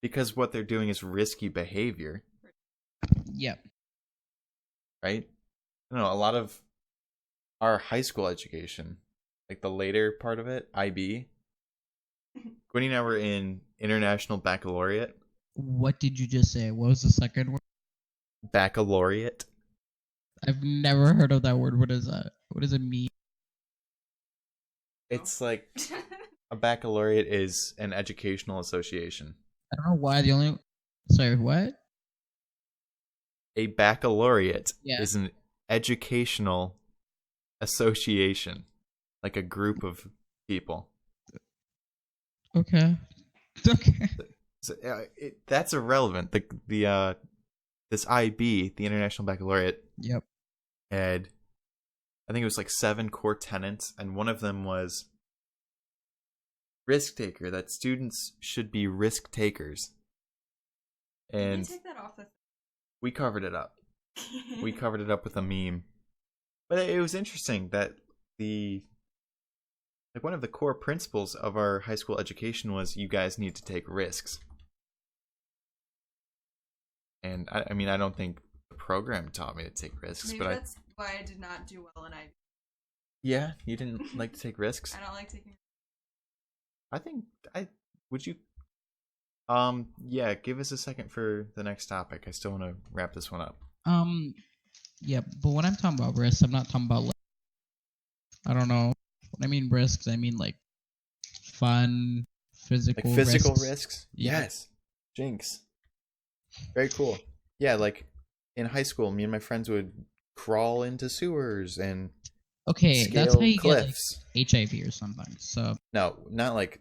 because what they're doing is risky behavior. Yep. Right? I don't know, a lot of our high school education, like the later part of it, IB. Quinny and I were in International Baccalaureate. What did you just say? What was the second word? Baccalaureate. I've never heard of that word. What is that? What does it mean? It's like a baccalaureate is an educational association. I don't know why Sorry, what? A baccalaureate is an educational association, like a group of people. Okay. So, that's irrelevant. This IB, the International Baccalaureate, Yep. had, I think it was like 7 core tenets, and one of them was risk taker. That students should be risk takers. And Can you take that off we covered it up. We covered it up with a meme. But it was interesting that one of the core principles of our high school education was you guys need to take risks. And I mean, I don't think the program taught me to take risks, Maybe but that's why I did not do well in IB. Yeah, you didn't like to take risks? I don't like taking. Would you? Yeah, give us a second for the next topic. I still want to wrap this one up. Yeah, but when I'm talking about risks, I'm not talking about like, I don't know. When I mean risks, I mean like fun, physical risks? Yeah. Yes. Jinx. Very cool. Yeah, like in high school, me and my friends would crawl into sewers and scale that's how you cliffs. get like HIV or something. So No, not like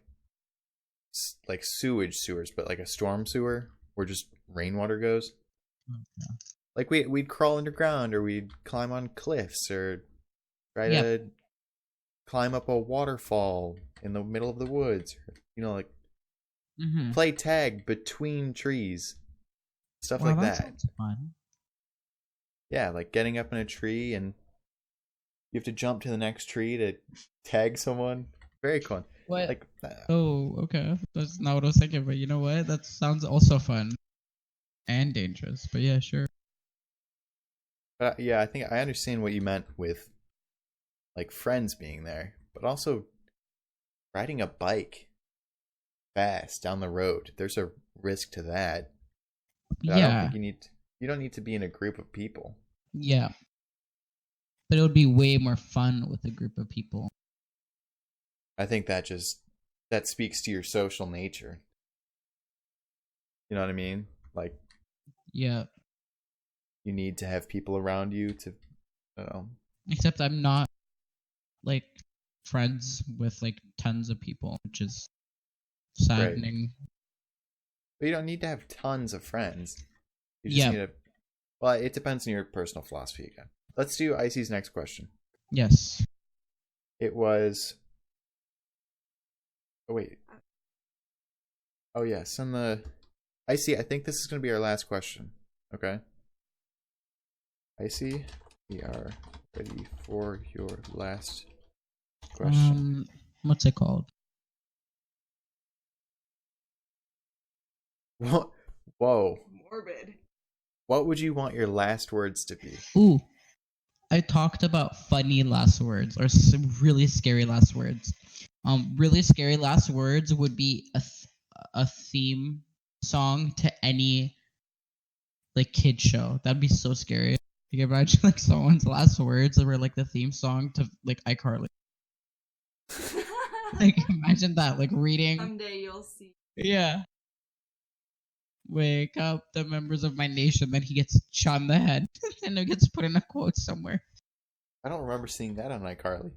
sewage sewers, but like a storm sewer where just rainwater goes. Okay. Like we'd crawl underground, or we'd climb on cliffs, or try to climb up a waterfall in the middle of the woods. Like play tag between trees, stuff like that. Sounds fun. Yeah, like getting up in a tree and you have to jump to the next tree to tag someone. Very cool. What? Like, oh, okay. That's not what I was thinking, but you know what? That sounds also fun and dangerous. But yeah, sure. yeah, I think I understand what you meant with like friends being there, but also riding a bike fast down the road. There's a risk to that. But I don't think you don't need to be in a group of people. Yeah. But it would be way more fun with a group of people. I think that speaks to your social nature. You know what I mean? Like, yeah, you need to have people around you to, I don't know. Except I'm not like friends with like tons of people, which is saddening. Right. But you don't need to have tons of friends. You just need to. Well, it depends on your personal philosophy again. Let's do Icy's next question. Yes. It was. Oh wait. Oh yes, on the. Icy, I think this is going to be our last question. Okay. Icy, we are ready for your last question. What's it called? What? Whoa. Morbid. What would you want your last words to be? Ooh, I talked about funny last words or some really scary last words. Really scary last words would be a theme song to any like kid show. That'd be so scary. You can imagine like someone's last words were like the theme song to like iCarly. Like imagine that, like reading. Someday you'll see. Yeah. Wake up, the members of my nation. Then he gets shot in the head, and it gets put in a quote somewhere. I don't remember seeing that on iCarly.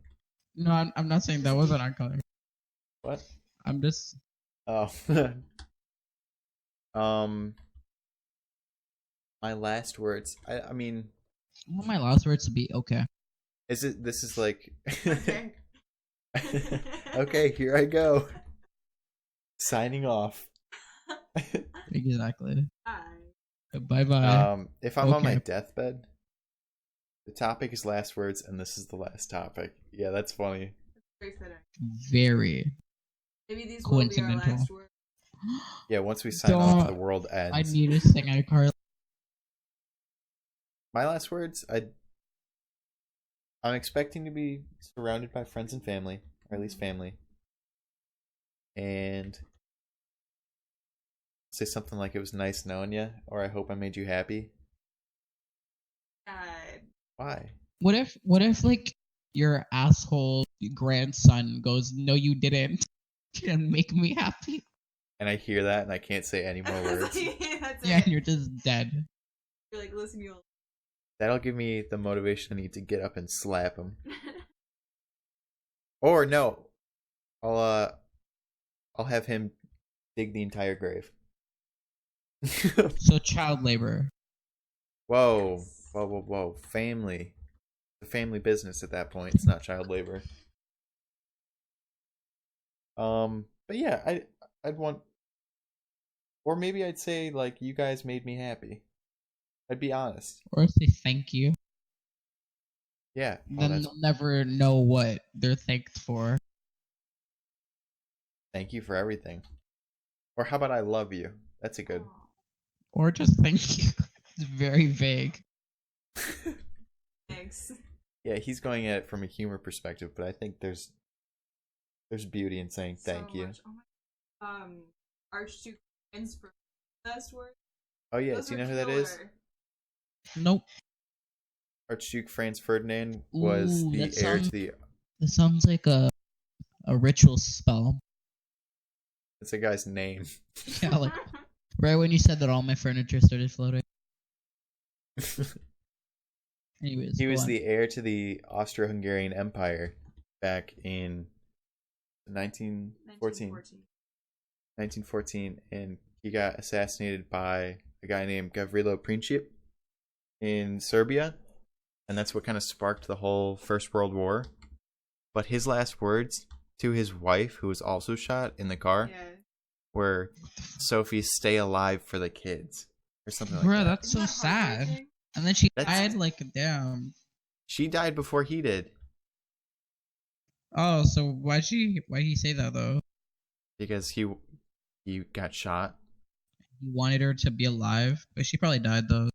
No, I'm not saying that wasn't iCarly. What? I'm just. Oh. My last words. I mean. I want my last words to be okay. This is like. Okay. Okay, here I go. Signing off. Exactly. Bye. Bye bye. If I'm on my Okay. deathbed, the topic is last words, and this is the last topic. Yeah, that's funny. Very fitting. Very Maybe these will be our coincidental. last words. Yeah, once we sign off, the Don't- world ends. I need to sing iCarly. My last words, I'm expecting to be surrounded by friends and family, or at least family. And say something like it was nice knowing you, or I hope I made you happy. God. Why? What if like your asshole grandson goes, "No, you didn't," and make me happy? And I hear that and I can't say any more words. That's Yeah, it. and you're just dead. You're like, listen, you. That'll give me the motivation I need to get up and slap him. Or no, I'll have him dig the entire grave. So child labor. Whoa, whoa. Family. The family business at that point. It's not child labor. But yeah, I'd want, or maybe I'd say like, you guys made me happy. I'd be honest. Or say thank you. Yeah. Then they'll never know what they're thanked for. Thank you for everything. Or how about I love you? That's a good. Or just thank you. It's very vague. Thanks. Yeah, he's going at it from a humor perspective, but I think there's beauty in saying thank So you. much. Oh my. Archduke Prince for last word. Oh yeah, Those do you were know who that is? killer. Nope. Archduke Franz Ferdinand was Ooh, the that heir to sounds- the. That sounds like a ritual spell. It's a guy's name. Yeah, like right when you said that, all my furniture started floating. Anyways, He go was on. the heir to the Austro-Hungarian Empire back in 1914. 1914, and he got assassinated by a guy named Gavrilo Princip in Serbia, and that's what kind of sparked the whole First World War. But his last words to his wife, who was also shot in the car, Yeah. were, "Sophie, stay alive for the kids," or something like Bruh, that. that's so Isn't that sad. heartbreaking? And then she That's- died like damn. She died before he did, Oh, so why'd he say that though? because he got shot. He wanted her to be alive, but she probably died though.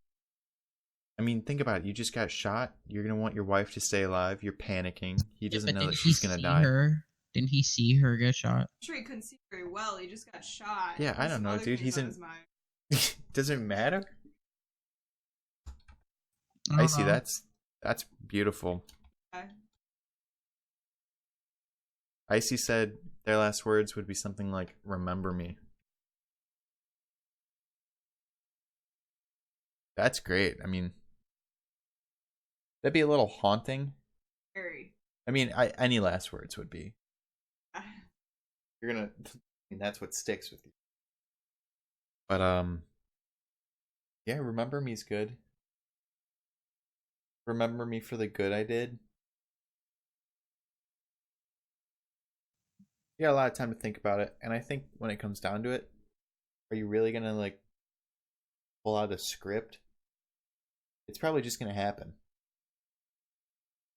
I mean, think about it. You just got shot. You're gonna want your wife to stay alive. You're panicking. He doesn't But know didn't that he she's gonna see die. her? Didn't he see her get shot? I'm sure he couldn't see very well. He just got shot. Yeah, I There's don't know, other dude. things He's on in- his mind. Doesn't matter. I I don't see. know. That's beautiful. Okay. Icy said their last words would be something like "Remember me." That's great. I mean, that'd be a little haunting. Very. I mean, any last words would be. You're gonna. I mean, that's what sticks with you. But yeah. Remember me's good. Remember me for the good I did. You got a lot of time to think about it, and I think when it comes down to it, are you really gonna like pull out a script? It's probably just gonna happen.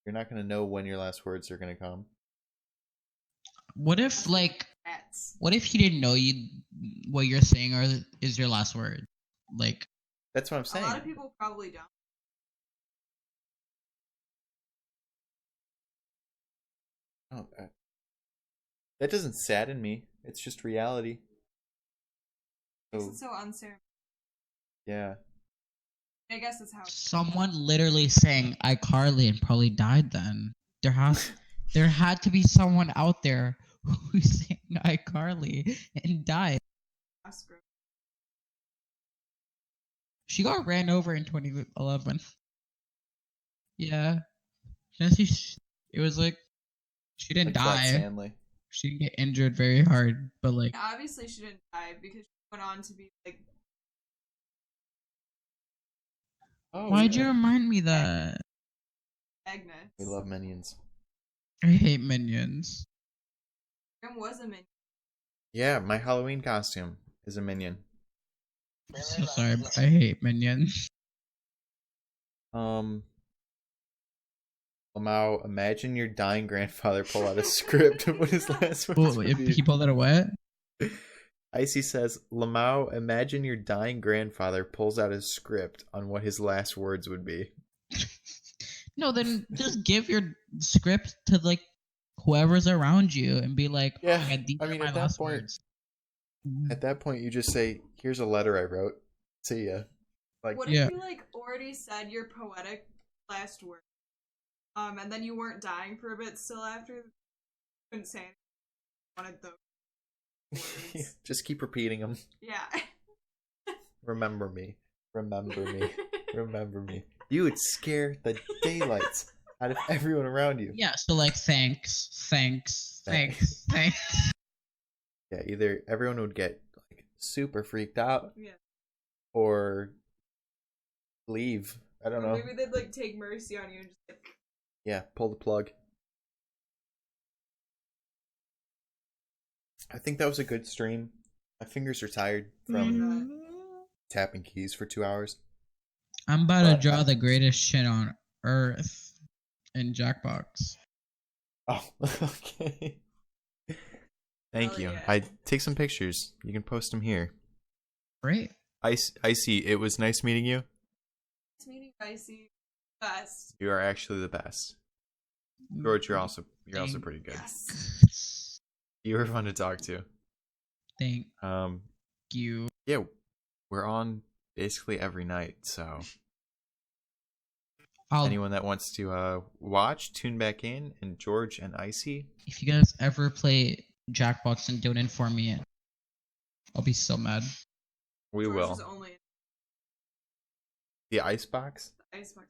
You're not gonna know when your last words are gonna come. What if like Cats. what if he didn't know what you're saying or is your last word? Like That's what I'm A saying. lot of people probably don't. Oh, that doesn't sadden me. It's just reality. So, It's so unceremonious. yeah. I guess that's how. someone literally saying iCarly and probably died then. There had to be someone out there who sang iCarly and died. She got ran over in 2011. Yeah. It was like she didn't Like Flat die. Stanley. She didn't get injured very hard, but like Obviously, she didn't die because she went on to be like. Oh, why'd yeah. you remind me that? Agnes. We love Minions. I hate Minions. Grim was a minion. Yeah, my Halloween costume is a Minion. I'm so sorry, but I hate Minions. Lamau, imagine your dying grandfather pull out a script of what his last words would If be. people that are what? Icy says, Lamau, imagine your dying grandfather pulls out a script on what his last words would be. No, then just give your script to like whoever's around you and be like, Yeah, "Oh, these I are mean, my at that last point- words." At that point, you just say, here's a letter I wrote. See ya. Like, What Yeah. if you like already said your poetic last word, and then you weren't dying for a bit still after? You couldn't say anything. You wanted those words. just keep repeating them. Yeah. Remember me. Remember me. Remember me. You would scare the daylights out of everyone around you. Yeah, so like thanks. Yeah, either everyone would get like super freaked out Yeah. or leave. I don't know. Maybe they'd like take mercy on you and just like. Yeah, pull the plug. I think that was a good stream. My fingers are tired from tapping keys for 2 hours. I'm about to draw the greatest shit on earth in Jackbox. Oh, okay. Thank Hell you. yeah. I take some pictures. You can post them here. Great. I see. It was nice meeting you. It's meeting Icy. Best. You are actually the best. George, you're also Thank- pretty good. Yes. You were fun to talk to. Thank Um, you. yeah, we're on basically every night, so I'll anyone that wants to watch, tune back in. And George and Icy, if you guys ever play Jackbox and don't inform me, I'll be so mad. we George will. was only The icebox, the icebox.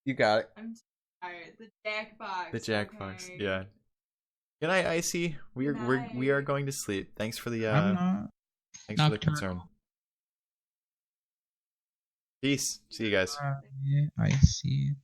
you got it. I'm tired. The Jackbox. The Jackbox, okay. yeah. Good night, Icy. We are Night. going to sleep. Thanks for the I'm not. thanks for the nocturnal. concern. Peace. See you guys. I see.